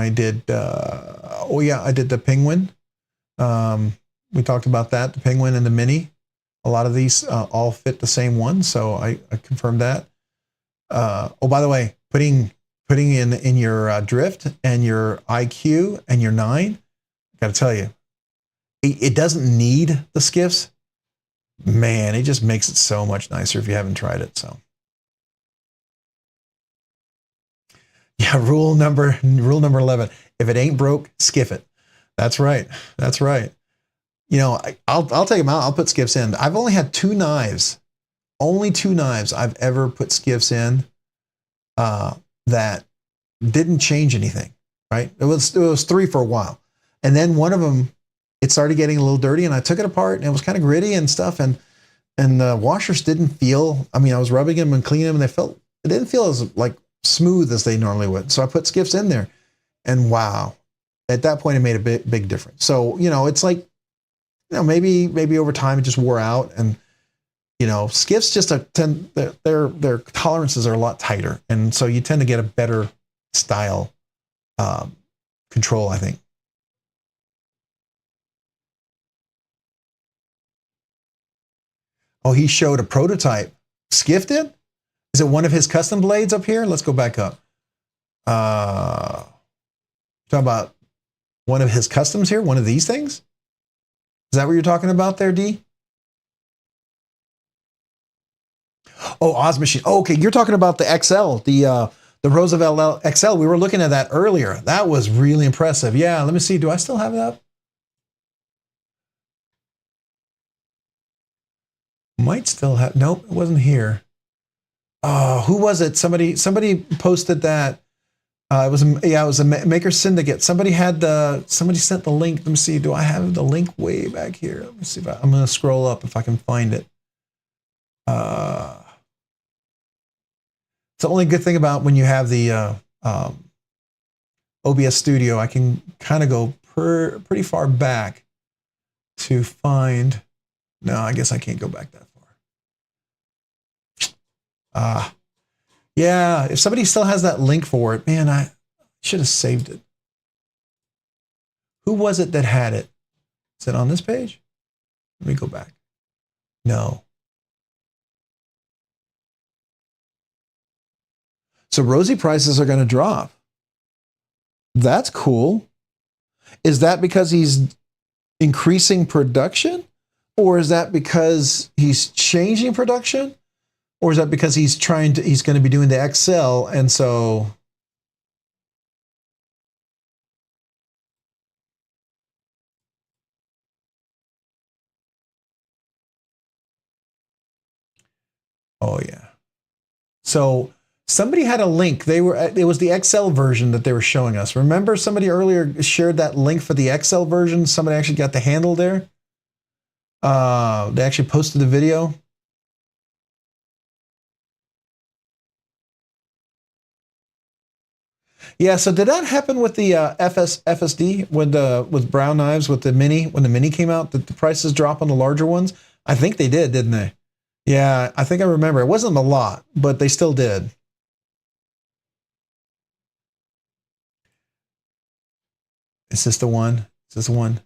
Speaker 2: did, I did the Penguin. We talked about that, the Penguin and the Mini. A lot of these all fit the same one, so I confirmed that. By the way, putting in your drift and your IQ and your 9, got to tell you, it doesn't need the skiffs. Man, it just makes it so much nicer if you haven't tried it. So, yeah, rule number 11: if it ain't broke, skiff it. That's right. That's right. You know, I'll take them out. I'll put skiffs in. I've only had 2 knives. Only 2 knives I've ever put skiffs in that didn't change anything, right? It was 3 for a while. And then one of them, it started getting a little dirty, and I took it apart, and it was kind of gritty and stuff. And the washers didn't feel, I mean, I was rubbing them and cleaning them, and it didn't feel as like smooth as they normally would. So I put skiffs in there, and wow, at that point it made a big difference. So, you know, it's like, you know, maybe over time it just wore out, and you know, skiffs just their tolerances are a lot tighter, and so you tend to get a better style control, I think. Oh, he showed a prototype. Skiff did? Is it one of his custom blades up here? Let's go back up. Talking about one of his customs here? One of these things? Is that what you're talking about there, D? Oh, Oz Machine. Oh, okay, you're talking about the XL, the Roosevelt XL. We were looking at that earlier. That was really impressive. Yeah, let me see. Do I still have it up? Might still have. Nope, it wasn't here. Oh, who was it? Somebody posted that. It was a Maker Syndicate. Somebody sent the link. Let me see. Do I have the link way back here? Let me see if I'm going to scroll up if I can find it. It's the only good thing about when you have the OBS Studio. I can kind of go pretty far back to find. No, I guess I can't go back that far. Yeah, if somebody still has that link for it, man, I should have saved it. Who was it that had it? Is it on this page? Let me go back. No. So Rosie prices are going to drop. That's cool. Is that because he's increasing production? Or is that because he's changing production? Or is that because he's going to be doing the XL, and so oh yeah. So somebody had a link. It was the XL version that they were showing us. Remember somebody earlier shared that link for the XL version? Somebody actually got the handle there. They actually posted the video. Yeah, so did that happen with the FSD with brown knives with the Mini when the Mini came out? Did the prices drop on the larger ones? I think they did, didn't they? Yeah, I think I remember. It wasn't a lot, but they still did. Is this the one? Is this the one?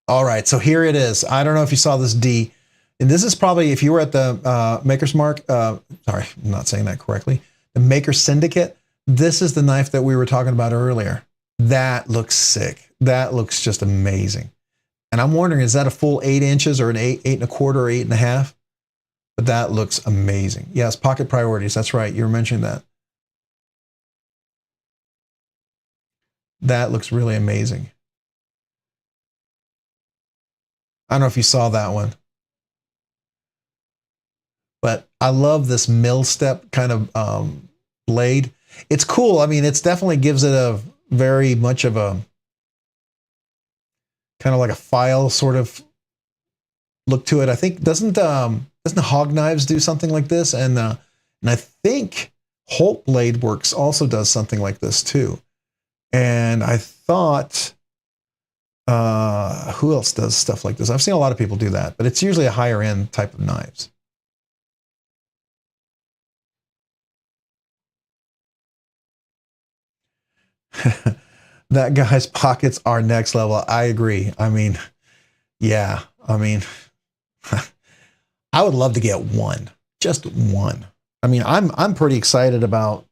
Speaker 2: All right, so here it is. I don't know if you saw this, D. And this is probably, if you were at the Maker's Mark, sorry, I'm not saying that correctly, the Maker Syndicate, this is the knife that we were talking about earlier. That looks sick. That looks just amazing. And I'm wondering, is that a full 8 inches or an 8.25 or 8.5? But that looks amazing. Yes, pocket priorities. That's right. You were mentioning that. That looks really amazing. I don't know if you saw that one, but I love this mill step kind of blade. It's cool. I mean, it's definitely gives it a very much of a kind of like a file sort of look to it. I think doesn't Hog Knives do something like this? And I think Holt Blade Works also does something like this too. And I thought, who else does stuff like this? I've seen a lot of people do that, but it's usually a higher end type of knives. That guy's pockets are next level. I agree. I mean, yeah, I mean, I would love to get one, just one. I mean, I'm pretty excited about,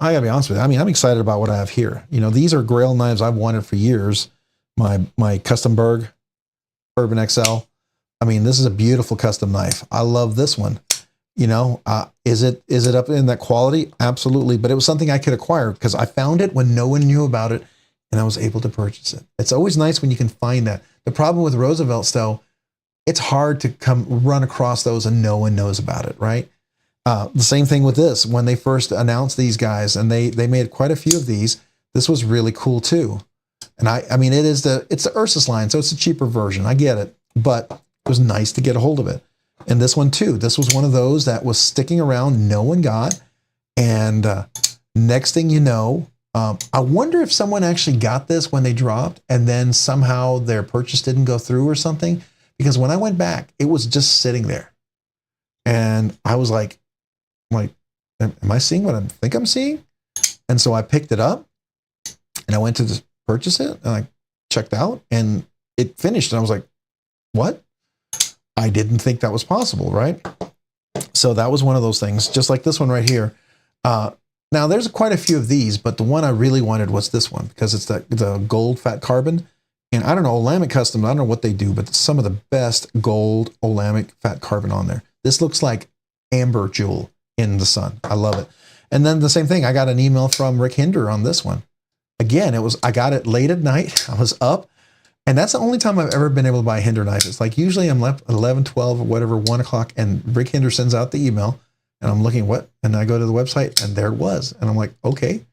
Speaker 2: I gotta be honest with you. I mean, I'm excited about what I have here. You know, these are Grail knives I've wanted for years. My Custom Berg Urban XL. I mean, this is a beautiful custom knife. I love this one. You know, is it up in that quality? Absolutely. But it was something I could acquire because I found it when no one knew about it and I was able to purchase it. It's always nice when you can find that. The problem with Roosevelt's though, it's hard to run across those and no one knows about it, right? The same thing with this. When they first announced these guys and they made quite a few of these, this was really cool too. And I mean, it's the Ursus line, so it's a cheaper version. I get it, but it was nice to get a hold of it. And this one too, this was one of those that was sticking around, no one got. And next thing you know, I wonder if someone actually got this when they dropped and then somehow their purchase didn't go through or something. Because when I went back, it was just sitting there. And I was like, am I seeing what I think I'm seeing? And so I picked it up and I went to purchase it and I checked out and it finished. And I was like, what? I didn't think that was possible, right? So that was one of those things, just like this one right here. Now there's quite a few of these, but the one I really wanted was this one because it's the gold fat carbon. And I don't know, Olamic Custom, I don't know what they do, but some of the best gold Olamic fat carbon on there. This looks like amber jewel in the sun. I love it. And then the same thing, I got an email from Rick Hinder on this one. Again, I got it late at night. I was up. And that's the only time I've ever been able to buy a Hinder knife. It's like usually I'm left at 11, 12 or whatever, 1 o'clock, and Rick Hinder sends out the email and I'm looking what? And I go to the website and there it was. And I'm like, okay.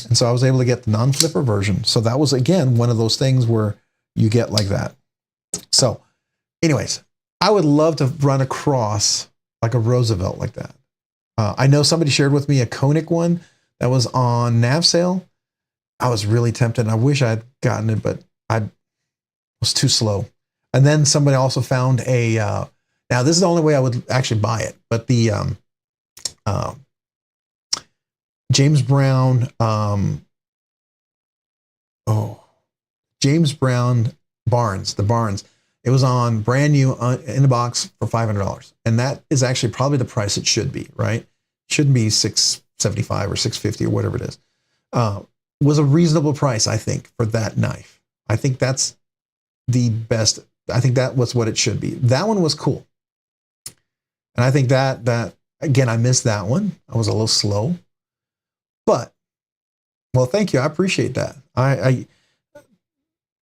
Speaker 2: And so I was able to get the non-flipper version. So that was, again, one of those things where you get like that. So anyways, I would love to run across like a Roosevelt like that. I know somebody shared with me a Koenig one that was on nav sale. I was really tempted and I wish I had gotten it, but I was too slow. And then somebody also found a, now this is the only way I would actually buy it, but the James Brown, James Brown Barnes, the Barnes. It was on brand new in the box for $500. And that is actually probably the price it should be, right? It shouldn't be $675 or $650 or whatever it is. Was a reasonable price, I think, for that knife. I think that's the best. I think that was what it should be. That one was cool. And I think that again, I missed that one. I was a little slow. But, well, thank you. I appreciate that. I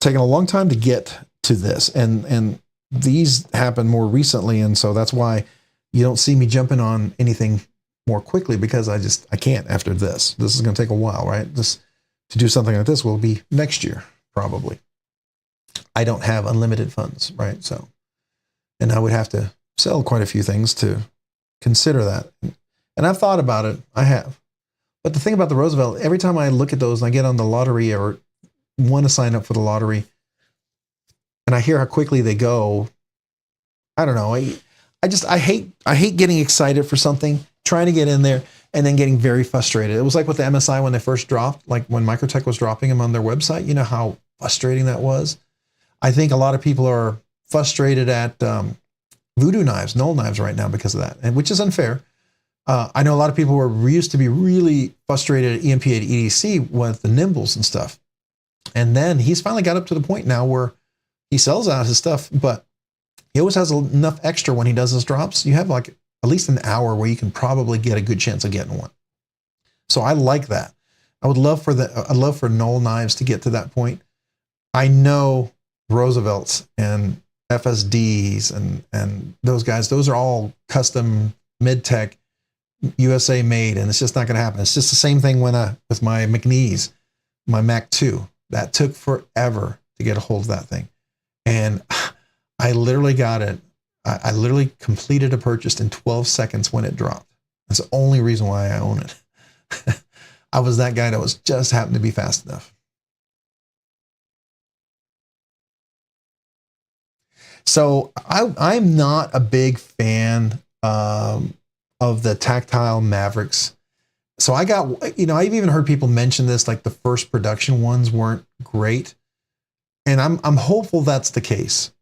Speaker 2: taken a long time to get to this. And these happened more recently. And so that's why you don't see me jumping on anything more quickly because I can't after this. This is going to take a while, right? To do something like this will be next year, probably. I don't have unlimited funds, right? So, and I would have to sell quite a few things to consider that. And I've thought about it. I have. But the thing about the Roosevelt, every time I look at those and I get on the lottery or want to sign up for the lottery and I hear how quickly they go, I don't know. I hate getting excited for something, trying to get in there and then getting very frustrated. It was like with the MSI when they first dropped, like when Microtech was dropping them on their website, you know how frustrating that was. I think a lot of people are frustrated at voodoo knives, Knoll knives right now because of that, and which is unfair. I know a lot of people used to be really frustrated at EMP8 EDC with the Nimbles and stuff. And then he's finally got up to the point now where he sells out his stuff, but he always has enough extra when he does his drops. You have like at least an hour where you can probably get a good chance of getting one. So I like that. I'd love for Knoll knives to get to that point. I know Roosevelt's and FSDs and those guys. Those are all custom mid-tech USA made, and it's just not going to happen. It's just the same thing when with my McNeese, my Mac 2. That took forever to get a hold of that thing. And I literally got it. I literally completed a purchase in 12 seconds when it dropped. That's the only reason why I own it. I was that guy that was just happened to be fast enough. So I'm not a big fan of the tactile Mavericks. So I got, I've even heard people mention this, like the first production ones weren't great. And I'm hopeful that's the case.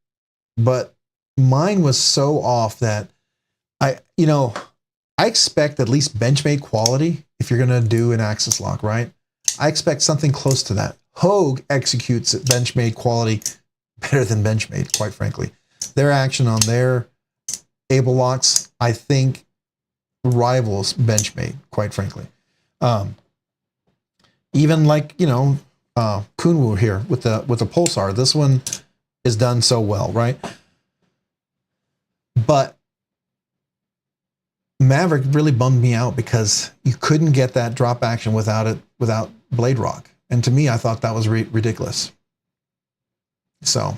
Speaker 2: But mine was so off that I expect at least Benchmade quality if you're going to do an axis lock, right? I expect something close to that. Hogue executes at Benchmade quality better than Benchmade, quite frankly. Their action on their able locks, I think, rivals Benchmade, quite frankly. Even like, Kunwu here with the Pulsar, this one is done so well, right? But Maverick really bummed me out because you couldn't get that drop action without Blade Rock. And to me, I thought that was ridiculous. So,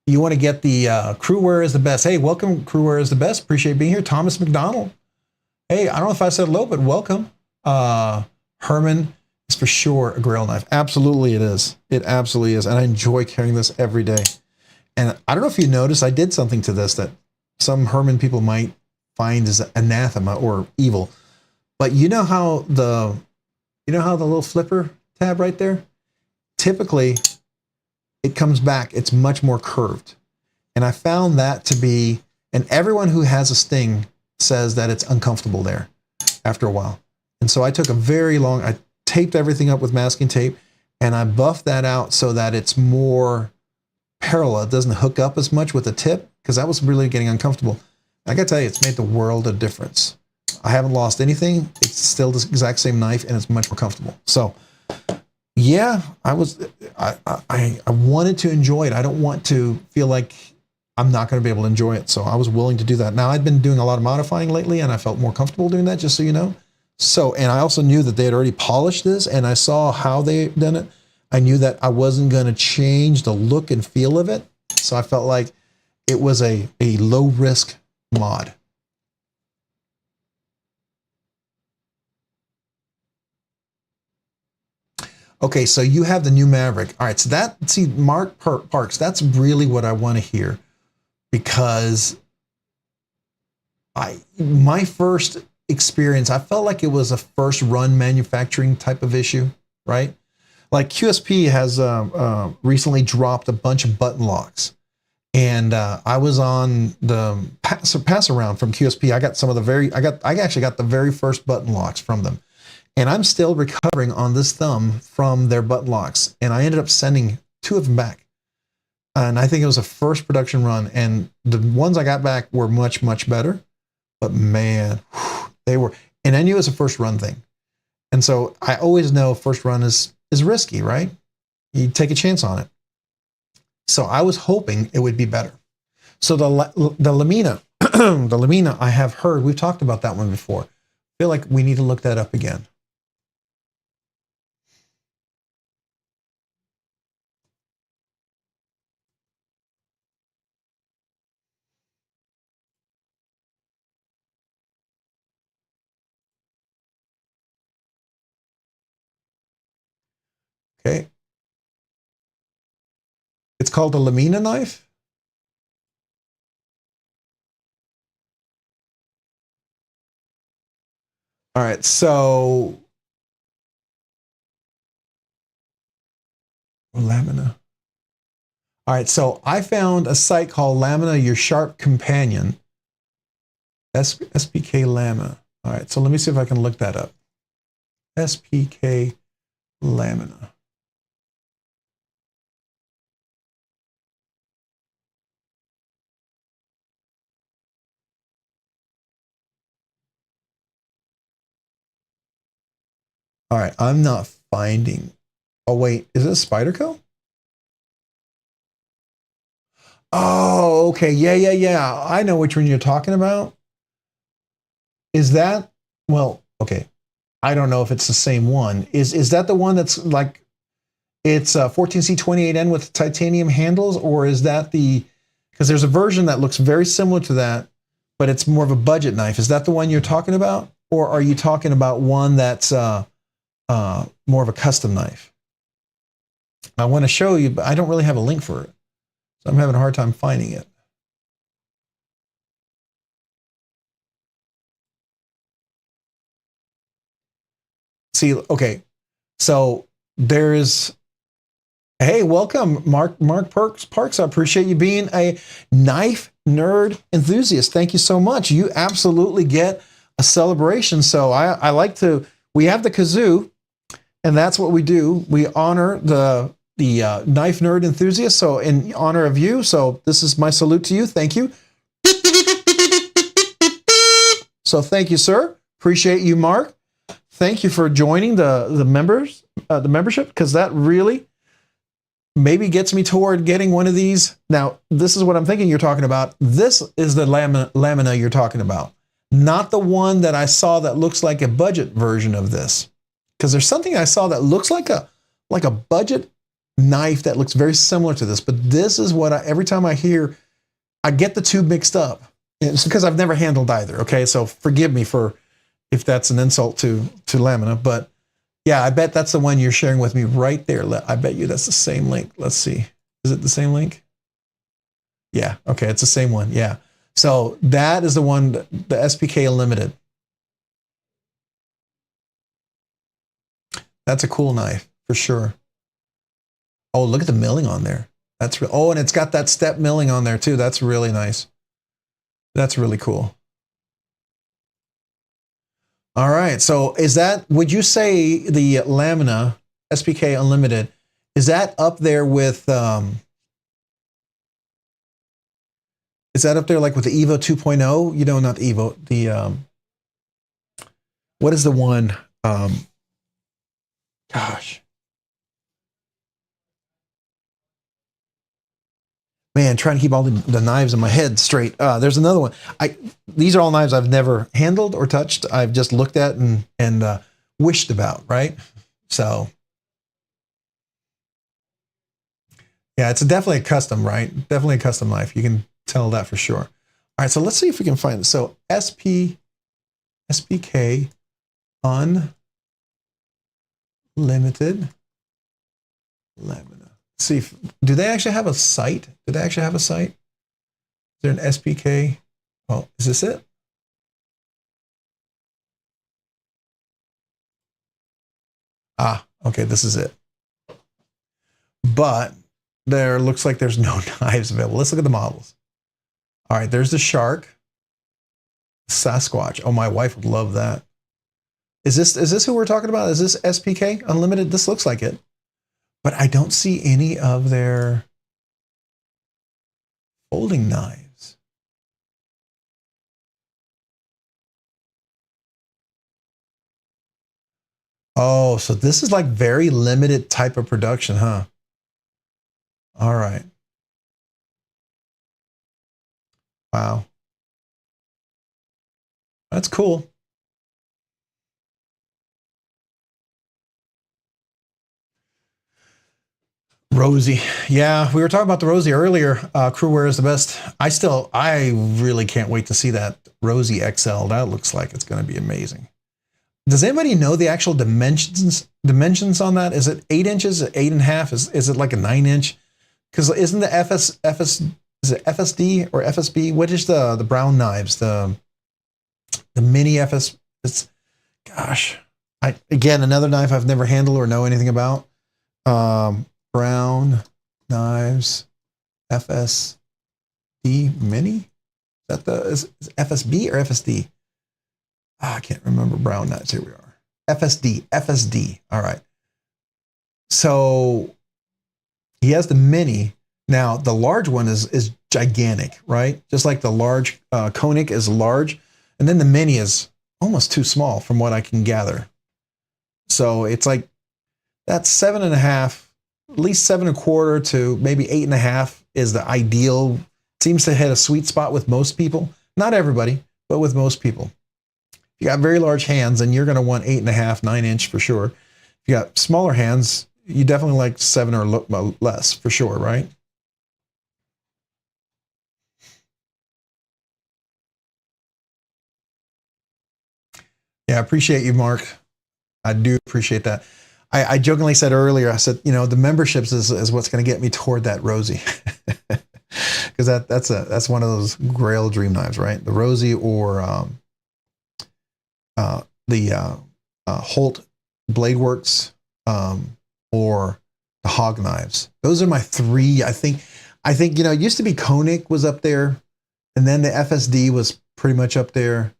Speaker 2: you want to get the Crewwear is the best. Hey, welcome, Crewwear is the best. Appreciate being here. Thomas McDonald. Hey, I don't know if I said hello, but welcome. Herman is for sure a Grail knife. Absolutely it is. It absolutely is. And I enjoy carrying this every day. And I don't know if you noticed, I did something to this that some Herman people might find as anathema or evil. But you know how the little flipper tab right there? Typically, it comes back, it's much more curved. And I found that to be, and everyone who has a Sting says that it's uncomfortable there after a while. And so I took I taped everything up with masking tape, and I buffed that out so that it's more parallel. It doesn't hook up as much with the tip, because that was really getting uncomfortable. I gotta tell you, it's made the world of difference. I haven't lost anything. It's still the exact same knife, and it's much more comfortable. So yeah, I wanted to enjoy it. I don't want to feel like I'm not going to be able to enjoy it. So I was willing to do that. Now, I've been doing a lot of modifying lately, and I felt more comfortable doing that, just so you know. So, and I also knew that they had already polished this, and I saw how they done it. I knew that I wasn't going to change the look and feel of it. So I felt like it was a low risk mod. Okay, so you have the new Maverick. All right, so Mark Parks, that's really what I want to hear, because my first experience, I felt like it was a first run manufacturing type of issue, right? Like QSP has recently dropped a bunch of button locks, and I was on the pass around from QSP. I got I actually got the very first button locks from them. And I'm still recovering on this thumb from their button locks. And I ended up sending 2 of them back. And I think it was a first production run. And the ones I got back were much, much better. But man, they were. And I knew it was a first run thing. And so I always know first run is risky, right? You take a chance on it. So I was hoping it would be better. So the Lamina, the Lamina, I have heard, we've talked about that one before. I feel like we need to look that up again. Okay. It's called a Lamina knife. All right, so Lamina. All right, so I found a site called Lamina, Your Sharp Companion. SPK Lamina. All right, so let me see if I can look that up. SPK Lamina. All right, I'm not finding. Oh wait, is it Spyderco? Oh, okay. Yeah. I know which one you're talking about. Is that, well, okay. I don't know if it's the same one. Is that the one that's like, it's 14C28N with titanium handles, or is that because there's a version that looks very similar to that, but it's more of a budget knife. Is that the one you're talking about? Or are you talking about one that's more of a custom knife? I want to show you, but I don't really have a link for it. So I'm having a hard time finding it. See, okay. So there's, hey, welcome, Mark Parks. I appreciate you being a knife nerd enthusiast. Thank you so much. You absolutely get a celebration. So I like to, we have the kazoo, and that's what we do. We honor the knife nerd enthusiast. So in honor of you, so this is my salute to you. Thank you. So thank you, sir. Appreciate you, Mark. Thank you for joining the membership, because that really maybe gets me toward getting one of these. Now, this is what I'm thinking you're talking about. This is the lamina you're talking about, not the one that I saw that looks like a budget version of this. Because there's something I saw that looks like a budget knife that looks very similar to this. But this is what every time I hear, I get the two mixed up. It's because I've never handled either. Okay, so forgive me for if that's an insult to lamina, but yeah, I bet that's the one you're sharing with me right there. I bet you that's the same link. Let's see. Is it the same link? Yeah. Okay. It's the same one. Yeah. So that is the one, the SPK Unlimited. That's a cool knife for sure. Oh, look at the milling on there. That's real. Oh, and it's got that step milling on there too. That's really nice. That's really cool. All right. So would you say the Lamina SPK Unlimited, is that up there with, is that up there like with the Evo 2.0? You know, not the Evo, what is the one? Gosh. Man, trying to keep all the knives in my head straight. There's another one. These are all knives I've never handled or touched. I've just looked at and wished about, right? So, yeah, it's definitely a custom, right? Definitely a custom knife. You can tell that for sure. All right, so let's see if we can find it. So SPK Unlimited Lamina. See, do they actually have a site? Do they actually have a site? Is there an SPK? Oh, is this it? Ah, okay, this is it. But there looks like there's no knives available. Let's look at the models. All right, there's the shark, Sasquatch. Oh, my wife would love that. Is this who we're talking about? Is this SPK Unlimited? This looks like it. But I don't see any of their folding knives. Oh, so this is like very limited type of production, huh? All right. Wow. That's cool. Rosie. Yeah, we were talking about the Rosie earlier. Crewwear is the best. I really can't wait to see that Rosie XL. That looks like it's going to be amazing. Does anybody know the actual dimensions on that? Is it 8 inches, 8.5? Is it like a 9-inch? Because isn't the is it FSD or FSB? What is the brown knives? The mini FS. It's, gosh. Again, another knife I've never handled or know anything about. Brown knives, FSD mini. Is that is FSB or FSD? I can't remember brown knives. Here we are. FSD. All right. So he has the mini. Now the large one is gigantic, right? Just like the large conic is large, and then the mini is almost too small from what I can gather. So it's like that's 7.5 at least 7.25 to maybe 8.5 is the ideal. Seems to hit a sweet spot with most people. Not everybody, but with most people. If you got very large hands, then you're going to want 8.5, 9-inch for sure. If you got smaller hands, you definitely like 7 or less for sure, right? Yeah, I appreciate you, Mark. I do appreciate that. I jokingly said earlier, I said, the memberships is what's going to get me toward that Rosie. Because that's one of those Grail dream knives, right? The Rosie or the Holt Blade Works or the Hog knives. Those are my three. I think it used to be Koenig was up there, and then the FSD was pretty much up there.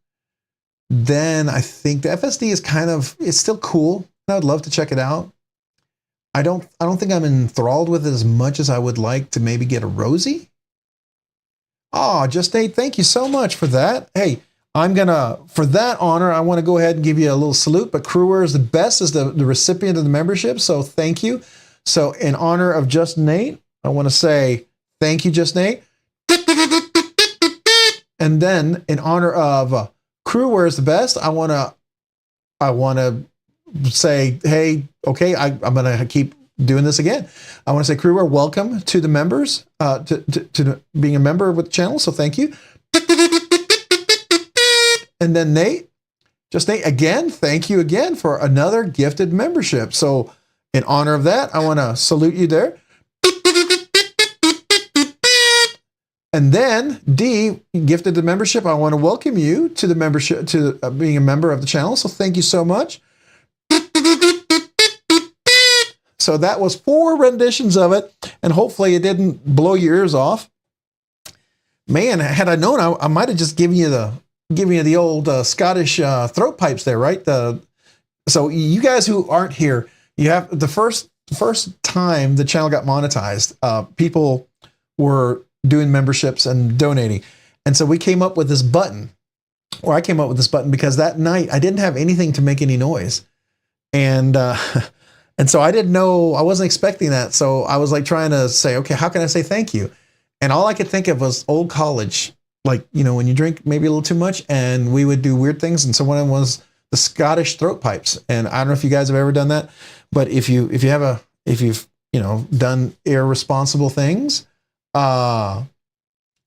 Speaker 2: Then I think the FSD is it's still cool. I would love to check it out. I don't think I'm enthralled with it as much as I would like to maybe get a Rosie. Oh, Just Nate, thank you so much for that. Hey, for that honor, I want to go ahead and give you a little salute, but Crewwear is the best as the recipient of the membership, so thank you. So in honor of Just Nate, I want to say thank you, Just Nate. And then in honor of Crewwear is the best, I want to say, hey, okay, I'm going to keep doing this again. I want to say, Crewwear, welcome to the members, to being a member with the channel. So thank you. And then Nate, Just Nate, again, thank you again for another gifted membership. So in honor of that, I want to salute you there. And then D gifted the membership. I want to welcome you to the membership, to being a member of the channel. So thank you so much. So that was 4 renditions of it, and hopefully it didn't blow your ears off. Man, had I known, I might have just given you the old Scottish throat pipes there, right? So you guys who aren't here, you have the first time the channel got monetized, people were doing memberships and donating, and so we came up with this button, or I came up with this button because that night I didn't have anything to make any noise, and so I didn't know, I wasn't expecting that. So I was like trying to say, okay, how can I say thank you? And all I could think of was old college, like, when you drink maybe a little too much, and we would do weird things. And so one of them was the Scottish throat pipes. And I don't know if you guys have ever done that, but if you've done irresponsible things,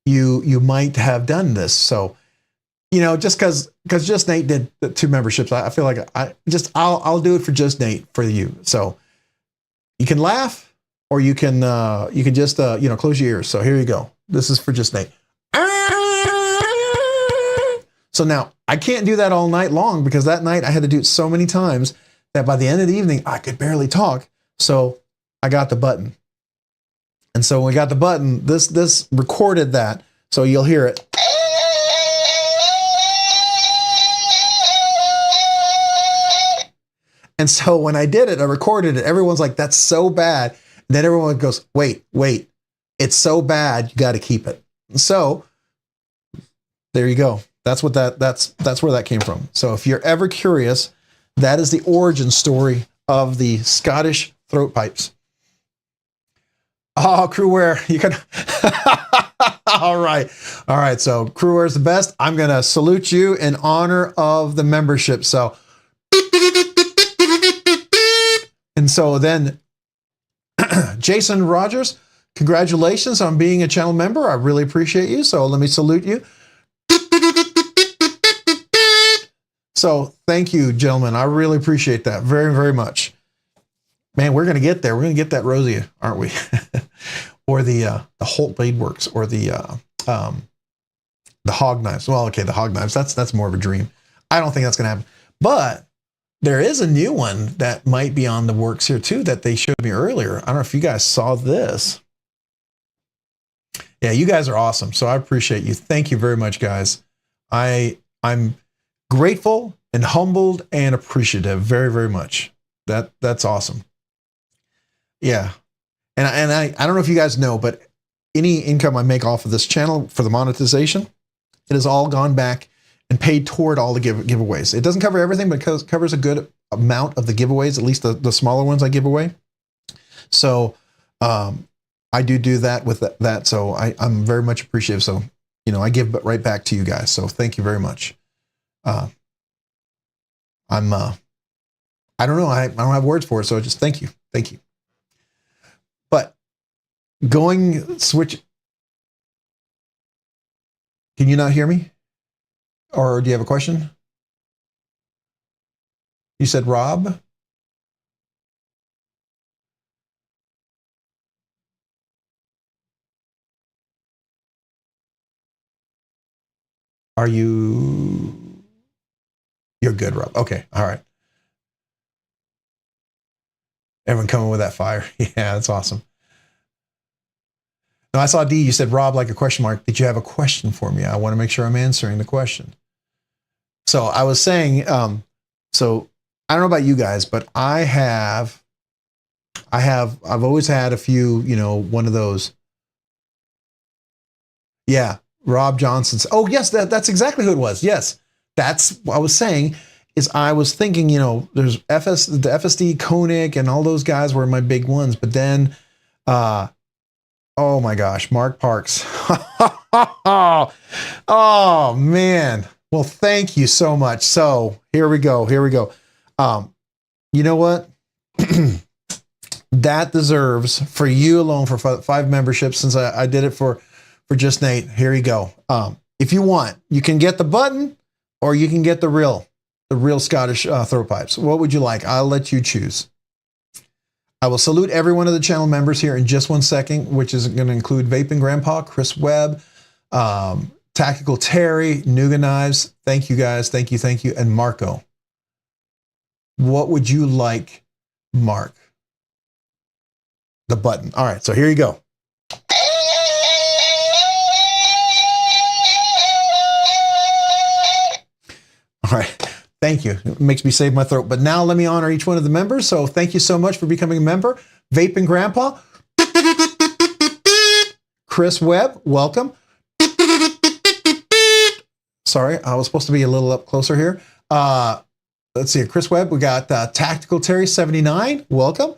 Speaker 2: you might have done this. So, just because Just Nate did the 2 memberships, I feel like I'll do it for Just Nate for you. So you can laugh, or you can just close your ears. So here you go. This is for Just Nate. So now I can't do that all night long, because that night I had to do it so many times that by the end of the evening I could barely talk. So I got the button, and so when we got the button, this recorded that, so you'll hear it. And so when I did it, I recorded it. Everyone's like, "That's so bad." And then everyone goes, "Wait, it's so bad, you got to keep it." So there you go. That's where that came from. So if you're ever curious, that is the origin story of the Scottish throat pipes. Oh, Crewwear, you can. All right. So Crewwear is the best. I'm gonna salute you in honor of the membership. So. And so then, Jason Rogers, congratulations on being a channel member. I really appreciate you. So let me salute you. So thank you, gentlemen. I really appreciate that very, very much. Man, we're going to get there. We're going to get that Rosie, aren't we? Or the Holt Blade Works, or the Hog knives. Well, okay, the Hog knives. That's more of a dream. I don't think that's going to happen. But there is a new one that might be on the works here too, that they showed me earlier. I don't know if you guys saw this. Yeah, you guys are awesome. So I appreciate you. Thank you very much, guys. I'm grateful and humbled and appreciative very, very much. That's awesome. Yeah. And I don't know if you guys know, but any income I make off of this channel for the monetization, it has all gone back and paid toward all the giveaways. It doesn't cover everything, but it covers a good amount of the giveaways, at least the smaller ones I give away. So I do that with that. So I'm very much appreciative. So, I give right back to you guys. So thank you very much. I don't know. I don't have words for it. So just thank you. Thank you. But switch. Can you not hear me? Or do you have a question? You said Rob? You're good, Rob. Okay. All right. Everyone coming with that fire. Yeah, that's awesome. No, I saw D, you said Rob like a question mark. Did you have a question for me? I want to make sure I'm answering the question. So I was saying, so I don't know about you guys, but I've always had a few, one of those. Yeah. Rob Johnson's. Oh yes, that's exactly who it was. Yes. That's what I was saying is I was thinking, there's the FSD, Koenig, and all those guys were my big ones. But then, oh my gosh, Mark Parks. Oh man. Well, thank you so much. So here we go. You know what? That deserves for you alone for 5 memberships since I did it for just Nate. Here you go. If you want, you can get the button or you can get the real Scottish throw pipes. What would you like? I'll let you choose. I will salute every one of the channel members here in just 1 second, which is going to include Vaping Grandpa, Chris Webb, Tactical Terry, Nuga Knives. Thank you guys. Thank you. And Marco. What would you like, Mark? The button. All right. So here you go. All right. Thank you. It makes me save my throat. But now let me honor each one of the members. So thank you so much for becoming a member. Vaping Grandpa. Chris Webb, welcome. Sorry, I was supposed to be a little up closer here. Let's see. Chris Webb, we got Tactical Terry 79. Welcome.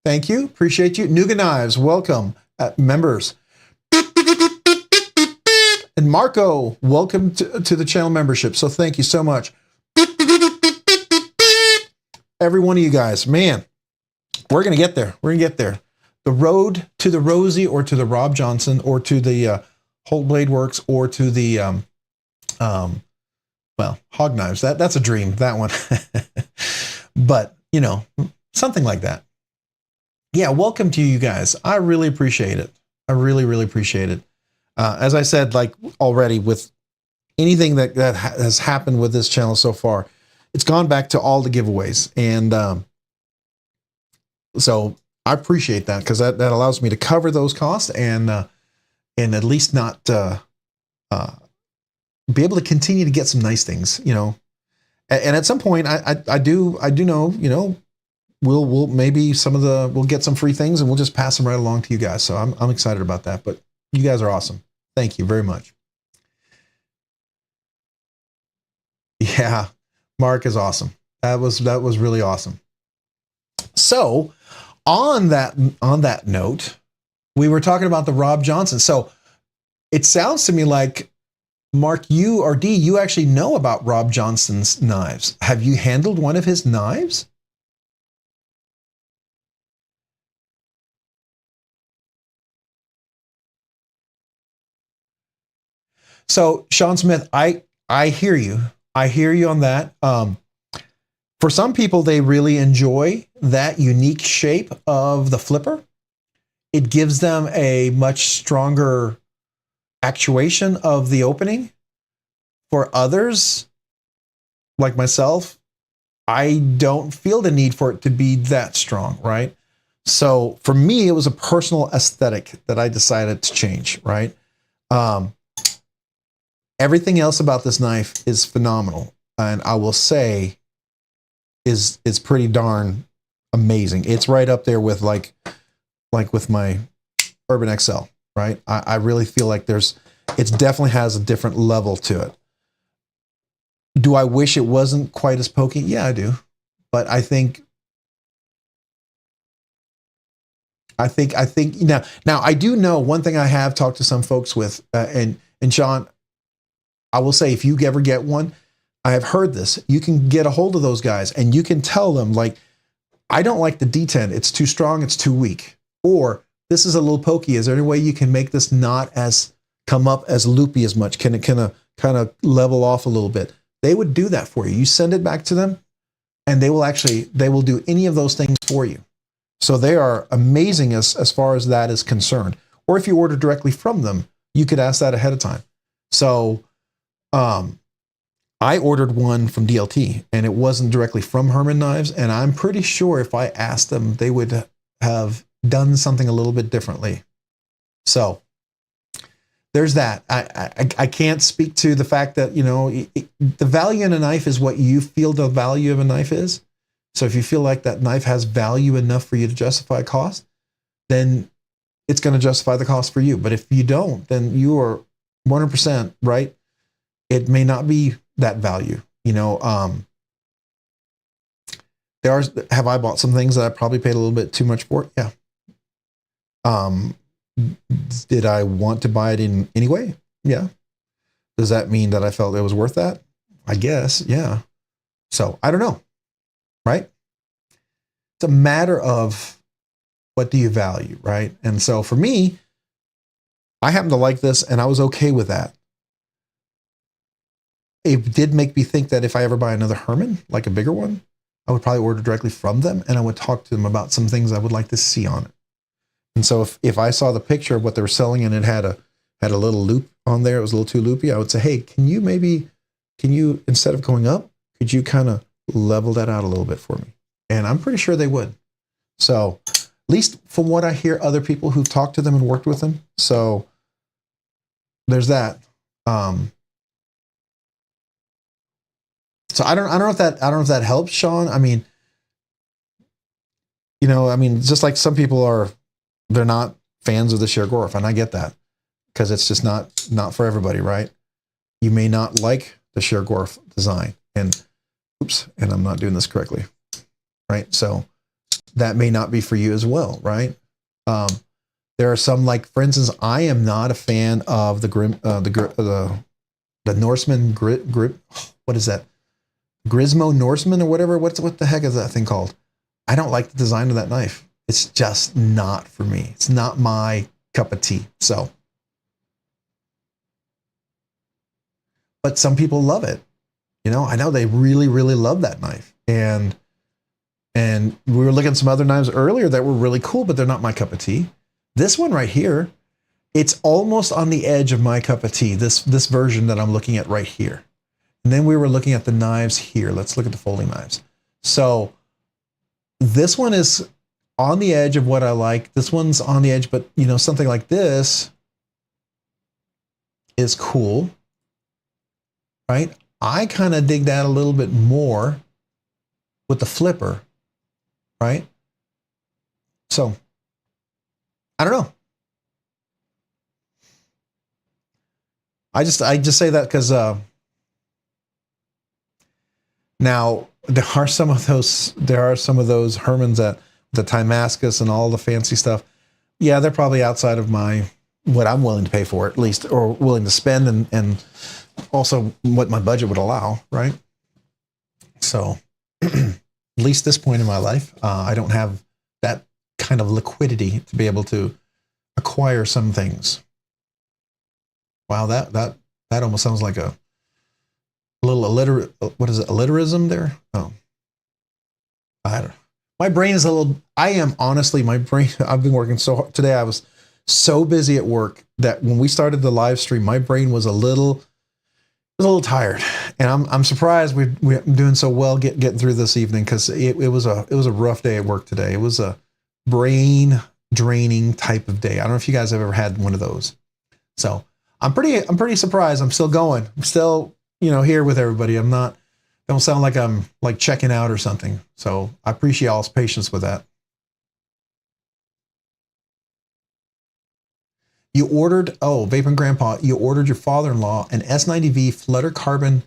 Speaker 2: Thank you. Appreciate you. Nuga Knives, welcome. Members. And Marco, welcome to the channel membership. So thank you so much. Every one of you guys, man, we're going to get there. The road to the Rosie or to the Rob Johnson or to the Whole Blade Works or to the, Hog Knives. That's a dream, that one. But, something like that. Yeah, welcome to you guys. I really appreciate it. I really, really appreciate it. As I said, like already with anything that has happened with this channel so far, it's gone back to all the giveaways. And so I appreciate that because that allows me to cover those costs and at least not be able to continue to get some nice things, And at some point I do know, we'll maybe we'll get some free things and we'll just pass them right along to you guys. So I'm excited about that, but you guys are awesome. Thank you very much. Yeah, Mark is awesome. That was really awesome. So on that note, we were talking about the Rob Johnson. So it sounds to me like Mark, you or D, you actually know about Rob Johnson's knives. Have you handled one of his knives? So Sean Smith, I hear you. I hear you on that. For some people, they really enjoy that unique shape of the flipper. It gives them a much stronger actuation of the opening. For others, like myself, I don't feel the need for it to be that strong, right? So for me, it was a personal aesthetic that I decided to change, right? Everything else about this knife is phenomenal, and I will say is pretty darn amazing. It's right up there with like with my Urban XL, right? I really feel like it definitely has a different level to it. Do I wish it wasn't quite as pokey? Yeah, I do. But I think think now I do know one thing. I have talked to some folks with, and Sean, I will say, if you ever get one, I have heard this, you can get a hold of those guys and you can tell them, like, I don't like the D10. It's too strong. It's too weak. Or this is a little pokey. Is there any way you can make this not as come up as loopy as much? Can it kind of level off a little bit? They would do that for you. You send it back to them and they will do any of those things for you. So they are amazing as far as that is concerned. Or if you order directly from them, you could ask that ahead of time. So, I ordered one from DLT and it wasn't directly from Herman Knives. And I'm pretty sure if I asked them, they would have done something a little bit differently. So there's that. I can't speak to the fact that, the value in a knife is what you feel the value of a knife is. So if you feel like that knife has value enough for you to justify cost, then it's going to justify the cost for you. But if you don't, then you are 100% right. It may not be that value. Have I bought some things that I probably paid a little bit too much for? Yeah. Did I want to buy it in any way? Yeah. Does that mean that I felt it was worth that? I guess. Yeah. So I don't know. Right. It's a matter of what do you value? Right. And so for me, I happen to like this and I was okay with that. It did make me think that if I ever buy another Herman, like a bigger one, I would probably order directly from them and I would talk to them about some things I would like to see on it. And so if I saw the picture of what they were selling and it had a little loop on there, it was a little too loopy, I would say, hey, can you, instead of going up, could you kind of level that out a little bit for me? And I'm pretty sure they would. So at least from what I hear, other people who've talked to them and worked with them. So there's that. So I don't know if that helps, Sean. I mean, just like some people they're not fans of the Skiff, and I get that because it's just not for everybody, right? You may not like the Skiff design, and I'm not doing this correctly, right? So that may not be for you as well, right? There are some, like, for instance, I am not a fan of the Norseman grip. What is that? Grismo Norseman or whatever. What the heck is that thing called? I don't like the design of that knife. It's just not for me. It's not my cup of tea. So, but some people love it. I know they really, really love that knife. And we were looking at some other knives earlier that were really cool, but they're not my cup of tea. This one right here, it's almost on the edge of my cup of tea. This version that I'm looking at right here. And then we were looking at the knives here. Let's look at the folding knives. So this one is on the edge of what I like. This one's on the edge, but something like this is cool, right? I kind of dig that a little bit more with the flipper, right? So I don't know. I just say that because now there are some of those Hermans that the Timascus and all the fancy stuff. Yeah, they're probably outside of what I'm willing to pay for, at least, or willing to spend, and also what my budget would allow, right? So at least this point in my life, I don't have that kind of liquidity to be able to acquire some things. Wow, that almost sounds like a little alliterism there? Oh, I don't know. My brain is my brain, I've been working so hard. Today I was so busy at work that when we started the live stream, my brain was a little tired. And I'm surprised we're doing so well getting through this evening, because it was a rough day at work today. It was a brain draining type of day. I don't know if you guys have ever had one of those. So I'm pretty surprised. I'm still going. I'm still, here with everybody. Don't sound like I'm like checking out or something. So I appreciate y'all's patience with that. Vaping Grandpa, you ordered your father-in-law an S90V Flutter Carbon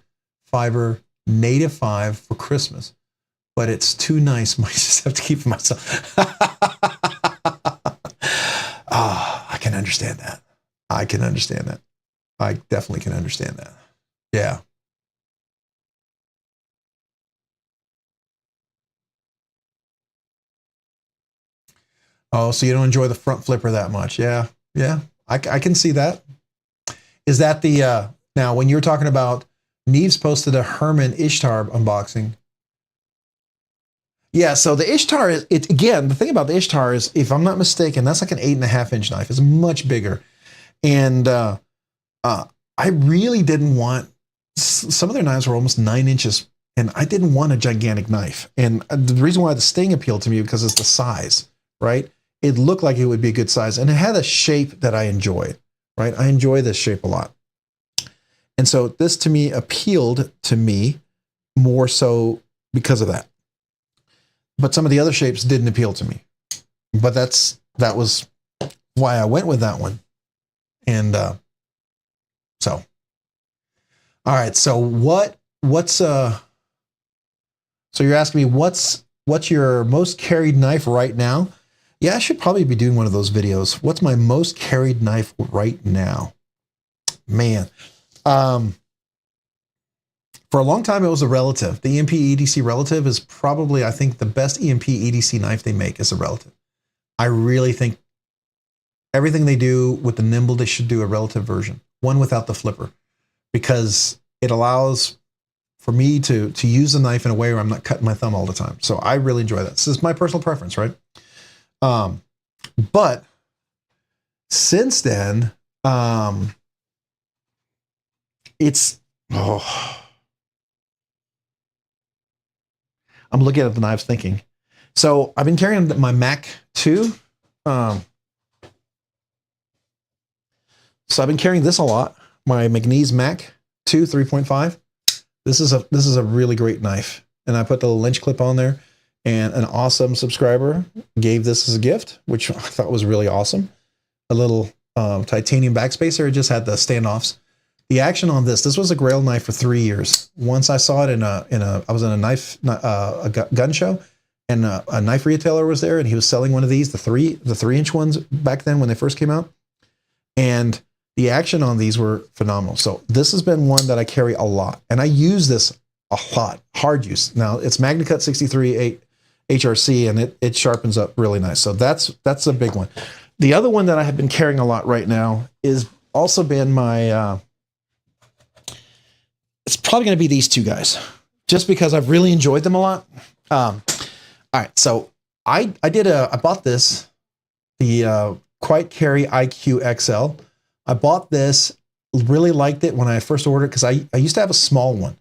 Speaker 2: Fiber Native 5 for Christmas, but it's too nice. Might just have to keep it myself. can understand that. I can understand that. I definitely can understand that. Yeah. Oh, so you don't enjoy the front flipper that much? Yeah, yeah. I can see that. Is that the now when you were talking about Neves posted a Herman Ishtar unboxing? Yeah. So the Ishtar is it again. The thing about the Ishtar is, if I'm not mistaken, that's like an 8.5-inch knife. It's much bigger, and I really didn't want. Some of their knives were almost 9 inches, and I didn't want a gigantic knife. And the reason why the Sting appealed to me because it's the size, right? It looked like it would be a good size, and it had a shape that I enjoyed, right? I enjoy this shape a lot. And so this to me appealed to me more so because of that. But some of the other shapes didn't appeal to me. But that was why I went with that one. And so all right, so what's so you're asking me what's your most carried knife right now? Yeah, I should probably be doing one of those videos. What's my most carried knife right now? Man. For a long time, it was a Relative. The EMP EDC Relative is probably, I think, the best EMP EDC knife they make is a Relative. I really think everything they do with the nimble, they should do a Relative version, one without the flipper, because it allows for me to use the knife in a way where I'm not cutting my thumb all the time. So I really enjoy that. This is my personal preference, right? But since then, it's, I'm looking at the knives thinking. So I've been carrying my Mac 2. So I've been carrying this a lot. My McNeese Mac 2 3.5. This is a really great knife. And I put the little lynch clip on there, and an awesome subscriber gave this as a gift, which I thought was really awesome. A little titanium backspacer. It just had the standoffs. The action on this was a Grail knife for 3 years. Once I saw it I was in a gun show, and a knife retailer was there, and he was selling one of these, the 3-inch ones back then when they first came out. And the action on these were phenomenal. So this has been one that I carry a lot, and I use this a lot, hard use. Now it's MagnaCut 63 HRC, and it sharpens up really nice. So that's a big one. The other one that I have been carrying a lot right now is also been my, it's probably going to be these two guys, just because I've really enjoyed them a lot. All right. So I bought this, the Quiet Carry IQ XL. I bought this, really liked it when I first ordered it, because I used to have a small one.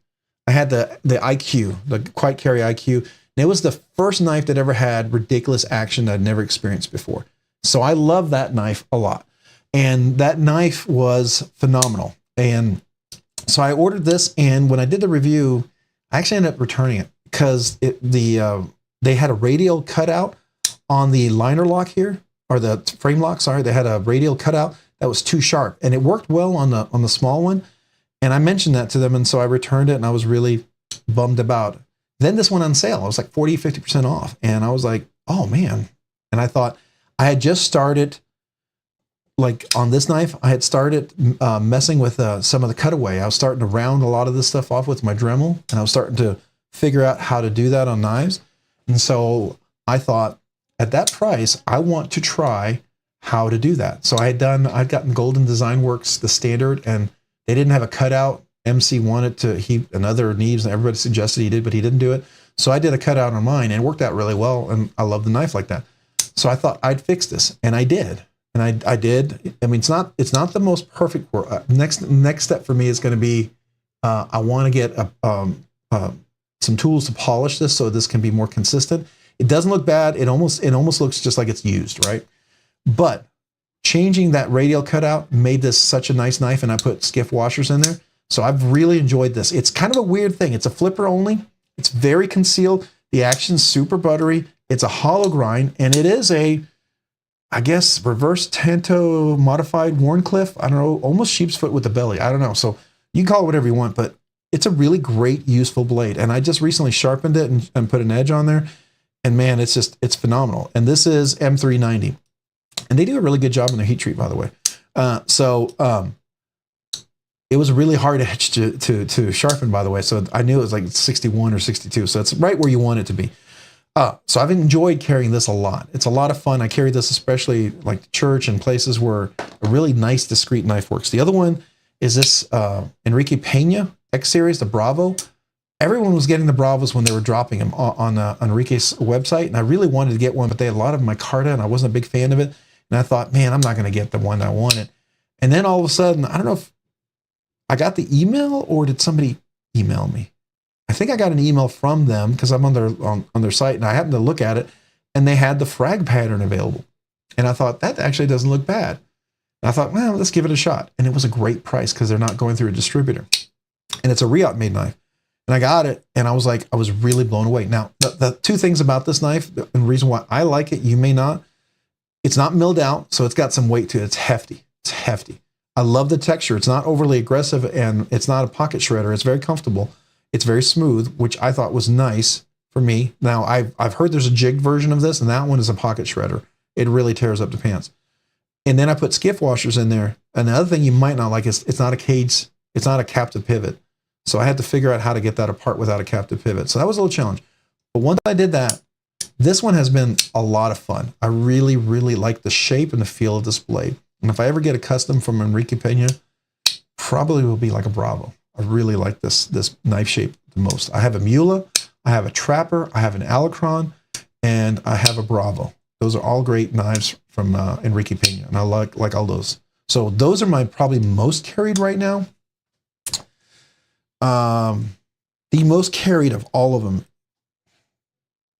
Speaker 2: I had the IQ, the Quiet Carry IQ, and it was the first knife that ever had ridiculous action that I'd never experienced before. So I love that knife a lot. And that knife was phenomenal. And so I ordered this, and when I did the review, I actually ended up returning it because they had a radial cutout on the liner lock here, or the frame lock, sorry. They had a radial cutout that was too sharp, and it worked well on the small one. And I mentioned that to them, and so I returned it, and I was really bummed about it. Then this went on sale. I was like 40-50% off, and I was like, oh man. And I thought, I had just started, like on this knife, I had started messing with some of the cutaway. I was starting to round a lot of this stuff off with my Dremel, and I was starting to figure out how to do that on knives. And so I thought, at that price, I want to try how to do that. So I'd gotten Golden Design Works, the standard, and they didn't have a cutout. MC wanted to, another Neves, and everybody suggested he did, but he didn't do it. So I did a cutout on mine, and it worked out really well, and I love the knife like that. So I thought I'd fix this, and I did. And I did. I mean, it's not the most perfect work. Next step for me is going to be, I want to get some tools to polish this so this can be more consistent. It doesn't look bad. It almost looks just like it's used, right? But changing that radial cutout made this such a nice knife, and I put Skiff washers in there. So I've really enjoyed this. It's kind of a weird thing. It's a flipper only. It's very concealed. The action's super buttery. It's a hollow grind, and it is a, I guess, reverse Tanto modified Warncliffe. I don't know, almost sheep's foot with the belly. I don't know. So you can call it whatever you want, but it's a really great, useful blade. And I just recently sharpened it and put an edge on there. And man, it's phenomenal. And this is M390. And they do a really good job on their heat treat, by the way. It was a really hard edge to sharpen, by the way. So I knew it was like 61 or 62. So it's right where you want it to be. So I've enjoyed carrying this a lot. It's a lot of fun. I carry this especially like church and places where a really nice, discreet knife works. The other one is this Enrique Pena X Series, the Bravo. Everyone was getting the Bravos when they were dropping them on Enrique's website. And I really wanted to get one, but they had a lot of them in my Carta, and I wasn't a big fan of it. And I thought, man, I'm not going to get the one I wanted. And then all of a sudden, I don't know if I got the email or did somebody email me? I think I got an email from them because I'm on their site, and I happened to look at it, and they had the frag pattern available. And I thought, that actually doesn't look bad. And I thought, well, let's give it a shot. And it was a great price because they're not going through a distributor. And it's a Riot made knife. And I got it, and I was really blown away. Now, the two things about this knife, and the reason why I like it, you may not, it's not milled out, so it's got some weight to it. It's hefty. It's hefty. I love the texture. It's not overly aggressive, and it's not a pocket shredder. It's very comfortable. It's very smooth, which I thought was nice for me. Now, I've heard there's a jigged version of this, and that one is a pocket shredder. It really tears up the pants. And then I put skiff washers in there. And the other thing you might not like is it's not a cage. It's not a captive pivot. So I had to figure out how to get that apart without a captive pivot. So that was a little challenge. But once I did that, this one has been a lot of fun. I really, really like the shape and the feel of this blade. And if I ever get a custom from Enrique Pena, probably will be like a Bravo. I really like this knife shape the most. I have a Mula, I have a Trapper, I have an Alacron, and I have a Bravo. Those are all great knives from Enrique Pena, and I like all those. So those are my probably most carried right now. The most carried of all of them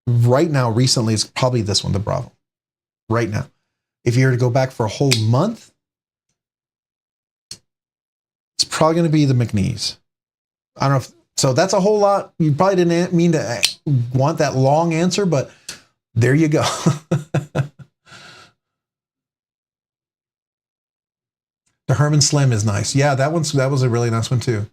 Speaker 2: right now recently is probably this one, the Bravo. Right now. If you were to go back for a whole month, it's probably going to be the McNeese. I don't know if, so that's a whole lot. You probably didn't mean to want that long answer, but there you go. The Herman Slim is nice. Yeah, that was a really nice one too.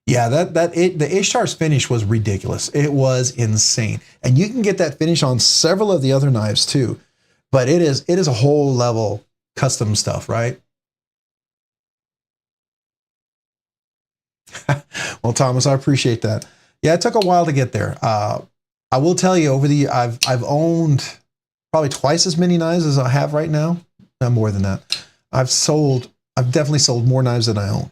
Speaker 2: Yeah, the Ishtar's finish was ridiculous. It was insane. And you can get that finish on several of the other knives too. But it is a whole level custom stuff, right? Well, Thomas, I appreciate that. Yeah, it took a while to get there. I will tell you, I've owned probably twice as many knives as I have right now. Not more than that. I've definitely sold more knives than I own.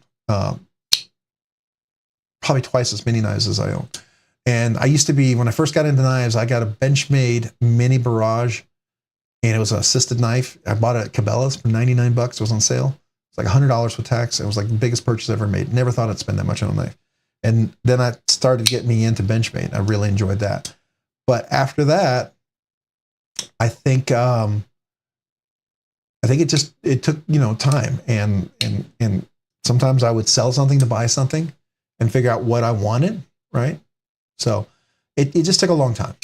Speaker 2: Probably twice as many knives as I own. And I used to be, when I first got into knives, I got a Benchmade mini barrage, and it was an assisted knife. I bought it at Cabela's for 99 bucks. It was on sale. It's like $100 with tax. It was like the biggest purchase I ever made. Never thought I'd spend that much on a knife. And then I started getting me into Benchmade. I really enjoyed that. But after that, I think it took, time. And sometimes I would sell something to buy something and figure out what I wanted, right? So it just took a long time.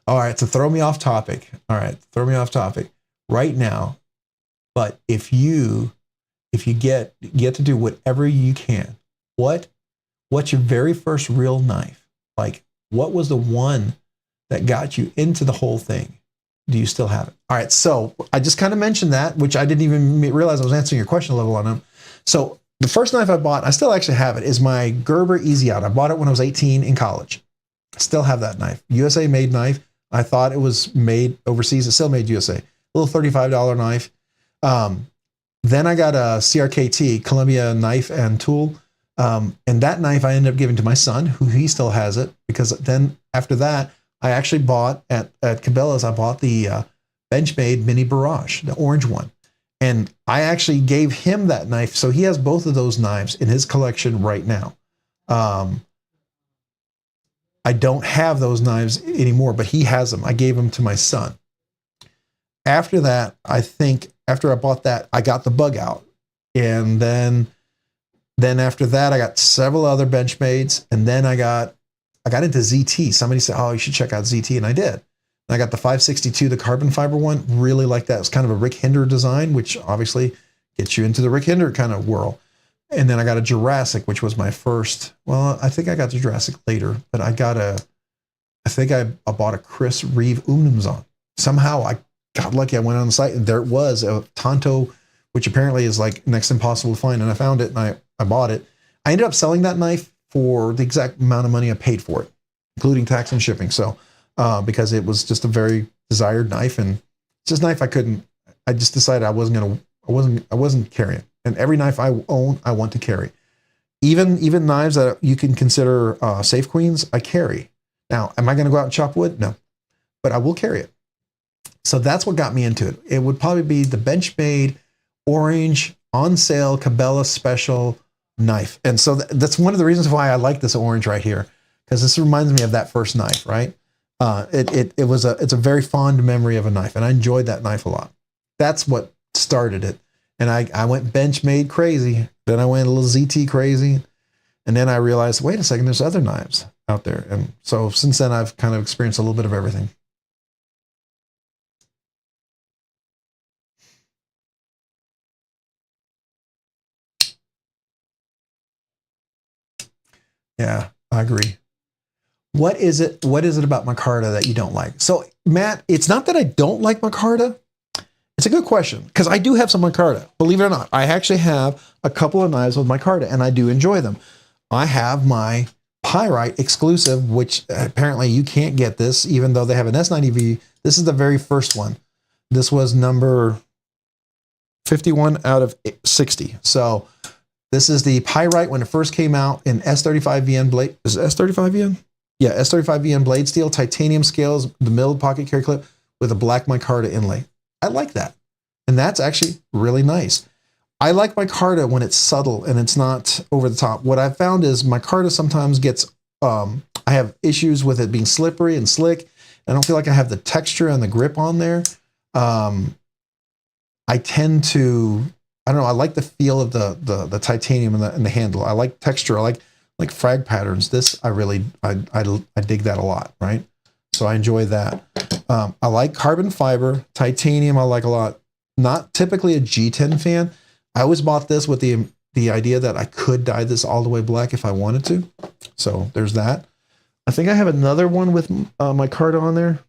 Speaker 2: All right, so throw me off topic. All right, throw me off topic right now. But if you get to do whatever you can, what's your very first real knife? Like, what was the one that got you into the whole thing? Do you still have it? All right, so I just kind of mentioned that, which I didn't even realize I was answering your question a little on them. So the first knife I bought, I still actually have it, is my Gerber Easy Out. I bought it when I was 18 in college. I still have that knife. USA made knife. I thought it was made overseas. It's still made USA. A little $35 knife. Then I got a CRKT, Columbia Knife and Tool. And that knife I ended up giving to my son, who he still has it, because then after that, I actually bought at Cabela's, I bought the Benchmade Mini Barrage, the orange one. And I actually gave him that knife. So he has both of those knives in his collection right now. I don't have those knives anymore, but he has them. I gave them to my son. After that, I think after I bought that, I got the Bug Out. And then after that, I got several other Benchmades. And then I got into ZT. Somebody said, oh, you should check out ZT. And I did. And I got the 562, the carbon fiber one. Really like that. It's kind of a Rick Hinder design, which obviously Get you into the Rick Hendrick kind of whirl. And then I got a Jurassic, which was my first. Well, I think I got the Jurassic later, but I bought a Chris Reeve Unumzon. Somehow I got lucky. I went on the site and there it was a Tonto, which apparently is like next to impossible to find. And I found it and I bought it. I ended up selling that knife for the exact amount of money I paid for it, including tax and shipping. So, because it was just a very desired knife, and it's just a knife I just decided I wasn't carrying. And every knife I own, I want to carry. Even knives that you can consider safe queens, I carry. Now, am I going to go out and chop wood? No, but I will carry it. So that's what got me into it. It would probably be the Benchmade orange on sale Cabela special knife. And so that's one of the reasons why I like this orange right here, because this reminds me of that first knife, right? It's a very fond memory of a knife, and I enjoyed that knife a lot. That's what started it. And I went Benchmade crazy. Then I went a little ZT crazy. And then I realized, wait a second, there's other knives out there. And so since then, I've kind of experienced a little bit of everything. Yeah, I agree. What is it about micarta that you don't like? So Matt, it's not that I don't like micarta. It's a good question, because I do have some micarta. Believe it or not, I actually have a couple of knives with micarta, and I do enjoy them. I have my Pyrite exclusive, which apparently you can't get this, even though they have an S90V. This is the very first one. This was number 51 out of 60. So this is the Pyrite when it first came out in S35VN blade. Is it S35VN? Yeah, S35VN blade steel, titanium scales, the milled pocket carry clip with a black micarta inlay. I like that. And that's actually really nice. I like micarta when it's subtle and it's not over the top. What I've found is micarta sometimes gets, I have issues with it being slippery and slick. I don't feel like I have the texture and the grip on there. I tend to, I don't know, I like the feel of the titanium and the handle. I like texture. I like frag patterns. This, I dig that a lot, right? So I enjoy that. I like carbon fiber, titanium I like a lot. Not typically a G10 fan. I always bought this with the idea that I could dye this all the way black if I wanted to. So there's that. I think I have another one with micarta on there.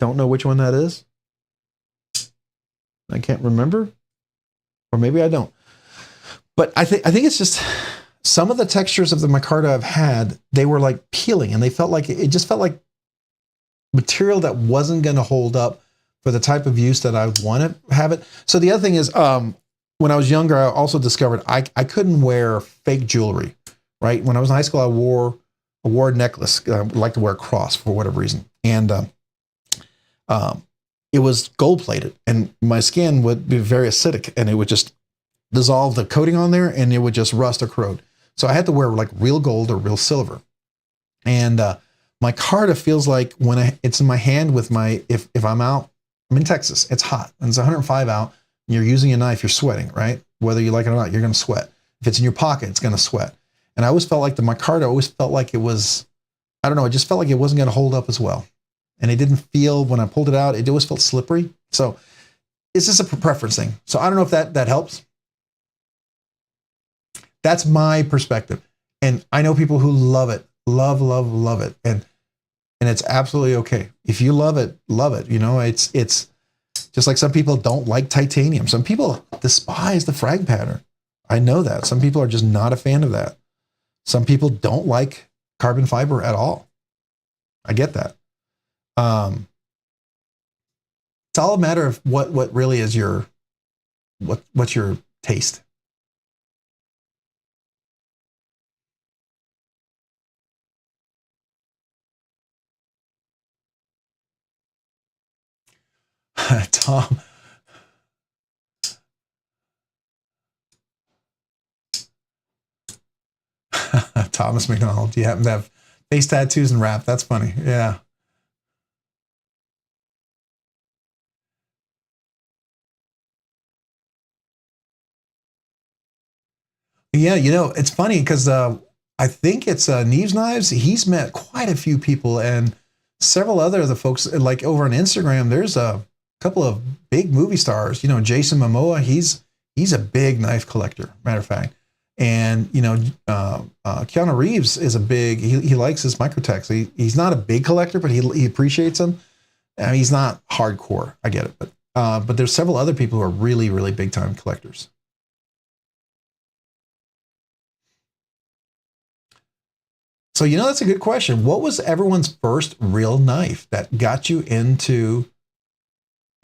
Speaker 2: Don't know which one that is. I can't remember. Or maybe I don't. But I think it's just some of the textures of the micarta I've had, they were like peeling, and they felt like it just felt like material that wasn't going to hold up for the type of use that I want to have it. So the other thing is, when I was younger, I also discovered I couldn't wear fake jewelry, right? When I was in high school, I wore a necklace. I like to wear a cross for whatever reason. And it was gold plated, and my skin would be very acidic, and it would just dissolve the coating on there, and it would just rust or corrode. So I had to wear like real gold or real silver. And micarta feels like when it's in my hand with my, if I'm out, I'm in Texas, it's hot, and it's 105 out, and you're using a knife, you're sweating, right? Whether you like it or not, you're going to sweat. If it's in your pocket, it's going to sweat. And I always felt like the micarta always felt like it was, I don't know, it just felt like it wasn't going to hold up as well. And it didn't feel, when I pulled it out, it always felt slippery. So it's just a preference thing. So I don't know if that helps. That's my perspective. And I know people who love it, love it. And it's absolutely okay. If you love it, love it. You know, it's just like some people don't like titanium. Some people despise the frag pattern. I know that. Some people are just not a fan of that. Some people don't like carbon fiber at all. I get that. It's all a matter of what really is what's your taste. Tom. Thomas McDonald. You happen to have face tattoos and rap. That's funny. Yeah. Yeah, you know, it's funny because I think it's Neves Knives. He's met quite a few people, and several other of the folks, like over on Instagram, there's couple of big movie stars. You know, Jason Momoa, he's a big knife collector, matter of fact. And, you know, Keanu Reeves is a big, he likes his Microtechs. He's not a big collector, but he appreciates them. I mean, he's not hardcore. I get it. But there's several other people who are really, really big time collectors. So, you know, that's a good question. What was everyone's first real knife that got you into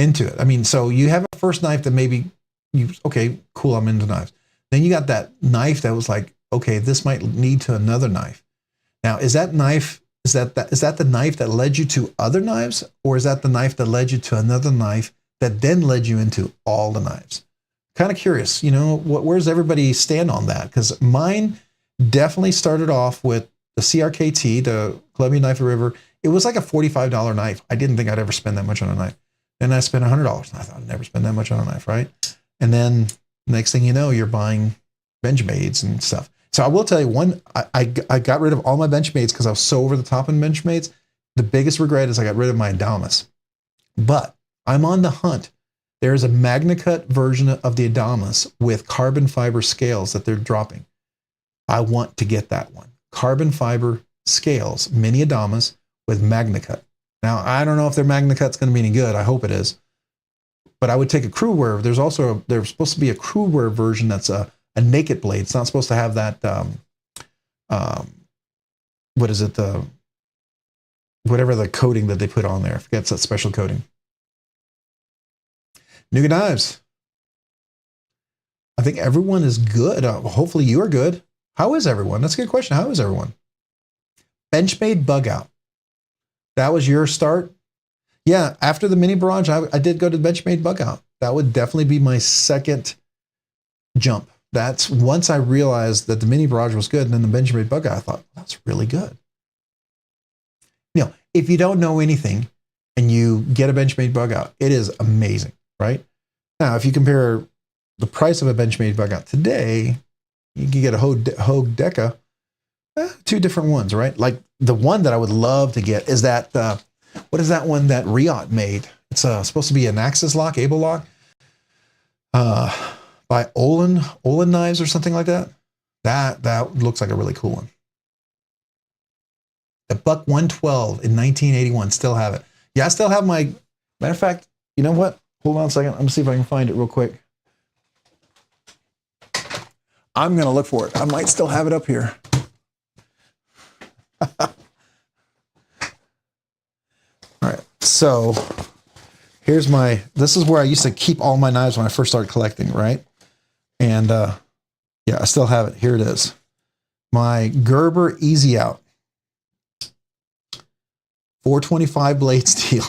Speaker 2: it? I mean, so you have a first knife that maybe okay, cool, I'm into knives. Then you got that knife that was like, okay, this might lead to another knife. Now, is that the knife that led you to other knives, or is that the knife that led you to another knife that then led you into all the knives? Kind of curious, you know, where's everybody stand on that? Because mine definitely started off with the CRKT, the Columbia Knife River. It was like a $45 knife. I didn't think I'd ever spend that much on a knife. And I spent $100. I thought I'd never spend that much on a knife, right? And then next thing you know, you're buying Benchmades and stuff. So I will tell you I got rid of all my Benchmades because I was so over the top in Benchmades. The biggest regret is I got rid of my Adamas. But I'm on the hunt. There's a MagnaCut version of the Adamas with carbon fiber scales that they're dropping. I want to get that one. Carbon fiber scales, mini Adamas with MagnaCut. Now, I don't know if their MagnaCut's going to be any good. I hope it is. But I would take a crew wear. There's supposed to be a crew wear version that's a naked blade. It's not supposed to have that, what is it? Whatever the coating that they put on there. I forget, it's that special coating. New knives. I think everyone is good. Hopefully you are good. How is everyone? That's a good question. How is everyone? Benchmade bug out. That was your start? Yeah, after the mini barrage, I did go to the Benchmade bug out. That would definitely be my second jump. That's once I realized that the mini barrage was good, and then the Benchmade bug out, I thought, that's really good. You know, if you don't know anything and you get a Benchmade bug out, it is amazing, right? Now, if you compare the price of a Benchmade bug out today, you can get a Hogue Deca, two different ones, right? Like the one that I would love to get is that, what is that one that Riot made? It's supposed to be an Axis lock, Able lock, by Olin Knives or something like that. That looks like a really cool one. The Buck 112 in 1981, still have it. Yeah, I still have my, matter of fact, you know what? Hold on a second. I'm gonna see if I can find it real quick. I'm gonna look for it. I might still have it up here. All right, so here's this is where I used to keep all my knives when I first started collecting, right? And yeah, I still have it. Here it is. My Gerber Easy Out. 425 blade steel.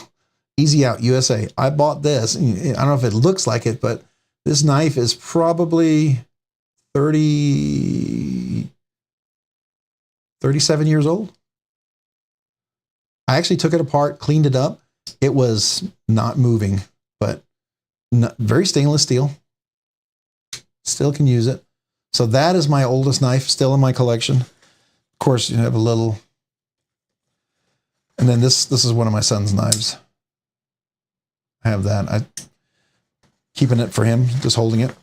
Speaker 2: Easy Out USA. I bought this. I don't know if it looks like it, but this knife is probably 37 years old. I actually took it apart, cleaned it up. It was not moving, but very stainless steel. Still can use it. So that is my oldest knife, still in my collection. Of course, you have a little. And then this is one of my son's knives. I have that. I'm keeping it for him, just holding it.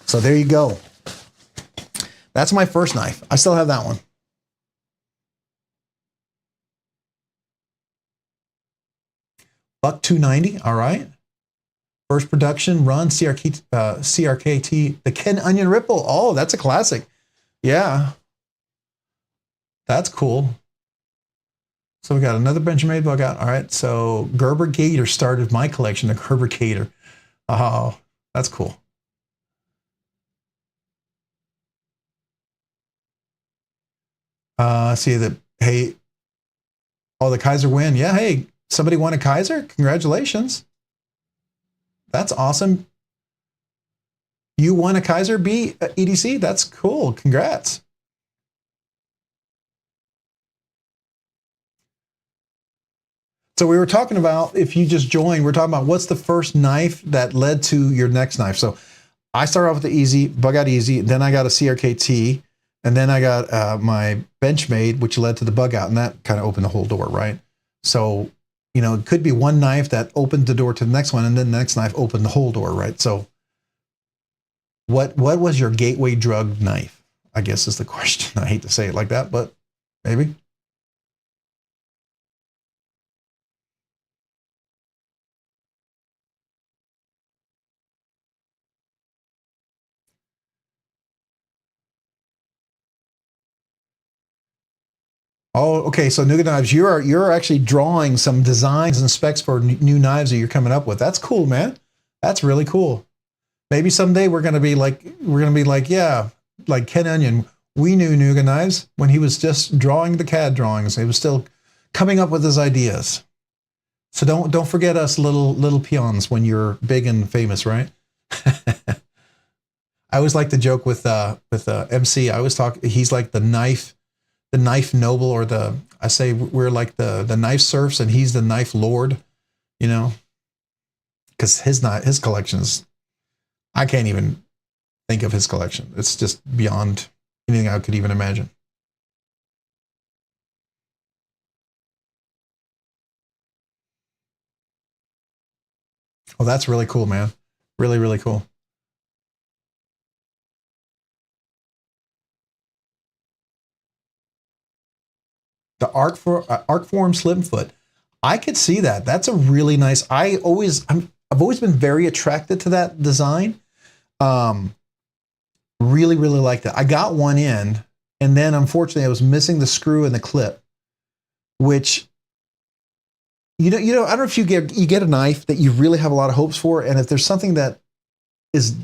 Speaker 2: So there you go. That's my first knife. I still have that one. Buck 290, all right. First production run, CRKT, the Ken Onion Ripple. Oh, that's a classic. Yeah. That's cool. So we got another Benchmade bug out. All right, so Gerber Gator started my collection, the Gerber Gator. Oh, that's cool. See that, hey, oh, the Kaiser win. Yeah, hey, somebody won a Kaiser? Congratulations. That's awesome. You won a Kaiser B EDC? That's cool. Congrats. So we were talking about, if you just joined, we're talking about what's the first knife that led to your next knife. So I started off with the Easy, bug out Easy, then I got a CRKT, and then I got my Benchmade, which led to the bug out, and that kind of opened the whole door, right? So you know, it could be one knife that opened the door to the next one, and then the next knife opened the whole door, right? So what was your gateway drug knife? I guess is the question. I hate to say it like that, but maybe. Oh, okay. So Nougat Knives, you're actually drawing some designs and specs for new knives that you're coming up with. That's cool, man. That's really cool. Maybe someday we're gonna be like yeah, like Ken Onion. We knew Nougat Knives when he was just drawing the CAD drawings. He was still coming up with his ideas. So don't forget us little peons when you're big and famous, right? I always like to joke with MC. I always talk. He's like the knife noble, or I say we're like the knife serfs, and he's the knife lord. You know, because his collections, I can't even think of his collection. It's just beyond anything I could even imagine. Oh, that's really cool, man. Really, really cool. The arc form slim foot. I could see that. That's a really nice. I've always been very attracted to that design. Um, really, really liked it. I got one in, and then unfortunately, I was missing the screw and the clip, which I don't know if you get a knife that you really have a lot of hopes for, and if there's something that is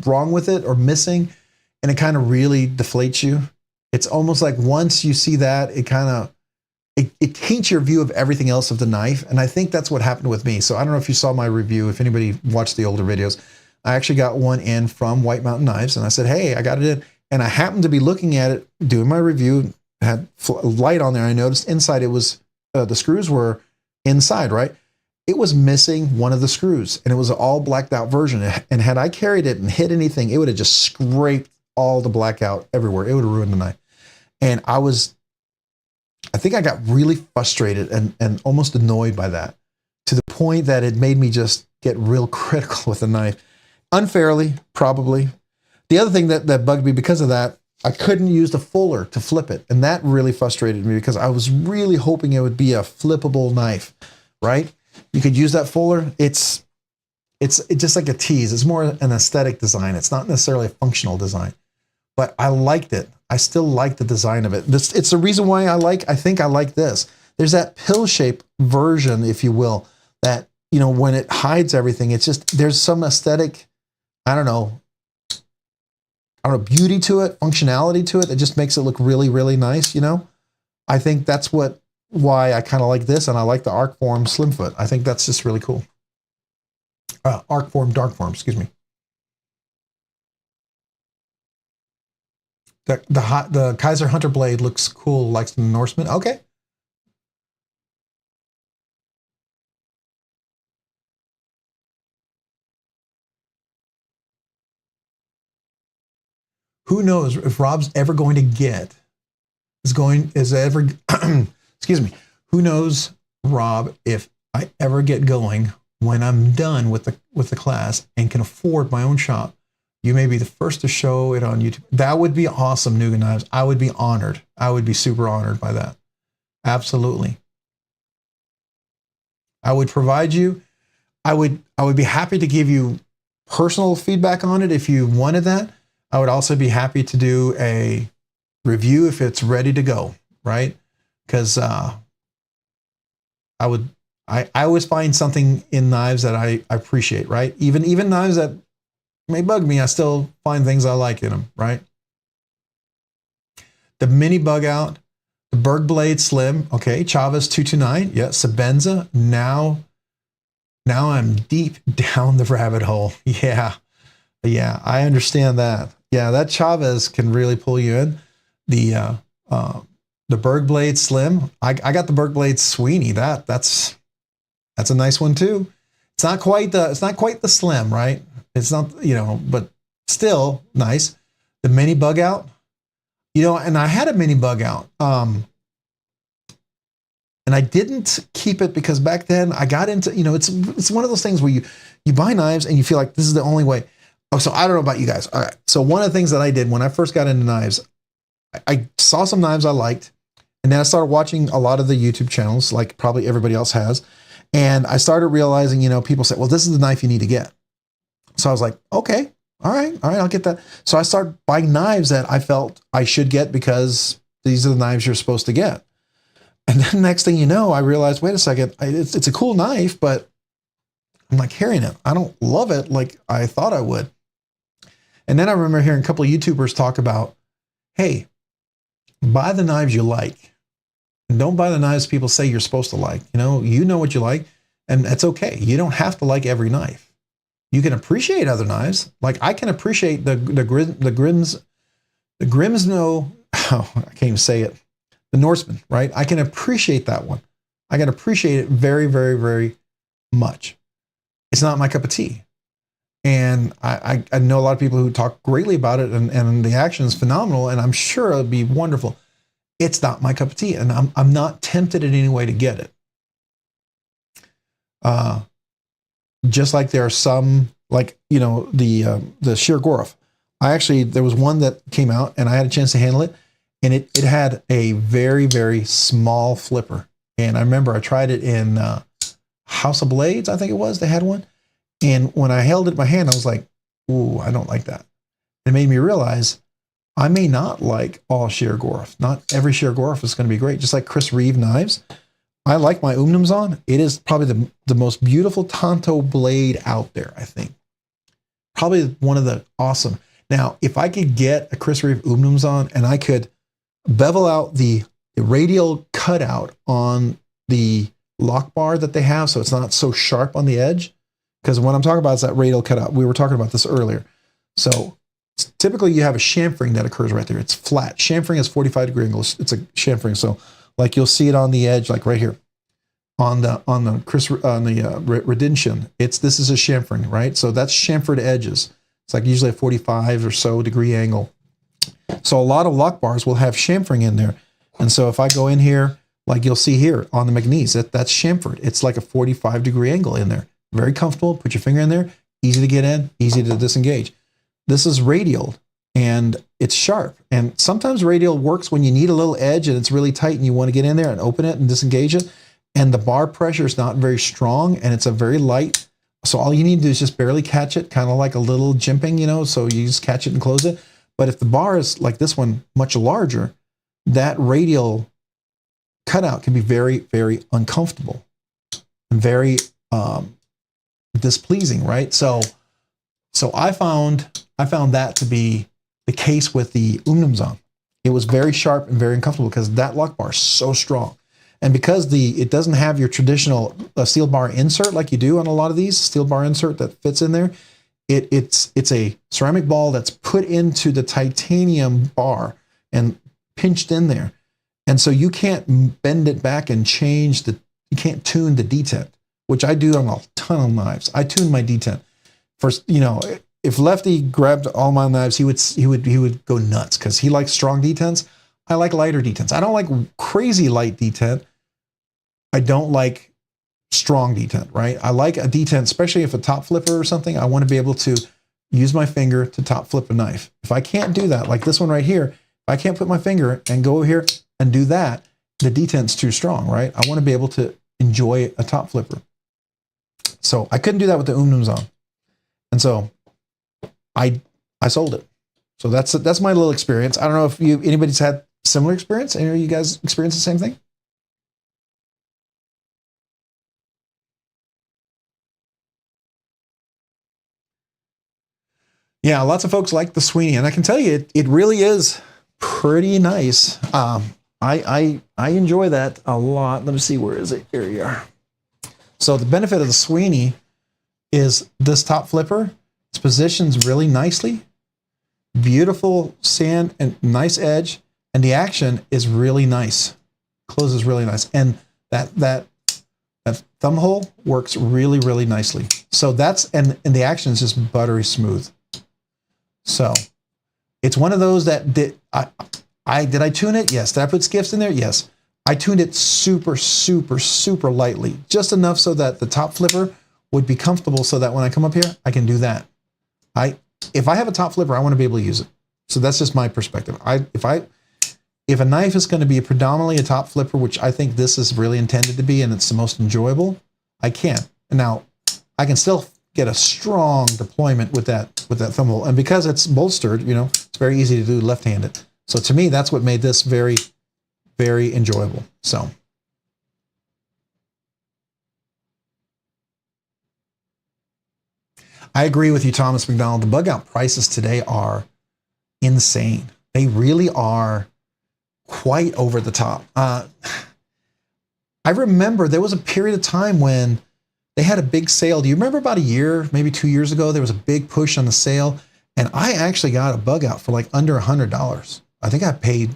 Speaker 2: wrong with it or missing, and it kind of really deflates you. It's almost like once you see that, it kind of it taints your view of everything else of the knife. And I think that's what happened with me. So I don't know if you saw my review. If anybody watched the older videos, I actually got one in from White Mountain Knives, and I said, hey, I got it in. And I happened to be looking at it, doing my review, had light on there. I noticed inside it was, the screws were inside, right? It was missing one of the screws, and it was an all blacked out version. And had I carried it and hit anything, it would have just scraped all the blackout everywhere. It would have ruined the knife. And I think I got really frustrated and almost annoyed by that, to the point that it made me just get real critical with the knife. Unfairly, probably. The other thing that bugged me because of that, I couldn't use the fuller to flip it. And that really frustrated me, because I was really hoping it would be a flippable knife, right? You could use that fuller. It's just like a tease. It's more an aesthetic design. It's not necessarily a functional design. But I liked it. I still like the design of it. It's the reason why I think I like this. There's that pill shape version, if you will, that, when it hides everything, it's just, there's some aesthetic, I don't know, beauty to it, functionality to it, that just makes it look really, really nice, I think that's why I kind of like this, and I like the arc form slim foot. I think that's just really cool. Arc form, dark form, excuse me. The Kaiser Hunter blade looks cool, like the Norseman. Okay. Who knows if Rob's ever going to excuse me. Who knows, Rob, if I ever get going, when I'm done with the class and can afford my own shop, you may be the first to show it on YouTube. That would be awesome, Nougat Knives. I would be honored. I would be super honored by that. Absolutely. I would provide you. I would be happy to give you personal feedback on it if you wanted that. I would also be happy to do a review if it's ready to go, right? Because I always find something in knives that I appreciate, right? Even knives that may bug me, I still find things I like in them, right? The mini bug out, the Berg Blade Slim, okay, Chavez 229, yeah, Sabenza. Now I'm deep down the rabbit hole. Yeah, I understand that. Yeah, that Chavez can really pull you in. The Berg Blade Slim, I got the Berg Blade Sweeney. That's a nice one too. It's not quite the Slim, right? It's not, but still nice. The mini bug out, and I had a mini bug out. And I didn't keep it because back then I got into, it's one of those things where you buy knives and you feel like this is the only way. Oh, so I don't know about you guys. All right. So one of the things that I did when I first got into knives, I saw some knives I liked, and then I started watching a lot of the YouTube channels, like probably everybody else has. And I started realizing, people say, well, this is the knife you need to get. So I was like, okay, all right, I'll get that. So I started buying knives that I felt I should get because these are the knives you're supposed to get. And then next thing you know, I realized, wait a second, it's a cool knife, but I'm not carrying it. I don't love it like I thought I would. And then I remember hearing a couple of YouTubers talk about, hey, buy the knives you like. And don't buy the knives people say you're supposed to like. You know what you like, and that's okay. You don't have to like every knife. You can appreciate other knives. Like I can appreciate the Grimsno, oh, I can't even say it. The Norseman, right? I can appreciate that one. I can appreciate it very, very, very much. It's not my cup of tea. And I know a lot of people who talk greatly about it, and the action is phenomenal, and I'm sure it'll be wonderful. It's not my cup of tea, and I'm not tempted in any way to get it. Just like there are some, like, the Skiff. There was one that came out, and I had a chance to handle it. And it had a very, very small flipper. And I remember I tried it in House of Blades, I think it was. They had one. And when I held it in my hand, I was like, ooh, I don't like that. It made me realize I may not like all Skiff. Not every Skiff is going to be great. Just like Chris Reeve knives. I like my Umnumzon. It is probably the most beautiful Tanto blade out there, I think. Probably one of the awesome. Now, if I could get a Chris Reeve Umnumzon and I could bevel out the radial cutout on the lock bar that they have so it's not so sharp on the edge, because what I'm talking about is that radial cutout. We were talking about this earlier. So typically you have a chamfering that occurs right there. It's flat. Chamfering is 45-degree angle. It's a chamfering. So like you'll see it on the edge, like right here on the Redintion. This is a chamfering, right? So that's chamfered edges. It's like usually a 45 or so degree angle. So a lot of lock bars will have chamfering in there. And so if I go in here, like you'll see here on the McNeese, that's chamfered. It's like a 45-degree angle in there. Very comfortable. Put your finger in there. Easy to get in, easy to disengage. This is radial, and it's sharp. And sometimes radial works when you need a little edge and it's really tight and you want to get in there and open it and disengage it. And the bar pressure is not very strong, and it's a very light. So all you need to do is just barely catch it, kind of like a little jimping, so you just catch it and close it. But if the bar is like this one, much larger, that radial cutout can be very, very uncomfortable and very displeasing, right? So I found that to be the case with the Umnumzon. It was very sharp and very uncomfortable because that lock bar is so strong. And because it doesn't have your traditional steel bar insert like you do on a lot of these, steel bar insert that fits in there, it's a ceramic ball that's put into the titanium bar and pinched in there. And so you can't bend it back and you can't tune the detent, which I do on a ton of knives. I tune my detent. First, if Lefty grabbed all my knives, he would go nuts because he likes strong detents. I like lighter detents. I don't like crazy light detent. I don't like strong detent, right? I like a detent, especially if a top flipper or something. I want to be able to use my finger to top flip a knife. If I can't do that, like this one right here, if I can't put my finger and go over here and do that, the detent's too strong, right? I want to be able to enjoy a top flipper. So I couldn't do that with the Umnumzon. And so I sold it. So that's my little experience. I don't know if anybody's had similar experience. Any of you guys experience the same thing? Yeah, lots of folks like the Sweeney, and I can tell you, it really is pretty nice. I enjoy that a lot. Let me see, where is it? Here you are. So the benefit of the Sweeney is this top flipper. It's positions really nicely, beautiful sand and nice edge, and the action is really nice. Closes really nice, and that thumb hole works really, really nicely. So and the action is just buttery smooth. So it's one of those that did I tune it? Yes. Did I put skiffs in there? Yes. I tuned it super, super, super lightly, just enough so that the top flipper would be comfortable so that when I come up here, I can do that. If I have a top flipper, I want to be able to use it. So that's just my perspective. If a knife is going to be predominantly a top flipper, which I think this is really intended to be, and it's the most enjoyable, I can. Now, I can still get a strong deployment with that thumb hole. And because it's bolstered, it's very easy to do left-handed. So to me, that's what made this very, very enjoyable. So. I agree with you, Thomas McDonald. The bug out prices today are insane. They really are quite over the top. I remember there was a period of time when they had a big sale. Do you remember about a year, maybe 2 years ago, there was a big push on the sale, and I actually got a bug out for like under $100. I think I paid, it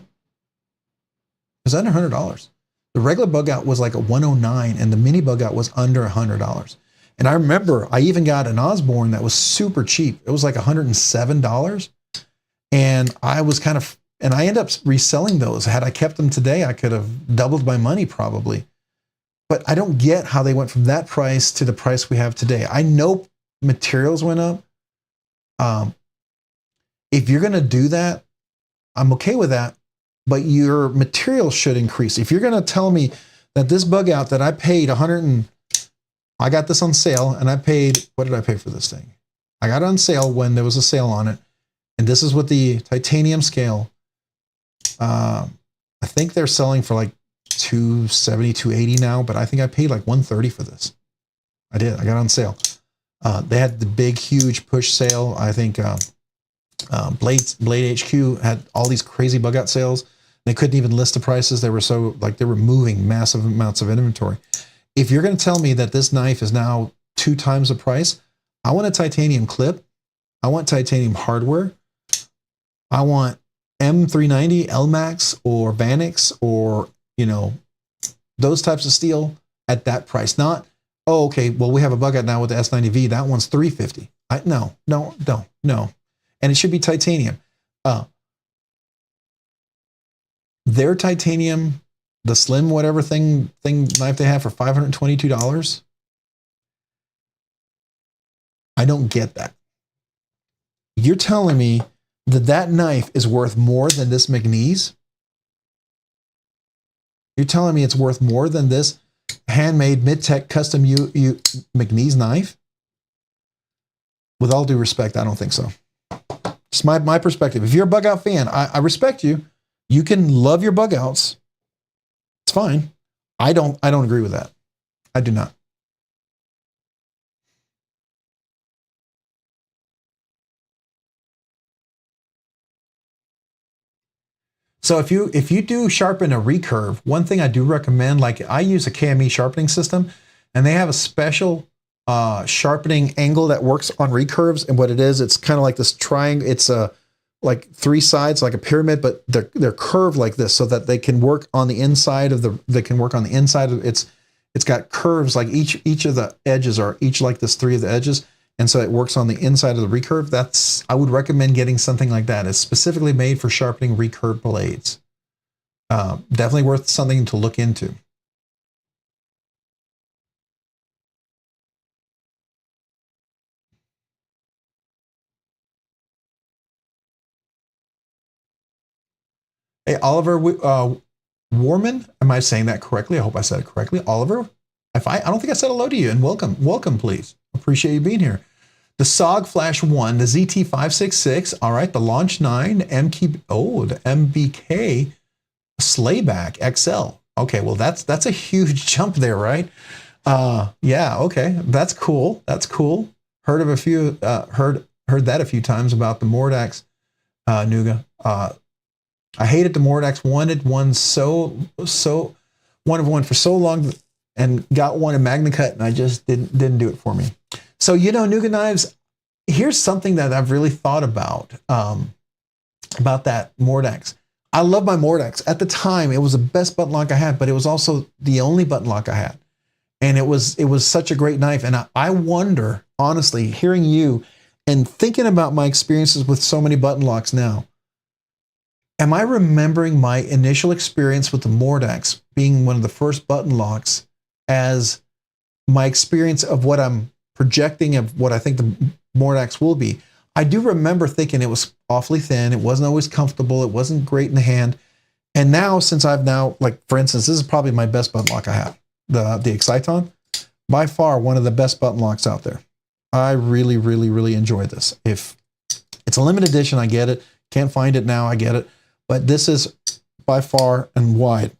Speaker 2: was under $100. The regular bug out was like a 109, and the mini bug out was under $100. And I remember I even got an Osborne that was super cheap. It was like $107. And I was and I ended up reselling those. Had I kept them today, I could have doubled my money probably. But I don't get how they went from that price to the price we have today. I know materials went up. If you're going to do that, I'm okay with that. But your material should increase. If you're going to tell me that this bug out that I paid I got this on sale, and I paid, what did I pay for this thing? I got it on sale when there was a sale on it. And this is with the titanium scale. I think they're selling for like $270, $280 now, but I think I paid like $130 for this. I did. I got it on sale. They had the big, huge push sale. I think Blade HQ had all these crazy bug out sales. They couldn't even list the prices. They were they were moving massive amounts of inventory. If you're going to tell me that this knife is now 2 times the price, I want a titanium clip. I want titanium hardware. I want M390, LMAX, or Vanix, or, those types of steel at that price. Not, oh, okay, well, we have a bug out now with the S90V. That one's $350. No. And it should be titanium. Their titanium, the slim whatever thing knife they have for $522. I don't get that. You're telling me that knife is worth more than this McNeese? You're telling me it's worth more than this handmade mid-tech custom McNeese knife? With all due respect, I don't think so. Just my perspective. If you're a bug out fan, I respect you. You can love your bug outs. It's fine. I don't agree with that. I do not. So if you do sharpen a recurve, one thing I do recommend, like I use a KME sharpening system, and they have a special sharpening angle that works on recurves. And what it is, it's kind of like this triangle. It's like 3 sides, like a pyramid, but they're curved like this, so that they can work on the inside of it's got curves, like each of the edges are each like this 3 of the edges. And so it works on the inside of the recurve. I would recommend getting something like that. It's specifically made for sharpening recurve blades. Definitely worth something to look into. Hey, Oliver Warman, am I saying that correctly? I hope I said it correctly. Oliver, I don't think I said hello to you, and welcome, please. Appreciate you being here. The SOG Flash 1, the ZT566, all right, the Launch 9, the MBK Slayback XL. Okay, well, that's a huge jump there, right? Yeah, okay, that's cool. Heard that a few times about the Mordax Nuga. I hated the Mordax, wanted one for so long, and got one in Magna Cut, and I just didn't do it for me. So, Nuga knives, here's something that I've really thought about that Mordax. I love my Mordax. At the time, it was the best button lock I had, but it was also the only button lock I had. And it was such a great knife. And I wonder, honestly, hearing you and thinking about my experiences with so many button locks now, am I remembering my initial experience with the Mordax being one of the first button locks as my experience of what I'm projecting of what I think the Mordax will be? I do remember thinking it was awfully thin. It wasn't always comfortable. It wasn't great in the hand. And now, since I've now, like, for instance, this is probably my best button lock I have. The Exciton, by far one of the best button locks out there. I really, really, really enjoy this. If it's a limited edition, I get it. Can't find it now, I get it. But this is by far and wide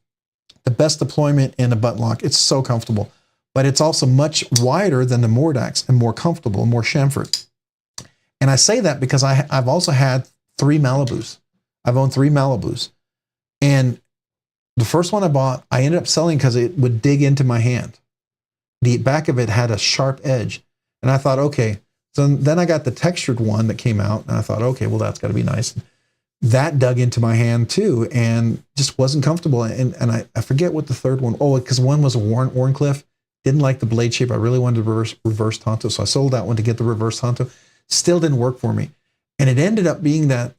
Speaker 2: the best deployment in a button lock. It's so comfortable. But it's also much wider than the Mordax and more comfortable, more chamfered. And I say that because I've also had 3 Malibus. I've owned 3 Malibus. And the first one I bought, I ended up selling because it would dig into my hand. The back of it had a sharp edge. And I thought, okay. So then I got the textured one that came out. And I thought, okay, well, that's got to be nice. That dug into my hand too and just wasn't comfortable. And I forget what the third one, because one was a Warncliffe. Didn't like the blade shape. I really wanted to reverse Tonto. So I sold that one to get the reverse Tonto. Still didn't work for me. And it ended up being that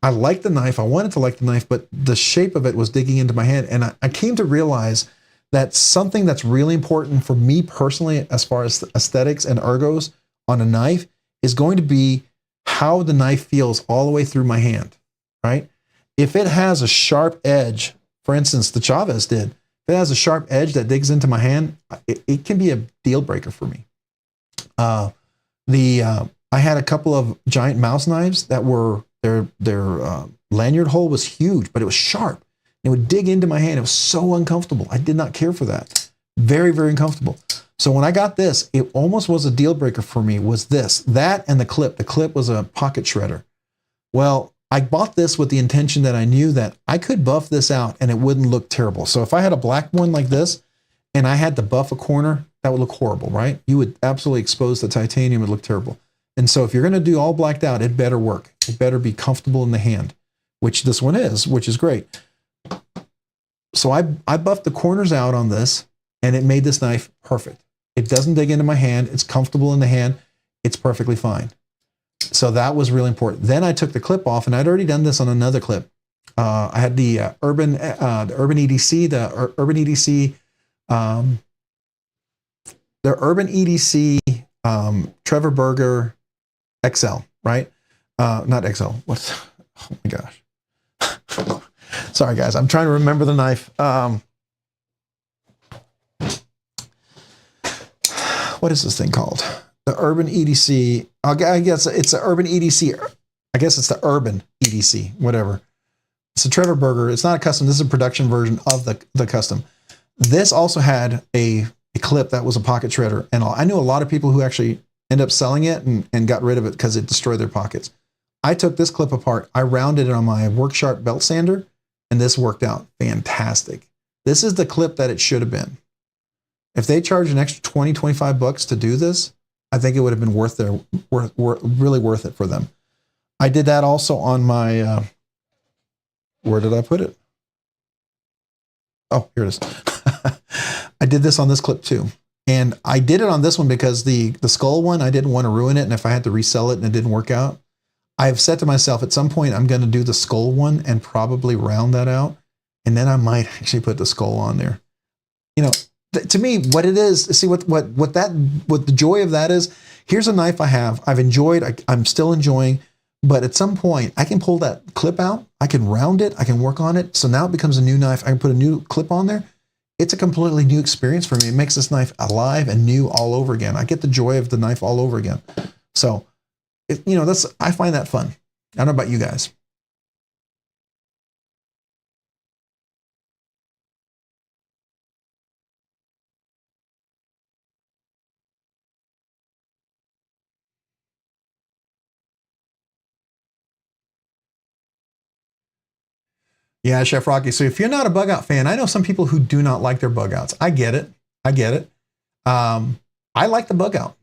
Speaker 2: I liked the knife. I wanted to like the knife, but the shape of it was digging into my hand. And I came to realize that something that's really important for me personally, as far as aesthetics and ergos on a knife, is going to be how the knife feels all the way through my hand, right? If it has a sharp edge, for instance, the Chavez did, if it has a sharp edge that digs into my hand, it can be a deal breaker for me. I had a couple of giant mouse knives that were, their lanyard hole was huge, but it was sharp. It would dig into my hand. It was so uncomfortable. I did not care for that. Very, very uncomfortable. So when I got this, it almost was a deal breaker for me, was this. That and the clip. The clip was a pocket shredder. Well, I bought this with the intention that I knew that I could buff this out and it wouldn't look terrible. So if I had a black one like this and I had to buff a corner, that would look horrible, right? You would absolutely expose the titanium. It would look terrible. And so if you're going to do all blacked out, it better work. It better be comfortable in the hand, which this one is, which is great. So I buffed the corners out on this and it made this knife perfect. It doesn't dig into my hand. It's comfortable in the hand. It's perfectly fine. So that was really important. Then I took the clip off, and I'd already done this on another clip. I had the Urban EDC, the Urban EDC Trevor Berger XL, right? Not XL. What's? Oh my gosh. Sorry guys, I'm trying to remember the knife. What is this thing called? The Urban EDC. I guess it's the Urban EDC. I guess it's the Urban EDC, whatever. It's a Trevor Berger. It's not a custom. This is a production version of the custom. This also had a clip that was a pocket shredder. And I knew a lot of people who actually ended up selling it and got rid of it because it destroyed their pockets. I took this clip apart. I rounded it on my Worksharp belt sander, and this worked out fantastic. This is the clip that it should have been. If they charged an extra 20, 25 bucks to do this, I think it would have been really worth it for them. I did that also on my, where did I put it? Oh, here it is. I did this on this clip too. And I did it on this one because the skull one, I didn't want to ruin it. And if I had to resell it and it didn't work out, I've said to myself, at some point, I'm going to do the skull one and probably round that out. And then I might actually put the skull on there. You know, to me, what it is, see what the joy of that is. Here's a knife I have. I've enjoyed. I'm still enjoying. But at some point, I can pull that clip out. I can round it. I can work on it. So now it becomes a new knife. I can put a new clip on there. It's a completely new experience for me. It makes this knife alive and new all over again. I get the joy of the knife all over again. So, I find that fun. I don't know about you guys. Yeah, Chef Rocky. So if you're not a bug out fan, I know some people who do not like their bug outs. I get it. I like the bug out.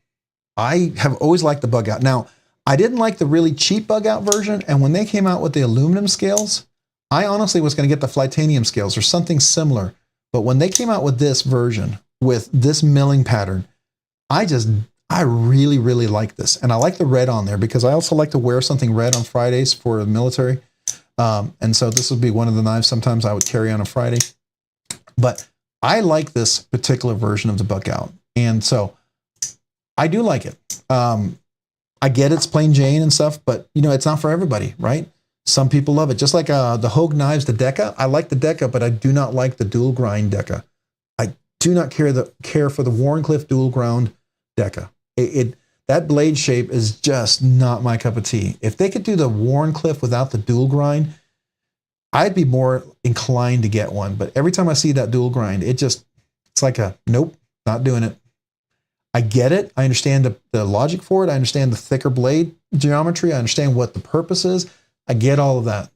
Speaker 2: I have always liked the bug out. Now, I didn't like the really cheap bug out version. And when they came out with the aluminum scales, I honestly was going to get the Flytanium scales or something similar. But when they came out with this version, with this milling pattern, I really, really like this. And I like the red on there because I also like to wear something red on Fridays for the military. And so this would be one of the knives sometimes I would carry on a Friday. But I like this particular version of the bug out. And so I do like it. I get it's plain Jane and stuff, but you know, it's not for everybody, right? Some people love it. Just like the Hogue knives, the Deca. I like the Deca, but I do not like the dual grind Deca. I do not care for the Wharncliffe dual ground Deca. That blade shape is just not my cup of tea. If they could do the Wharncliffe without the dual grind, I'd be more inclined to get one. But every time I see that dual grind, it's like a nope, not doing it. I get it. I understand the logic for it. I understand the thicker blade geometry. I understand what the purpose is. I get all of that.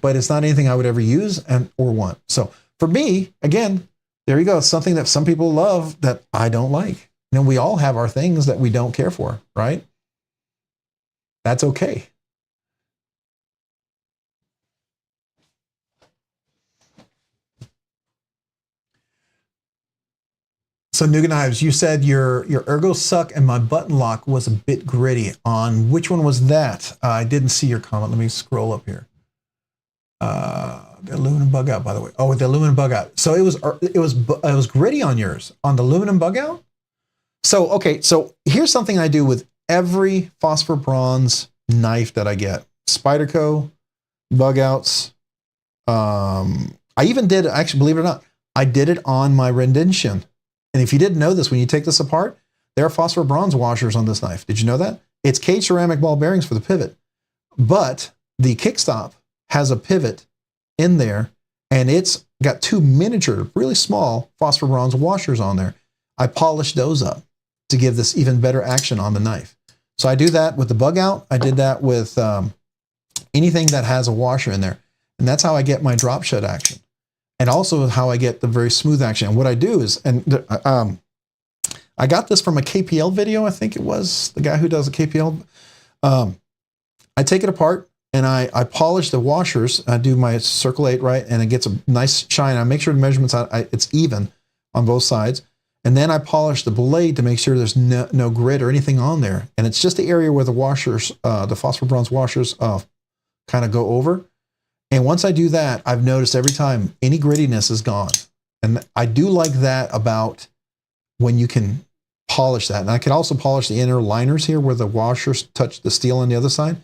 Speaker 2: But it's not anything I would ever use or want. So for me, again, there you go. It's something that some people love that I don't like. You know, we all have our things that we don't care for, right? That's okay. So Nougat Knives, you said your ergos suck and my button lock was a bit gritty. On which one was that? I didn't see your comment. Let me scroll up here. The aluminum bug out, by the way. Oh, with the aluminum bug out. So it was gritty on yours, on the aluminum bug out. So okay, so here's something I do with every phosphor bronze knife that I get. Spyderco, bug outs. I even did, actually, believe it or not, I did it on my Rendition. And if you didn't know this, when you take this apart, there are phosphor bronze washers on this knife. Did you know that? It's cage ceramic ball bearings for the pivot. But the kickstop has a pivot in there, and it's got two miniature, really small phosphor bronze washers on there. I polished those up to give this even better action on the knife. So I do that with the bug out. I did that with anything that has a washer in there. And that's how I get my drop shut action. And also how I get the very smooth action. And what I do is, I got this from a KPL video, I think it was, the guy who does a KPL. I take it apart and I polish the washers. I do my circle 8 right, and it gets a nice shine. I make sure the measurements, it's even on both sides. And then I polish the blade to make sure there's no grit or anything on there. And it's just the area where the washers, the phosphor bronze washers kind of go over. And once I do that, I've noticed every time any grittiness is gone. And I do like that about when you can polish that. And I can also polish the inner liners here where the washers touch the steel on the other side.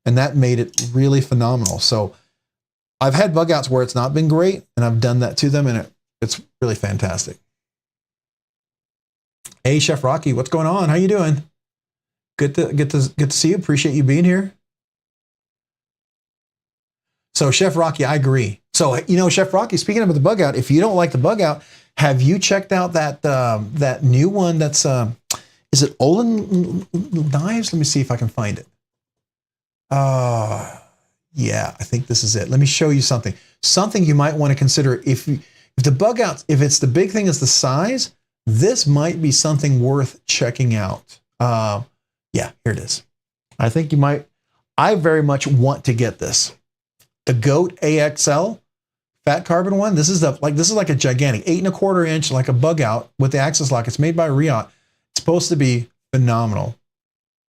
Speaker 2: And that made it really phenomenal. So I've had bug outs where it's not been great, and I've done that to them, and it's really fantastic. Hey, Chef Rocky, what's going on? How you doing? Good to see you. Appreciate you being here. So Chef Rocky, I agree. So, you know, Chef Rocky, speaking of the bug out, if you don't like the bug out, have you checked out that new one that's, is it Olin Knives? Let me see if I can find it. Yeah, I think this is it. Let me show you something. Something you might want to consider if the bug out, if it's the big thing is the size, this might be something worth checking out. Yeah, here it is. I think you might, I very much want to get this. The Goat AXL fat carbon one. This is like a gigantic 8 1/4 inch, like a bug out with the axis lock. It's made by Riot. It's supposed to be phenomenal,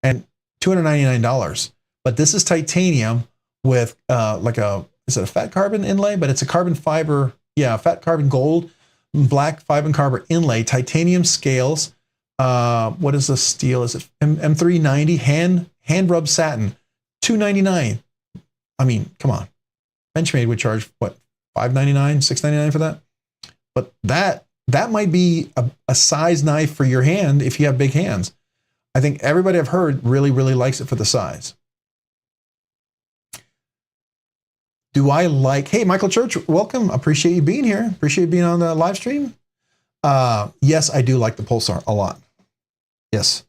Speaker 2: and $299. But this is titanium with is it a fat carbon inlay? But it's a carbon fiber, yeah, fat carbon gold, black fiber carbon inlay, titanium scales. What is the steel? Is it M390 hand rub satin? $299. I mean, come on. Benchmade would charge what, $5.99, $6.99 for that? But that might be a size knife for your hand if you have big hands. I think everybody I've heard really, really likes it for the size. Do I like, hey, Michael Church, welcome. Appreciate you being here. Appreciate you being on the live stream. Yes, I do like the Pulsar a lot. Yes,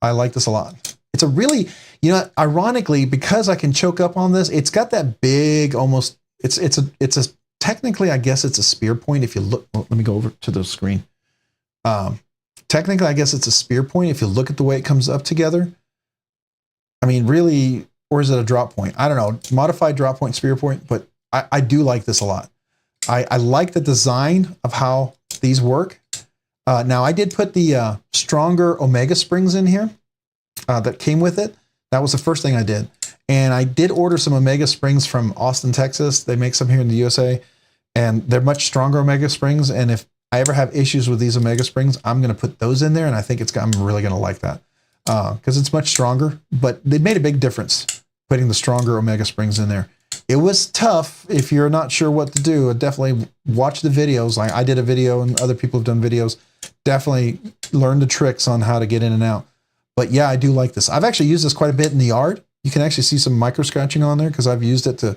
Speaker 2: I like this a lot. It's a really, you know, ironically, because I can choke up on this, it's got that big, almost, it's a technically, I guess it's a spear point. If you look, let me go over to the screen. Technically, I guess it's a spear point. If you look at the way it comes up together, I mean, really, or is it a drop point? I don't know, modified drop point, spear point, but I do like this a lot. I like the design of how these work. Now I did put the stronger Omega springs in here that came with it. That was the first thing I did. And I did order some Omega Springs from Austin, Texas. They make some here in the USA, and they're much stronger Omega Springs. And if I ever have issues with these Omega Springs, I'm going to put those in there, and I think I'm really going to like that because it's much stronger. But they made a big difference putting the stronger Omega Springs in there. It was tough if you're not sure what to do. Definitely watch the videos. Like I did a video, and other people have done videos. Definitely learn the tricks on how to get in and out. But yeah, I do like this. I've actually used this quite a bit in the yard. You can actually see some micro scratching on there because I've used it to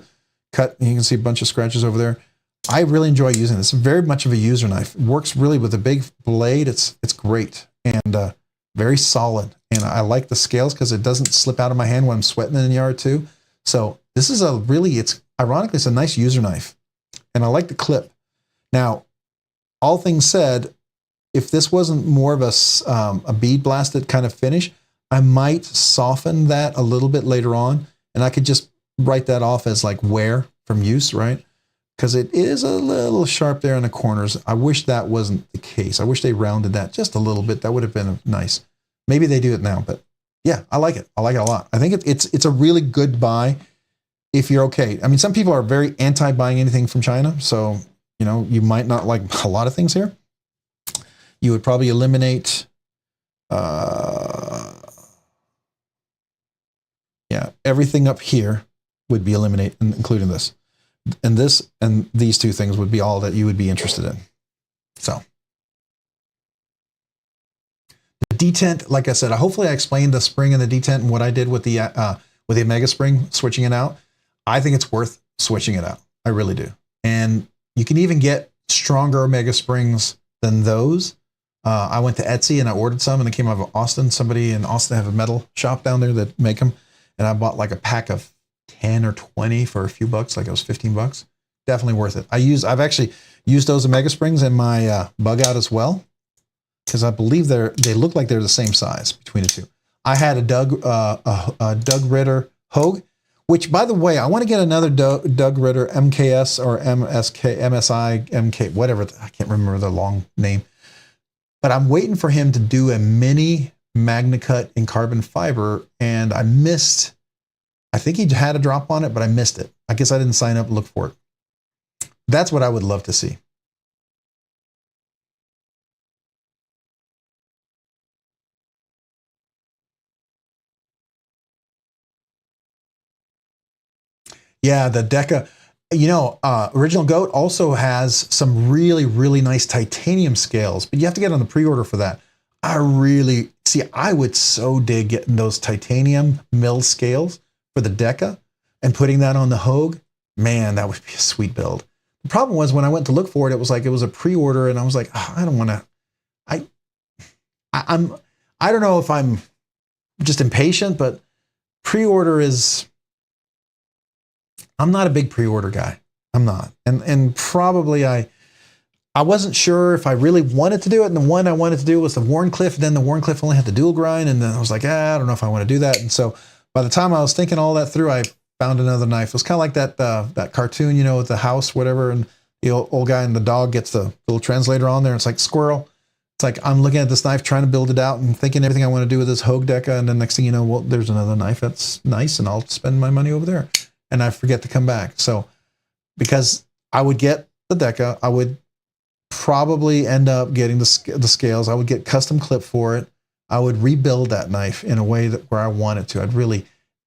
Speaker 2: cut. You can see a bunch of scratches over there. I really enjoy using this. It's very much of a user knife. It works really with a big blade. It's great and very solid. And I like the scales because it doesn't slip out of my hand when I'm sweating in the yard too. So this is ironically, it's a nice user knife. And I like the clip. Now, all things said, if this wasn't more of a bead blasted kind of finish, I might soften that a little bit later on, and I could just write that off as like wear from use, right? Because it is a little sharp there in the corners. I wish that wasn't the case. I wish they rounded that just a little bit. That would have been nice. Maybe they do it now, but yeah, I like it. I like it a lot. I think it's a really good buy if you're okay. I mean, some people are very anti buying anything from China, so you might not like a lot of things here. You would probably eliminate everything up here would be eliminated, including this. And this and these two things would be all that you would be interested in. So the detent, like I said, hopefully I explained the spring and the detent and what I did with the Omega Spring, switching it out. I think it's worth switching it out. I really do. And you can even get stronger Omega Springs than those. I went to Etsy and I ordered some, and they came out of Austin. Somebody in Austin have a metal shop down there that make them. And I bought like a pack of 10 or 20 for a few bucks, like it was $15. Definitely worth it. I've actually used those Omega Springs in my bug out as well, because I believe they look like they're the same size between the two. I had a Doug Ritter Hogue, which, by the way, I want to get another Doug Ritter MKS or MSI, MK, whatever. I can't remember the long name. But I'm waiting for him to do a mini Magna Cut in carbon fiber, and I missed. I think he had a drop on it, but I missed it. I guess I didn't sign up and look for it. That's what I would love to see. Yeah, the Deca, Original Goat also has some really, really nice titanium scales, but you have to get on the pre-order for that. I would so dig getting those titanium mill scales for the Deca and putting that on the Hogue. Man, that would be a sweet build. The problem was when I went to look for it, it was a pre-order, and I was like, oh, I don't want to. I don't know if I'm just impatient, but pre-order is. I'm not a big pre-order guy. I'm not, and probably I wasn't sure if I really wanted to do it. And the one I wanted to do was the Wharncliffe. Then the Wharncliffe only had the dual grind, and then I was like, I don't know if I want to do that. And so by the time I was thinking all that through, I found another knife. It was kind of like that cartoon, with the house, whatever, and the old guy and the dog gets the little translator on there. And it's like squirrel. It's like I'm looking at this knife, trying to build it out, and thinking everything I want to do with this Hogue Deca, and then next thing you know, well, there's another knife that's nice, and I'll spend my money over there, and I forget to come back. So because I would get the Deca, I would probably end up getting the scales. I would get custom clip for it. I would rebuild that knife in a way where I want it to. And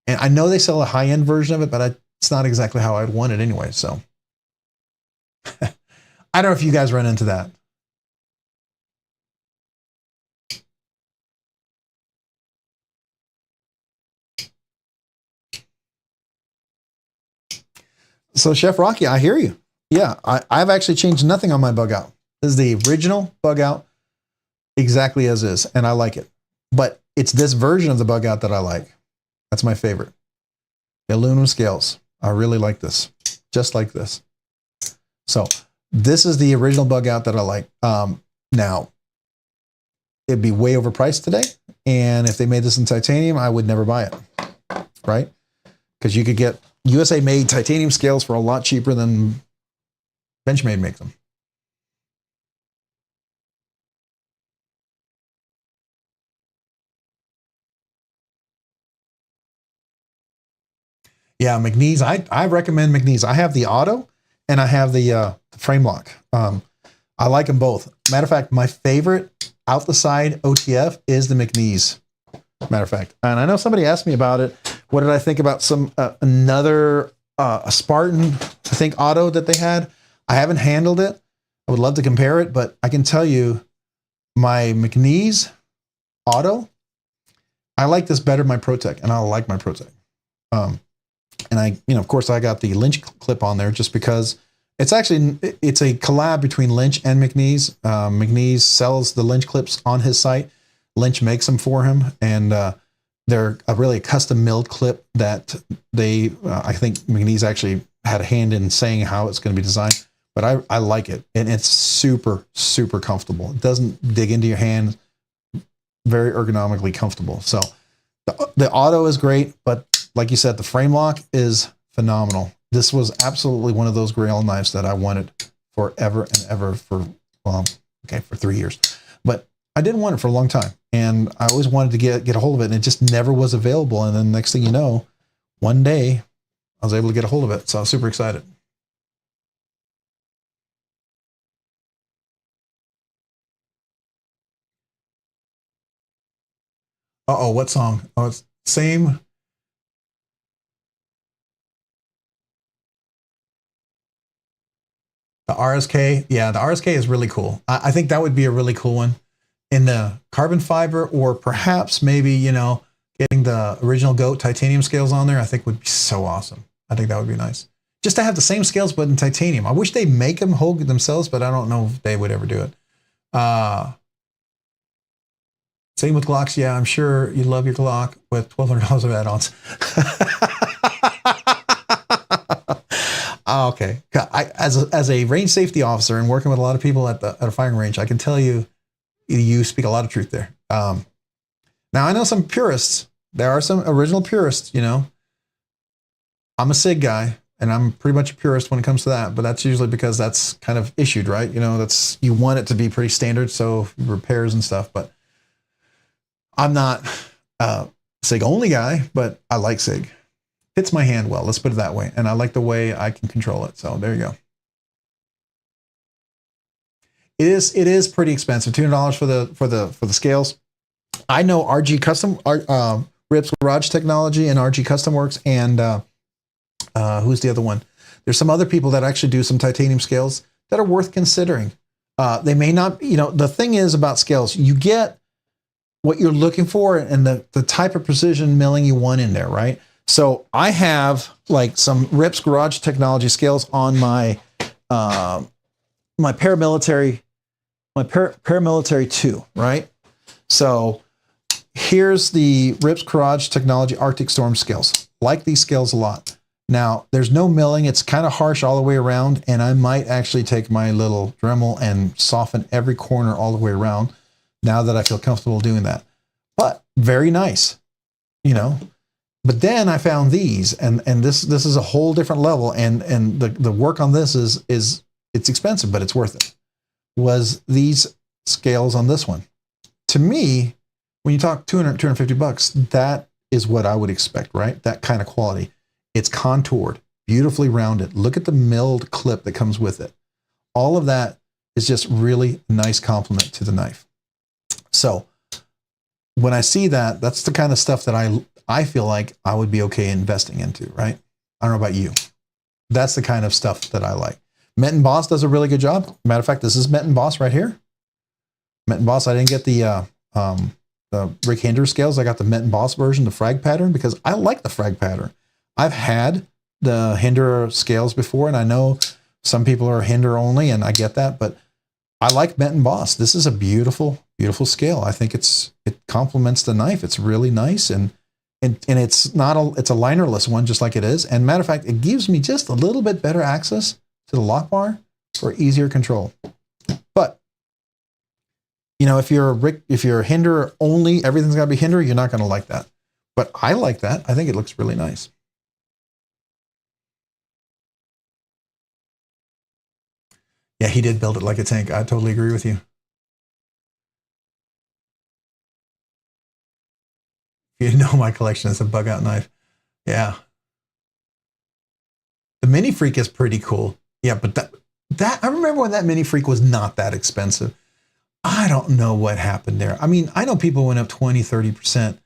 Speaker 2: I know they sell a high-end version of it, but it's not exactly how I'd want it anyway. So I don't know if you guys run into that. So Chef Rocky, I hear you. Yeah, I've actually changed nothing on my bug out. This is the original bug out, exactly as is, and I like it. But it's this version of the bug out that I like. That's my favorite. The aluminum scales. I really like this, just like this. So this is the original bug out that I like. Now, it'd be way overpriced today, and if they made this in titanium, I would never buy it, right? Because you could get USA-made titanium scales for a lot cheaper than Benchmade make them. Yeah, McNeese. I recommend McNeese. I have the auto and I have the frame lock. I like them both. Matter of fact, my favorite out the side OTF is the McNeese. Matter of fact, and I know somebody asked me about it. What did I think about some another a Spartan, I think, auto that they had? I haven't handled it. I would love to compare it, but I can tell you my McNeese auto, I like this better than my ProTech, and I like my ProTech. And I, of course, I got the Lynch clip on there just because it's a collab between Lynch and McNeese. McNeese sells the Lynch clips on his site. Lynch makes them for him, and they're really a custom milled clip that they, I think McNeese actually had a hand in saying how it's going to be designed. But I like it, and it's super, super comfortable. It doesn't dig into your hand. Very ergonomically comfortable. So the auto is great, but like you said, the frame lock is phenomenal. This was absolutely one of those grail knives that I wanted forever and ever for 3 years. But I didn't want it for a long time, and I always wanted to get a hold of it, and it just never was available. And then next thing you know, one day I was able to get a hold of it. So I was super excited. Uh-oh, what song? Oh, it's same. The RSK. Yeah, the RSK is really cool. I think that would be a really cool one in the carbon fiber, or perhaps maybe, getting the original GOAT titanium scales on there, I think would be so awesome. I think that would be nice. Just to have the same scales, but in titanium. I wish they make them whole themselves, but I don't know if they would ever do it. Same with Glocks. Yeah, I'm sure you love your Glock with $1,200 of add-ons. Okay. As a range safety officer and working with a lot of people at a firing range, I can tell you, you speak a lot of truth there. Now I know some purists. There are some original purists. I'm a SIG guy, and I'm pretty much a purist when it comes to that. But that's usually because that's kind of issued, right? You want it to be pretty standard, so repairs and stuff. But I'm not a SIG only guy, but I like SIG. Fits my hand well, let's put it that way. And I like the way I can control it. So there you go. It is pretty expensive. $200 for the scales. I know RG Custom, Rips Garage Technology and RG Custom Works, and who's the other one? There's some other people that actually do some titanium scales that are worth considering. They may not, the thing is about scales, you get what you're looking for and the type of precision milling you want in there, right? So I have like some Rips Garage Technology scales on my my paramilitary 2, right? So here's the Rips Garage Technology Arctic Storm scales. Like these scales a lot. Now there's no milling; it's kind of harsh all the way around, and I might actually take my little Dremel and soften every corner all the way around. Now that I feel comfortable doing that, but very nice, But then I found these, and this is a whole different level, and the work on this is it's expensive, but it's worth it. Was these scales on this one? To me, when you talk $250, that is what I would expect, right? That kind of quality. It's contoured, beautifully rounded. Look at the milled clip that comes with it. All of that is just really nice compliment to the knife. So when I see that, that's the kind of stuff that I feel like I would be okay investing into, right? I don't know about you. That's the kind of stuff that I like. Menton Boss does a really good job. Matter of fact, this is Menton Boss right here. Menton Boss, I didn't get the Rick Hinder scales. I got the Menton Boss version, the frag pattern, because I like the frag pattern. I've had the Hinder scales before, and I know some people are Hinder only, and I get that, but I like Menton Boss. This is a beautiful, beautiful scale. I think it complements the knife. It's really nice, and it's it's a linerless one, just like it is. And matter of fact, it gives me just a little bit better access to the lock bar for easier control. But if you're Hinder only, everything's got to be Hinder, you're not going to like that. But I like that. I think it looks really nice. Yeah, he did build it like a tank. I totally agree with you. If you know my collection, it's a bug out knife. Yeah. The Mini Freak is pretty cool. Yeah, but that I remember when that Mini Freak was not that expensive. I don't know what happened there. I mean, I know people went up 20, 30%,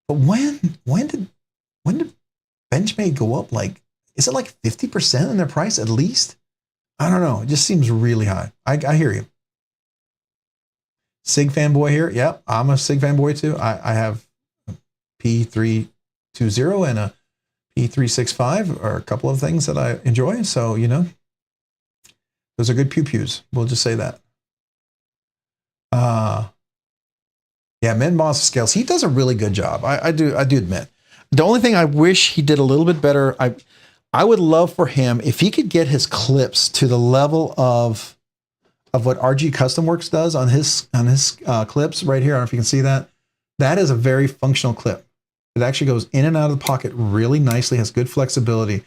Speaker 2: but when did Benchmade go up? Like, is it like 50% in their price at least? I don't know. It just seems really high. I hear you. Sig fanboy here. Yep, I'm a Sig fanboy too. I have a P320 and a P365 are a couple of things that I enjoy. So, you know, those are good pew-pews. We'll just say that. Yeah, Men Boss Scales. He does a really good job. I do admit. The only thing I wish he did a little bit better, I would love for him if he could get his clips to the level of what RG Custom Works does on his clips right here. I don't know if you can see that. That is a very functional clip. It actually goes in and out of the pocket really nicely, has good flexibility.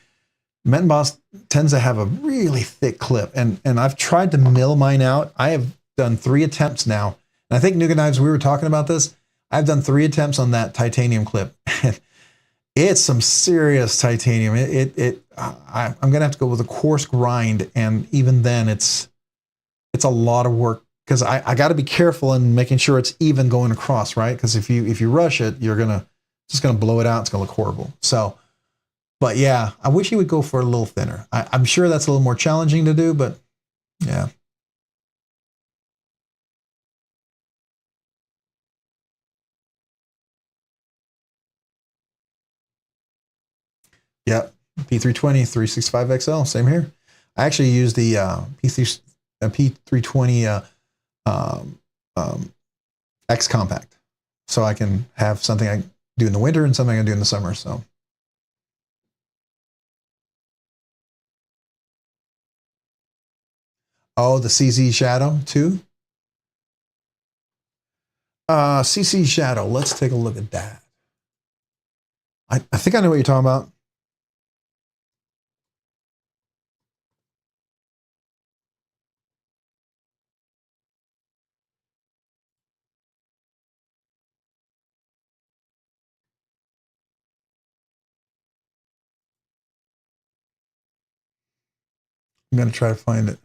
Speaker 2: Menton Boss tends to have a really thick clip, and I've tried to mill mine out. I have done 3 attempts now. And I think Nougat Knives, we were talking about this. I've done 3 attempts on that titanium clip. It's some serious titanium. I'm going to have to go with a coarse grind. And even then it's a lot of work because I got to be careful in making sure it's even going across, right? Because if you rush it, you're just going to blow it out. It's going to look horrible. So, but yeah, I wish he would go for a little thinner. I'm sure that's a little more challenging to do, but yeah. Yep, P320, 365XL, same here. I actually use the P320 X Compact, so I can have something I do in the winter and something I do in the summer. So, oh, the CZ Shadow too. CC Shadow. Let's take a look at that. I think I know what you're talking about. I'm going to try to find it.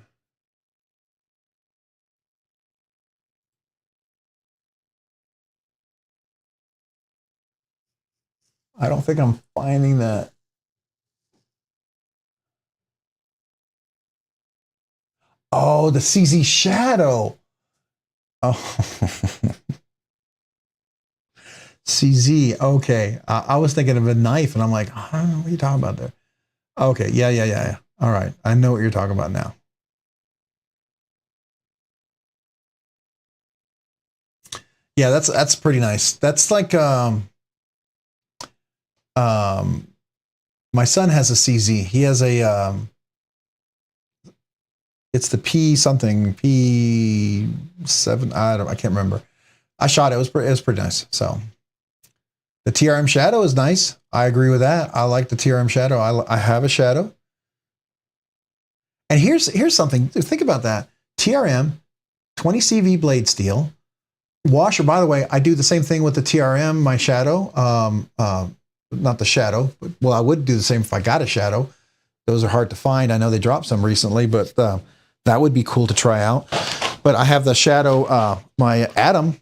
Speaker 2: I don't think I'm finding that. Oh, the CZ Shadow. Oh, CZ. Okay. I was thinking of a knife, and I'm like, I don't know what you're talking about there. Okay. Yeah. All right. I know what you're talking about now. Yeah, that's pretty nice. That's like my son has a CZ. He has a it's the P something P7. I can't remember. I shot it. It was pretty nice. So the TRM Shadow is nice. I agree with that. I like the TRM Shadow. I have a Shadow. And here's something. Think about that. TRM 20 CV blade steel. Washer, by the way, I do the same thing with the TRM, my Shadow. Not the Shadow, but, well, I would do the same if I got a Shadow. Those are hard to find. I know they dropped some recently, but that would be cool to try out. But I have the Shadow, my Atom.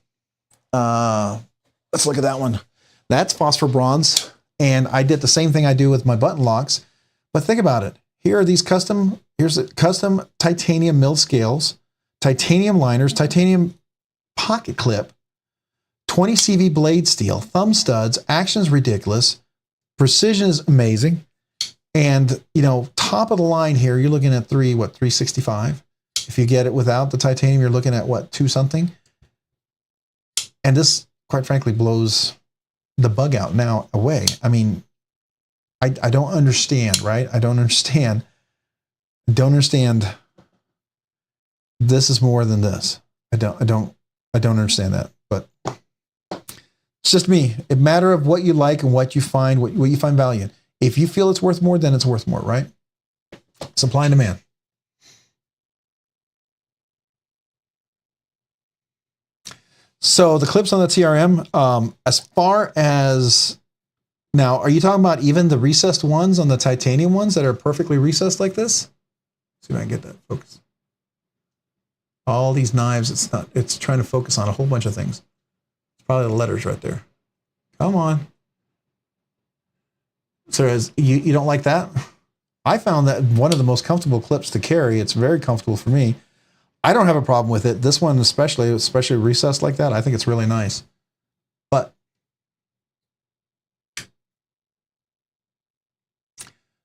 Speaker 2: Let's look at that one. That's phosphor bronze. And I did the same thing I do with my button locks. But think about it. Here are these here's a custom titanium mill scales, titanium liners, titanium pocket clip, 20 CV blade steel, thumb studs, action is ridiculous, precision is amazing, and you know, top of the line here, you're looking at 365. If you get it without the titanium, you're looking at what, 2 something. And this, quite frankly, blows the bug out now away. I mean, I don't understand, right? I don't understand. This is more than this. I don't understand that, but it's just me. It matter of what you like and what you find, what you find value in. If you feel it's worth more, then it's worth more, right? Supply and demand. So the clips on the TRM, as far as Now, are you talking about even the recessed ones on the titanium ones that are perfectly recessed like this? Let's see if I can get that focus. All these knives, it's trying to focus on a whole bunch of things. It's probably the letters right there. Come on. So you don't like that? I found that one of the most comfortable clips to carry. It's very comfortable for me. I don't have a problem with it. This one especially recessed like that, I think it's really nice. But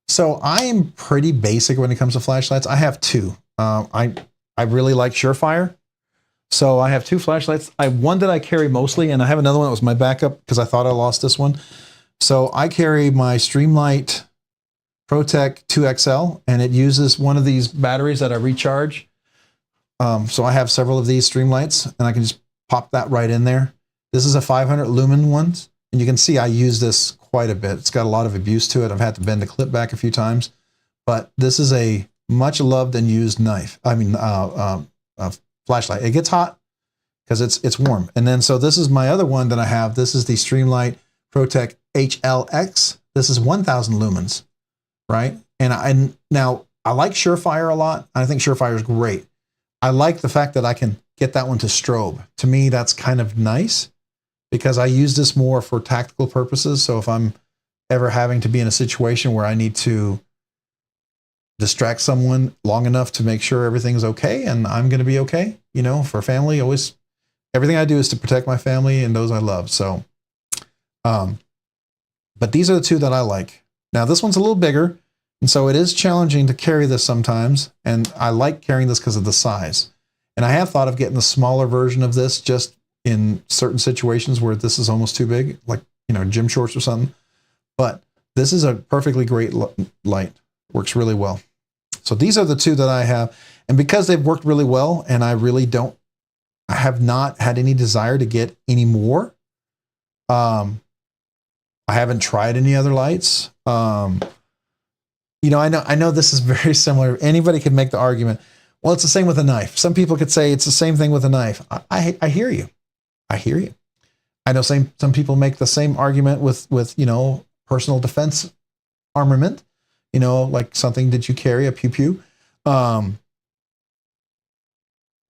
Speaker 2: so I am pretty basic when it comes to flashlights. I have two. I really like Surefire. So I have two flashlights. One that I carry mostly, and I have another one that was my backup because I thought I lost this one. So I carry my Streamlight ProTech 2XL, and it uses one of these batteries that I recharge. So I have several of these Streamlights, and I can just pop that right in there. This is a 500 lumen one, and you can see I use this quite a bit. It's got a lot of abuse to it. I've had to bend the clip back a few times, but this is a much loved and used knife. I mean, flashlight. It gets hot because it's warm. And then, so this is my other one that I have. This is the Streamlight ProTech HLX. This is 1000 lumens, right? And now I like Surefire a lot. I think Surefire is great. I like the fact that I can get that one to strobe. To me, that's kind of nice because I use this more for tactical purposes. So if I'm ever having to be in a situation where I need to distract someone long enough to make sure everything's okay and I'm going to be okay, you know, for family, always, everything I do is to protect my family and those I love. So, but these are the two that I like. Now this one's a little bigger, and so it is challenging to carry this sometimes, and I like carrying this because of the size. And I have thought of getting the smaller version of this just in certain situations where this is almost too big, like, you know, gym shorts or something. But this is a perfectly great light. Works really well. So these are the two that I have. And because they've worked really well, and I have not had any desire to get any more. I haven't tried any other lights. You know, I know this is very similar. Anybody could make the argument, well, it's the same with a knife. Some people could say it's the same thing with a knife. I hear you. I hear you. I know some people make the same argument with, you know, personal defense armament, you know, like something that you carry, a pew-pew. I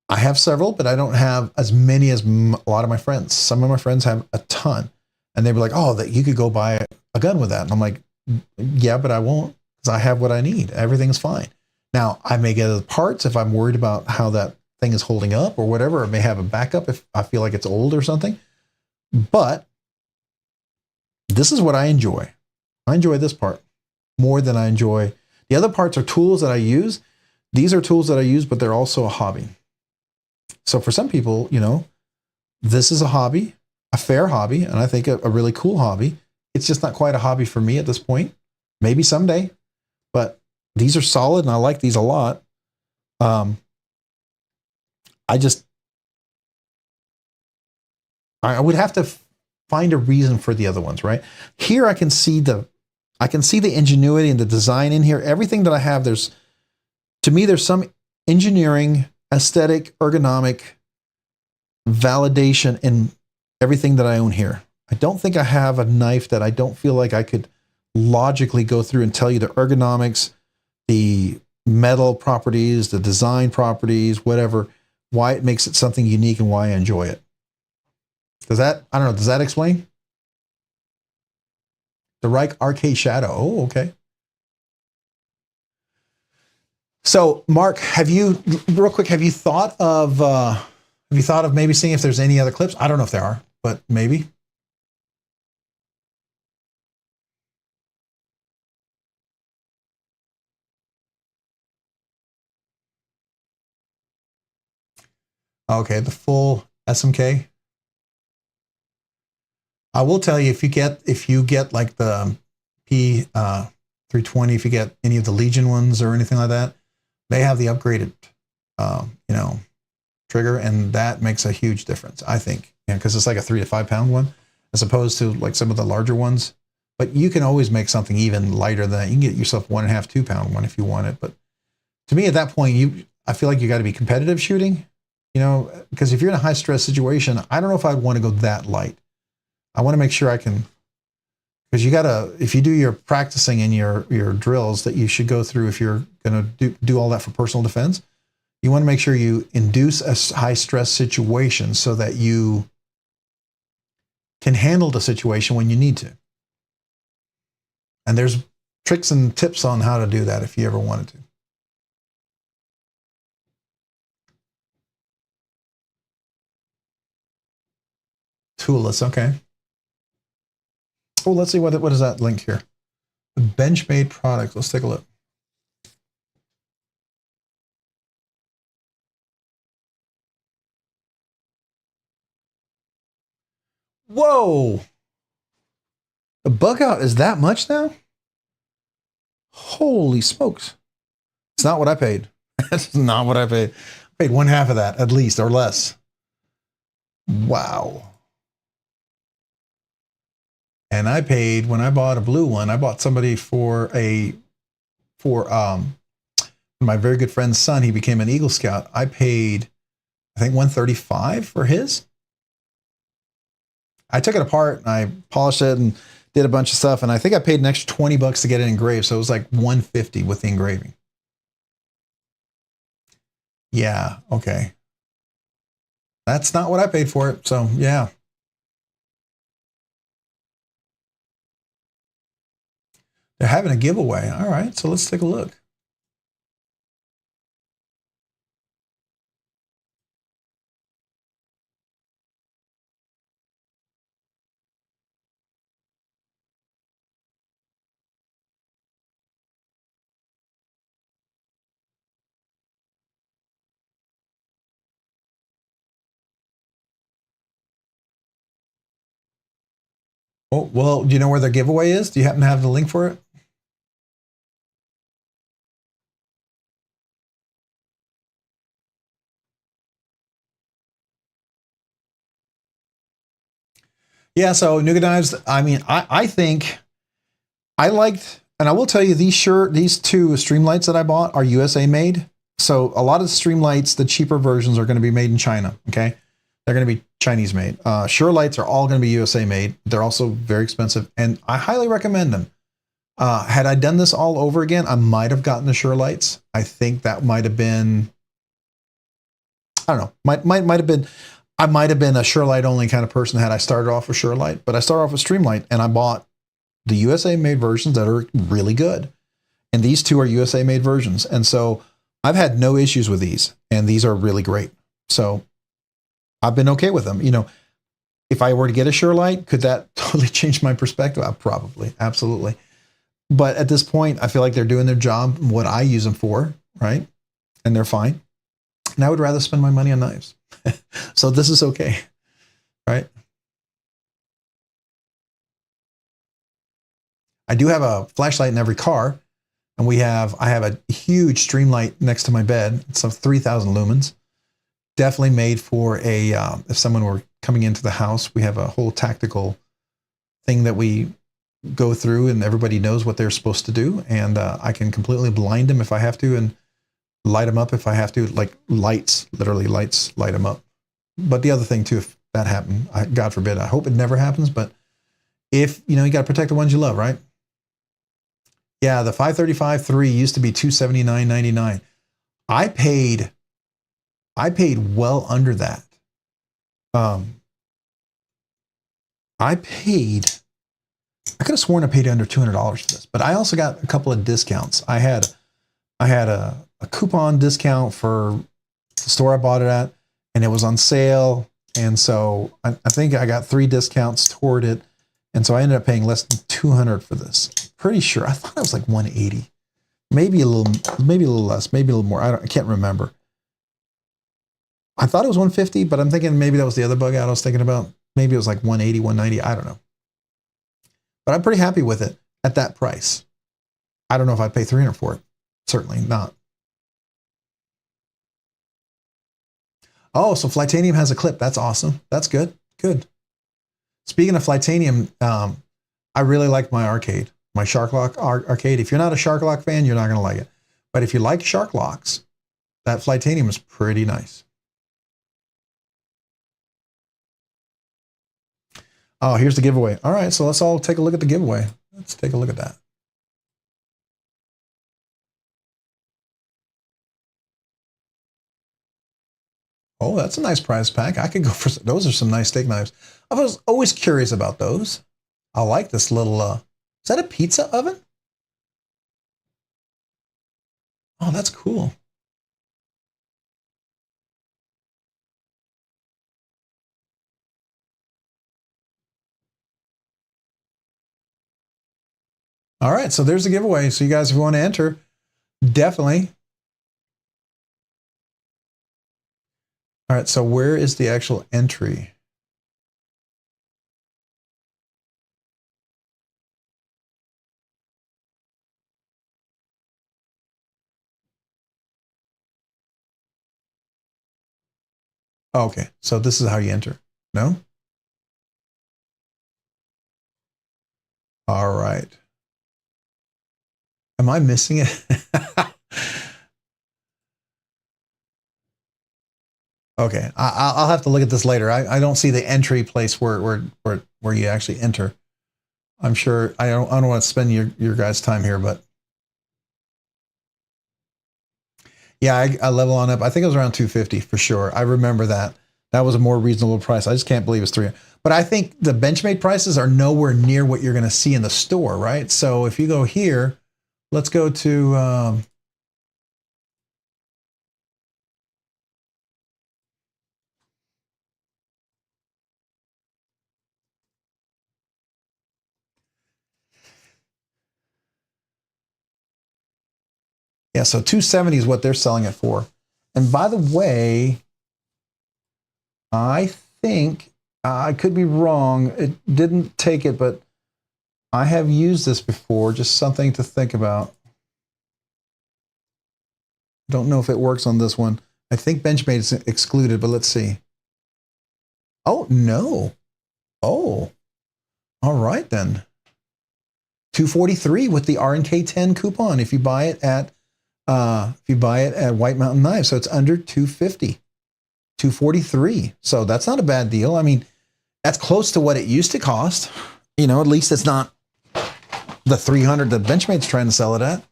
Speaker 2: have several, but I don't have as many as a lot of my friends. Some of my friends have a ton, and they were like, oh, that you could go buy a gun with that. And I'm like, yeah, but I won't, because I have what I need. Everything's fine. Now, I may get the parts if I'm worried about how that thing is holding up or whatever. I may have a backup if I feel like it's old or something. But this is what I enjoy. I enjoy this part more than I enjoy. The other parts are tools that I use. These are tools that I use, but they're also a hobby. So for some people, you know, this is a hobby, a fair hobby, and I think a really cool hobby. It's just not quite a hobby for me at this point. Maybe someday, but these are solid, and I like these a lot. I would have to find a reason for the other ones, right? Here I can see the ingenuity and the design in here. Everything that I have, there's some engineering, aesthetic, ergonomic validation in everything that I own here. I don't think I have a knife that I don't feel like I could logically go through and tell you the ergonomics, the metal properties, the design properties, whatever, why it makes it something unique and why I enjoy it. Does that explain? The Reich RK Shadow. Oh, okay. So, Mark, have you thought of maybe seeing if there's any other clips? I don't know if there are, but maybe. Okay, the full SMK. I will tell you, if you get like the P320, if you get any of the Legion ones or anything like that, they have the upgraded, you know, trigger, and that makes a huge difference, I think, because it's like a 3 to 5 pound one, as opposed to like some of the larger ones. But you can always make something even lighter than that. You can get yourself 1.5, 2 pound one if you want it. But to me, at that point, I feel like you got to be competitive shooting, you know, because if you're in a high stress situation, I don't know if I'd want to go that light. I want to make sure I can because you gotta, if you do your practicing in your drills that you should go through, if you're gonna do all that for personal defense, you want to make sure you induce a high stress situation so that you can handle the situation when you need to. And there's tricks and tips on how to do that if you ever wanted to. Toolless, okay. Oh, let's see what is that link here. The Benchmade product. Let's take a look. Whoa! The bug out is that much now? Holy smokes. It's not what I paid. That's not what I paid. I paid one half of that at least or less. Wow. And I paid, when I bought a blue one, I bought somebody for my very good friend's son. He became an Eagle Scout. I paid, I think, $135 for his. I took it apart and I polished it and did a bunch of stuff. And I think I paid an extra $20 to get it engraved. So it was like $150 with the engraving. Yeah. Okay. That's not what I paid for it. So yeah. They're having a giveaway. All right. So let's take a look. Oh, well, do you know where their giveaway is? Do you happen to have the link for it? Yeah, so Nougat Knives, I mean, I think I liked, and I will tell you, these two Streamlights that I bought are USA made. So a lot of the Streamlights, the cheaper versions, are going to be made in China, okay? They're going to be Chinese made. Surelights are all going to be USA made. They're also very expensive, and I highly recommend them. Had I done this all over again, I might have gotten the Surelights. I think that might have been, I don't know, might have been, I might have been a Surelight only kind of person had I started off with Surelight, but I started off with Streamlight, and I bought the USA made versions that are really good. And these two are USA made versions. And so I've had no issues with these, and these are really great. So I've been okay with them. You know, if I were to get a Surelight, could that totally change my perspective? Probably, absolutely. But at this point, I feel like they're doing their job, what I use them for, right? And they're fine. And I would rather spend my money on knives. So this is okay, right? I do have a flashlight in every car, and I have a huge Streamlight next to my bed. It's a 3,000 lumens. Definitely made for a, if someone were coming into the house, we have a whole tactical thing that we go through, and everybody knows what they're supposed to do. And I can completely blind them if I have to, and light them up if I have to, like lights, literally lights, light them up. But the other thing too, if that happened, God forbid, I hope it never happens, but if, you know, you got to protect the ones you love, right? Yeah, the 535-3 used to be $279.99. I paid well under that. I could have sworn I paid under $200 for this, but I also got a couple of discounts. I had a coupon discount for the store I bought it at, and it was on sale. And so I think I got 3 discounts toward it. And so I ended up paying less than $200 for this. Pretty sure. I thought it was like $180. Maybe a little less, maybe a little more. I can't remember. I thought it was $150, but I'm thinking maybe that was the other bug out I was thinking about. Maybe it was like $180, $190. I don't know. But I'm pretty happy with it at that price. I don't know if I'd pay $300 for it. Certainly not. Oh, so Flightanium has a clip. That's awesome. That's good. Good. Speaking of Flightanium, I really like my arcade, my Shark-Lock arcade. If you're not a Shark-Lock fan, you're not going to like it. But if you like Shark-Locks, that Flightanium is pretty nice. Oh, here's the giveaway. All right, so let's all take a look at the giveaway. Let's take a look at that. Oh, that's a nice prize pack. I could go for those. Are some nice steak knives. I was always curious about those. I like this little. Is that a pizza oven? Oh, that's cool. All right, so there's the giveaway. So you guys, if you want to enter, definitely. All right, so where is the actual entry? Oh, okay, so this is how you enter. No? All right. Am I missing it? Okay, I'll have to look at this later. I don't see the entry place where you actually enter. I'm sure I don't want to spend your guys' time here, but yeah, I level on up. I think it was around 250 for sure. I remember that. That was a more reasonable price. I just can't believe it's 300. But I think the Benchmade prices are nowhere near what you're going to see in the store, right? So if you go here, let's go to yeah, so 270 is what they're selling it for. And by the way, I think I could be wrong. It didn't take it, but I have used this before. Just something to think about. Don't know if it works on this one. I think Benchmade is excluded, but let's see. Oh, no. Oh, all right then. 243 with the RNK10 coupon if you buy it at White Mountain Knives. So it's under 250. 243. So that's not a bad deal. I mean, that's close to what it used to cost. You know, at least it's not the 300 that Benchmade's trying to sell it at.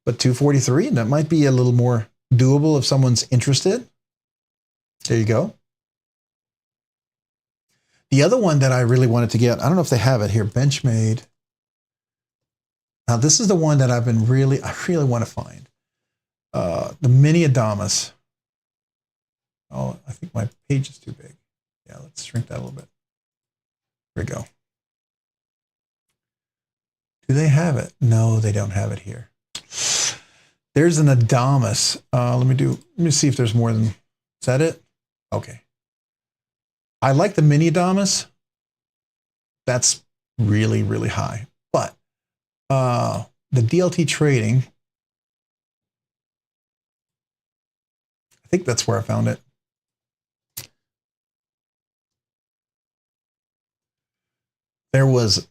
Speaker 2: But 243, that might be a little more doable if someone's interested. There you go. The other one that I really wanted to get, I don't know if they have it here, Benchmade. Now this is the one that I really want to find. The Mini Adamas. Oh, I think my page is too big. Yeah, let's shrink that a little bit. Here we go. Do they have it? No, they don't have it here. There's an Adamas. Let me see if there's more than, is that it? Okay. I like the Mini Adamas. That's really, really high. But the DLT trading, I think that's where I found it. There was, do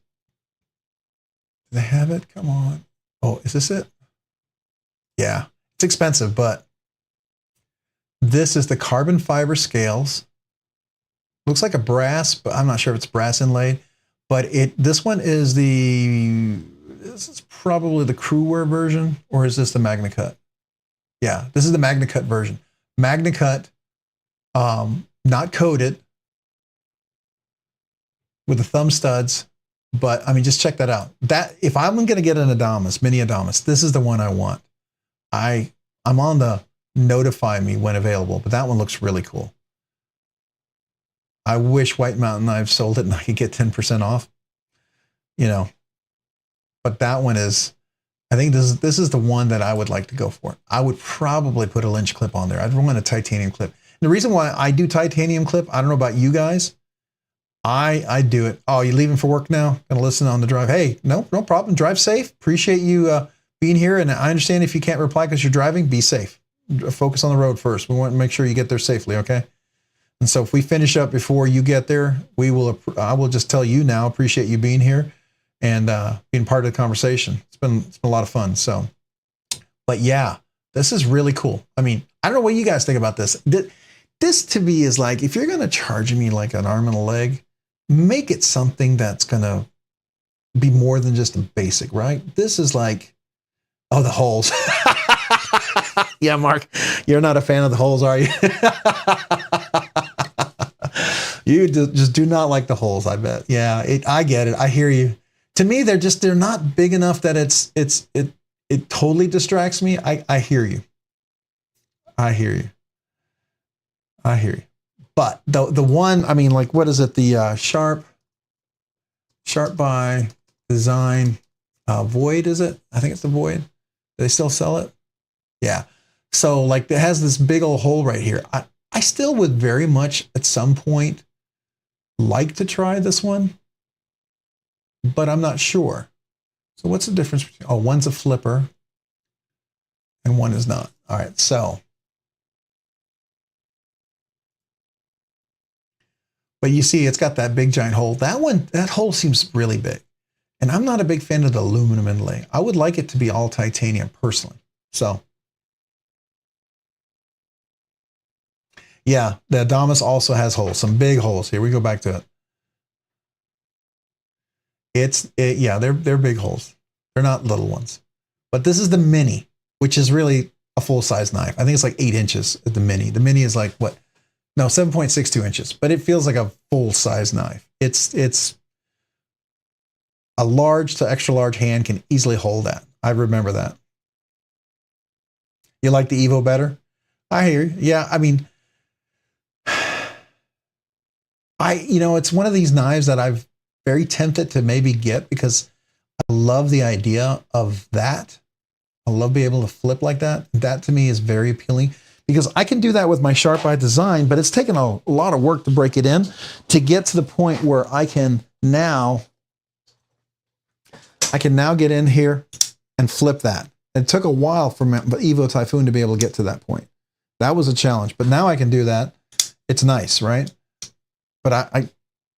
Speaker 2: they have it? Come on. Oh, is this it? Yeah, it's expensive, but this is the carbon fiber scales. Looks like a brass, but I'm not sure if it's brass inlaid. But this one is this is probably the Crewwear version, or is this the Magna Cut? Yeah, this is the Magna Cut version. Magna Cut, not coated, with the thumb studs. But I mean, just check that out. That if I'm going to get an Adamas, Mini Adamas, this is the one I want. I'm on the notify me when available, but that one looks really cool. I wish White Mountain Knives sold it and I could get 10% off, you know, but that one is, I think this is the one that I would like to go for. I would probably put a Lynch clip on there. I'd want a titanium clip. And the reason why I do titanium clip, I don't know about you guys. I do it. Oh, you leaving for work now? Gonna listen on the drive. Hey, no problem. Drive safe. Appreciate you being here. And I understand if you can't reply because you're driving, be safe. Focus on the road first. We want to make sure you get there safely, okay? And so if we finish up before you get there, I will just tell you now, appreciate you being here and being part of the conversation. It's been a lot of fun. So, but yeah, this is really cool. I mean, I don't know what you guys think about this. This to me is like, if you're going to charge me like an arm and a leg, make it something that's going to be more than just a basic, right? This is like, oh, the holes. Yeah, Mark, you're not a fan of the holes, are you? You just do not like the holes, I bet. Yeah, I get it. I hear you. To me, they're not big enough that it totally distracts me. I hear you. I hear you. I hear you. But the one, I mean, like, what is it? The Sharp by Design Void, is it? I think it's the Void. Do they still sell it? Yeah. So like it has this big old hole right here. I still would very much at some point like to try this one, but I'm not sure. So what's the difference between, oh, one's a flipper and one is not. All right, so. But you see, it's got that big giant hole. That hole seems really big. And I'm not a big fan of the aluminum inlay. I would like it to be all titanium personally. So. Yeah, the Adamas also has holes, some big holes. Here we go back to it. Yeah, they're big holes. They're not little ones. But this is the mini, which is really a full-size knife. I think it's like 8 inches at the mini. The mini is like what? No, 7.62 inches, but it feels like a full-size knife. It's a large to extra large hand can easily hold that. I remember that. You like the Evo better? I hear you. Yeah, I mean, it's one of these knives that I've very tempted to maybe get because I love the idea of that. I love being able to flip like that. That to me is very appealing because I can do that with my Sharp by Design, but it's taken a lot of work to break it in to get to the point where I can now get in here and flip that. It took a while for my Evo Typhoon to be able to get to that point. That was a challenge, but now I can do that. It's nice, right? But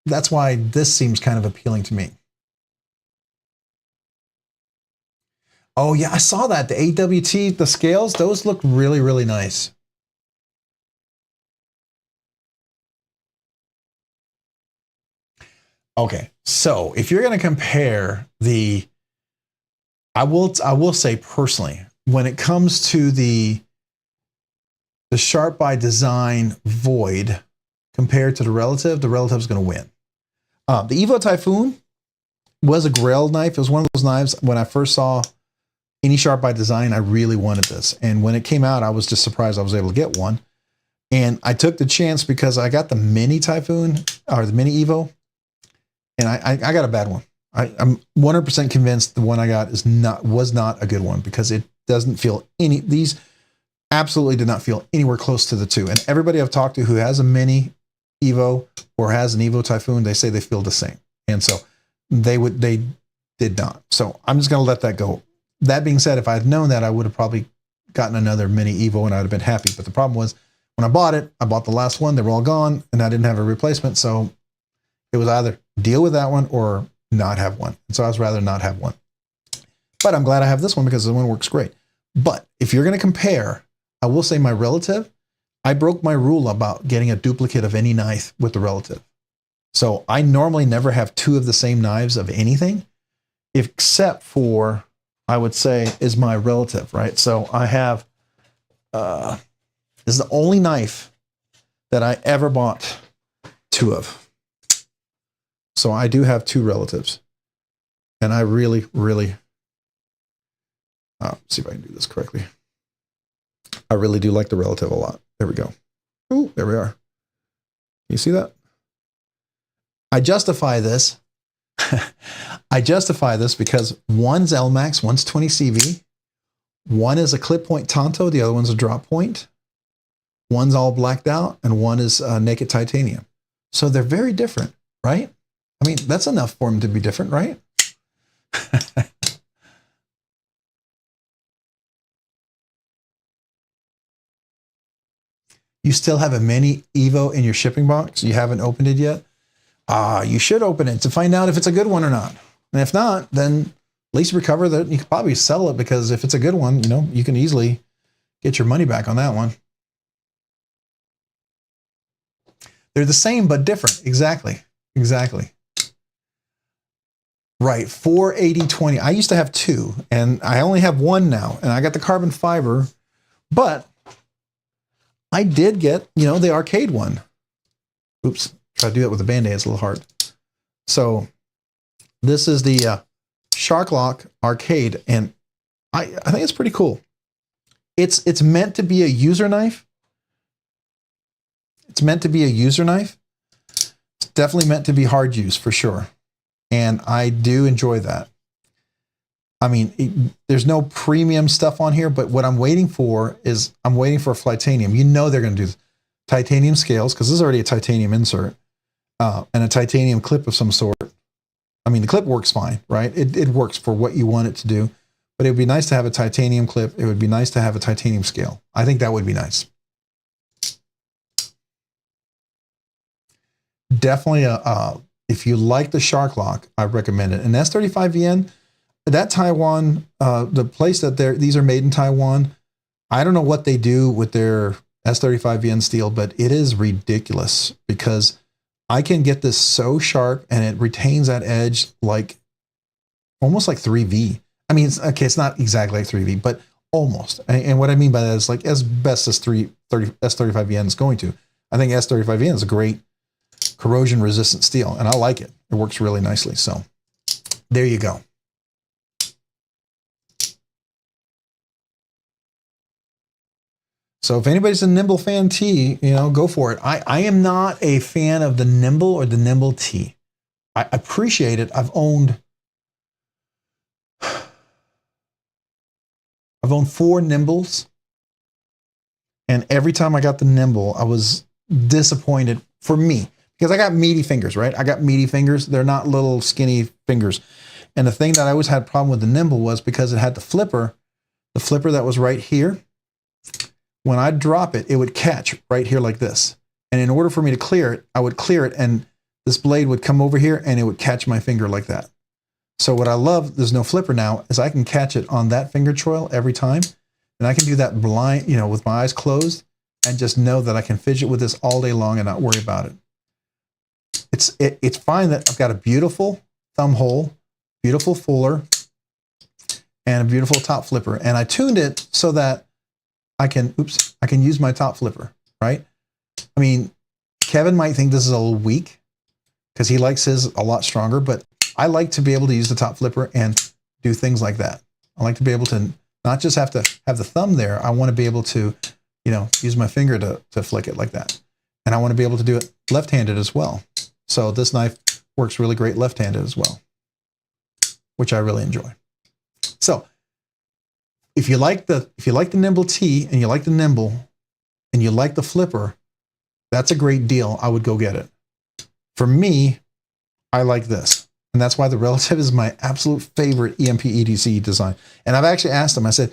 Speaker 2: that's why this seems kind of appealing to me. Oh yeah, I saw that. The AWT, the scales, those look really, really nice. Okay, so if you're going to compare I will say personally, when it comes to the Sharp by Design Void compared to the Relative is going to win. The Evo Typhoon was a Grail knife. It was one of those knives when I first saw any Sharp by Design, I really wanted this. And when it came out, I was just surprised I was able to get one. And I took the chance because I got the Mini Typhoon or the Mini Evo, and I got a bad one. I'm 100% convinced the one I got was not a good one because it doesn't feel these absolutely did not feel anywhere close to the two. And everybody I've talked to who has a Mini Evo or has an Evo Typhoon, they say they feel the same. And so they did not. So I'm just going to let that go. That being said, if I had known that, I would have probably gotten another Mini Evo and I'd have been happy. But the problem was when I bought it, I bought the last one. They were all gone and I didn't have a replacement. So it was either deal with that one or not have one. And so I was rather not have one. But I'm glad I have this one because the one works great. But if you're going to compare, I will say my Relative, I broke my rule about getting a duplicate of any knife with the Relative. So I normally never have two of the same knives of anything, except for, I would say, is my Relative, right? So I have, this is the only knife that I ever bought two of. So I do have two Relatives. And I really, really, see if I can do this correctly. I really do like the Relative a lot. There we go. Ooh, there we are. You see that? I justify this. I justify this because one's LMAX, one's 20 CV. One is a clip point Tonto, the other one's a drop point. One's all blacked out, and one is naked titanium. So they're very different, right? I mean, that's enough for them to be different, right? You still have a Mini Evo in your shipping box? You haven't opened it yet? You should open it to find out if it's a good one or not. And if not, then at least recover that. You could probably sell it because if it's a good one, you can easily get your money back on that one. They're the same, but different. Exactly. Exactly. Right, 480/20. I used to have two, and I only have one now, and I got the carbon fiber, but I did get, the arcade one. Oops, try to do that with a Band-Aid, it's a little hard. So this is the Shark Lock arcade, and I think it's pretty cool. It's meant to be a user knife. It's meant to be a user knife. It's definitely meant to be hard use for sure. And I do enjoy that. I mean, there's no premium stuff on here, but what I'm waiting for is I'm waiting for a Flightanium. They're going to do titanium scales because this is already a titanium insert and a titanium clip of some sort. I mean, the clip works fine, right? It works for what you want it to do, but it would be nice to have a titanium clip. It would be nice to have a titanium scale. I think that would be nice. Definitely if you like the Shark Lock, I recommend it. And S35VN, that Taiwan, the place that these are made in Taiwan, I don't know what they do with their S35VN steel, but it is ridiculous because I can get this so sharp and it retains that edge almost like 3V. I mean, it's not exactly like 3V, but almost. And what I mean by that is like as best as S35VN is going to. I think S35VN is a great corrosion resistant steel, and I like it. It works really nicely. So there you go. So if anybody's a Nimble fan T, go for it. I am not a fan of the Nimble or the Nimble T. I appreciate it. I've owned 4 Nimbles, and every time I got the Nimble, I was disappointed for me. Because I got meaty fingers, right? I got meaty fingers. They're not little skinny fingers. And the thing that I always had a problem with the Nimble was because it had the flipper that was right here. When I drop it, it would catch right here like this. And in order for me to clear it, I would clear it and this blade would come over here and it would catch my finger like that. So what I love, there's no flipper now, is I can catch it on that finger choil every time. And I can do that blind, with my eyes closed and just know that I can fidget with this all day long and not worry about it. It's fine that I've got a beautiful thumb hole, beautiful fuller, and a beautiful top flipper. And I tuned it so that I can use my top flipper, right? I mean, Kevin might think this is a little weak because he likes his a lot stronger, but I like to be able to use the top flipper and do things like that. I like to be able to not just have to have the thumb there. I want to be able to, use my finger to flick it like that. And I want to be able to do it left-handed as well. So this knife works really great left-handed as well, which I really enjoy. So if you like the Nimble T and you like the Nimble and you like the flipper, that's a great deal. I would go get it. For me, I like this. And that's why the Relative is my absolute favorite EMP EDC design. And I've actually asked them, I said,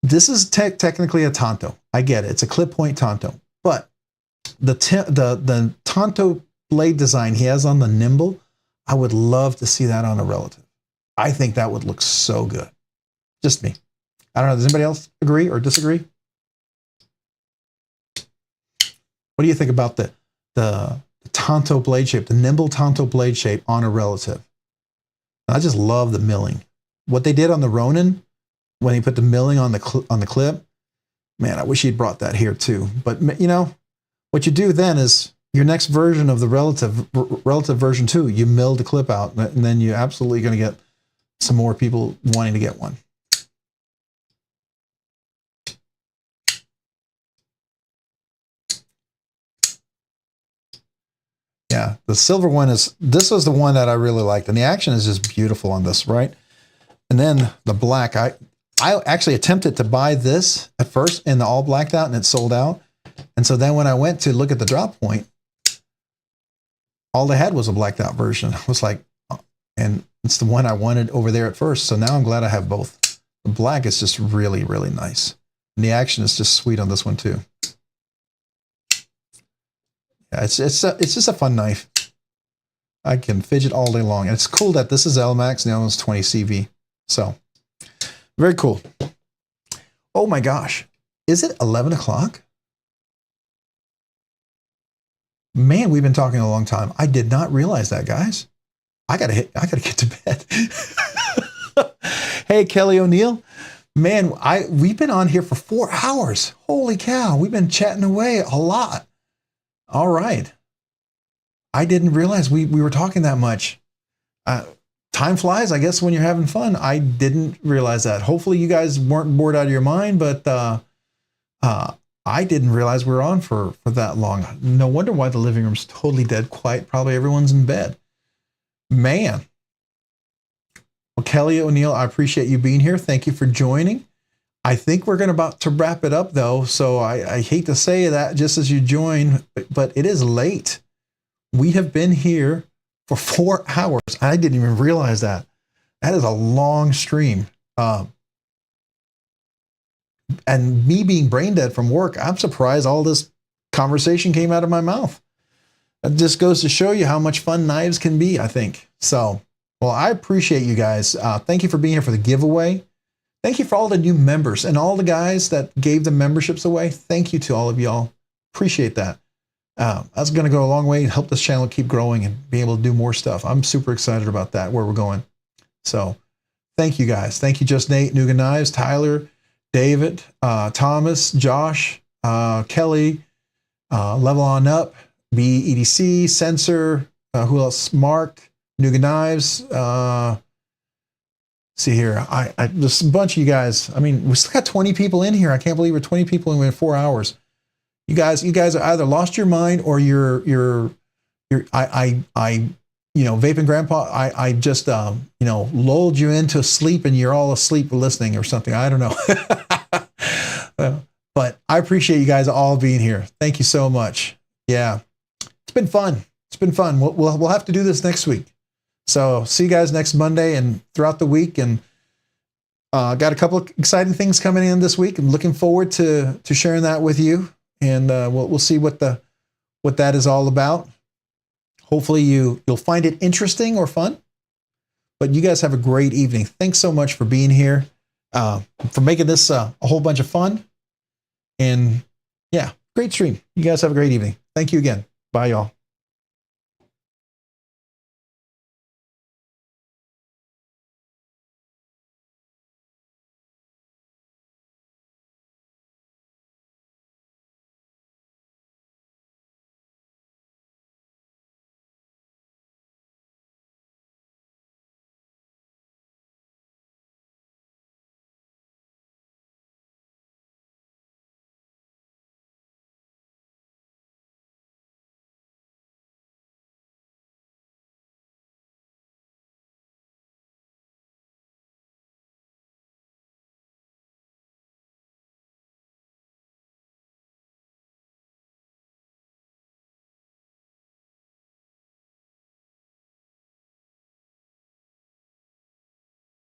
Speaker 2: this is technically a Tonto. I get it. It's a clip point Tonto. But the Tonto blade design he has on the Nimble, I would love to see that on a Relative. I think that would look so good. Just me. I don't know. Does anybody else agree or disagree? What do you think about the Tonto blade shape, the Nimble Tonto blade shape on a Relative? I just love the milling. What they did on the Ronin, when he put the milling on the clip, man, I wish he'd brought that here too. But what you do then is your next version of the Relative version 2, you mill the clip out, and then you're absolutely going to get some more people wanting to get one. Yeah, the silver one this was the one that I really liked, and the action is just beautiful on this, right? And then the black, I actually attempted to buy this at first in the all blacked out, and it sold out. And so then when I went to look at the drop point, all they had was a blacked out version. I was like, oh, and it's the one I wanted over there at first. So now I'm glad I have both. The black is just really, really nice. And the action is just sweet on this one too. Yeah, it's just a fun knife. I can fidget all day long. And it's cool that this is LMAX and the other one's 20 CV. So very cool. Oh my gosh. Is it 11 o'clock? Man, we've been talking a long time. I did not realize that, guys. I gotta get to bed. Hey, Kelly O'Neill. Man, we've been on here for 4 hours. Holy cow. We've been chatting away a lot. All right. I didn't realize we were talking that much. Time flies, I guess, when you're having fun. I didn't realize that. Hopefully you guys weren't bored out of your mind, but I didn't realize we were on for that long. No wonder why the living room's totally dead quiet. Probably everyone's in bed. Man. Well, Kelly O'Neill, I appreciate you being here. Thank you for joining. I think we're about to wrap it up, though, so I hate to say that just as you join, but it is late. We have been here for 4 hours. I didn't even realize that. That is a long stream. And me being brain dead from work, I'm surprised all this conversation came out of my mouth. It just goes to show you how much fun knives can be, I think. So, well, I appreciate you guys. Thank you for being here for the giveaway. Thank you for all the new members and all the guys that gave the memberships away. Thank you to all of y'all. Appreciate that. That's going to go a long way and help this channel keep growing and be able to do more stuff. I'm super excited about that, where we're going. So thank you guys. Thank you, Just Nate, Nuga Knives, Tyler, David, Thomas, Josh, Kelly, Level On Up, BEDC, Sensor, who else? Mark, Nuga Knives. See here, there's a bunch of you guys. I mean, we still got 20 people in here. I can't believe we're 20 people in 4 hours. You guys are either lost your mind or Vaping Grandpa, I just lulled you into sleep and you're all asleep listening or something. I don't know. But I appreciate you guys all being here. Thank you so much. Yeah. It's been fun. It's been fun. We'll have to do this next week. So see you guys next Monday and throughout the week. And got a couple of exciting things coming in this week. I'm looking forward to sharing that with you. And we'll see what that is all about. Hopefully you'll find it interesting or fun. But you guys have a great evening. Thanks so much for being here, for making this a whole bunch of fun. And yeah, great stream. You guys have a great evening. Thank you again. Bye, y'all.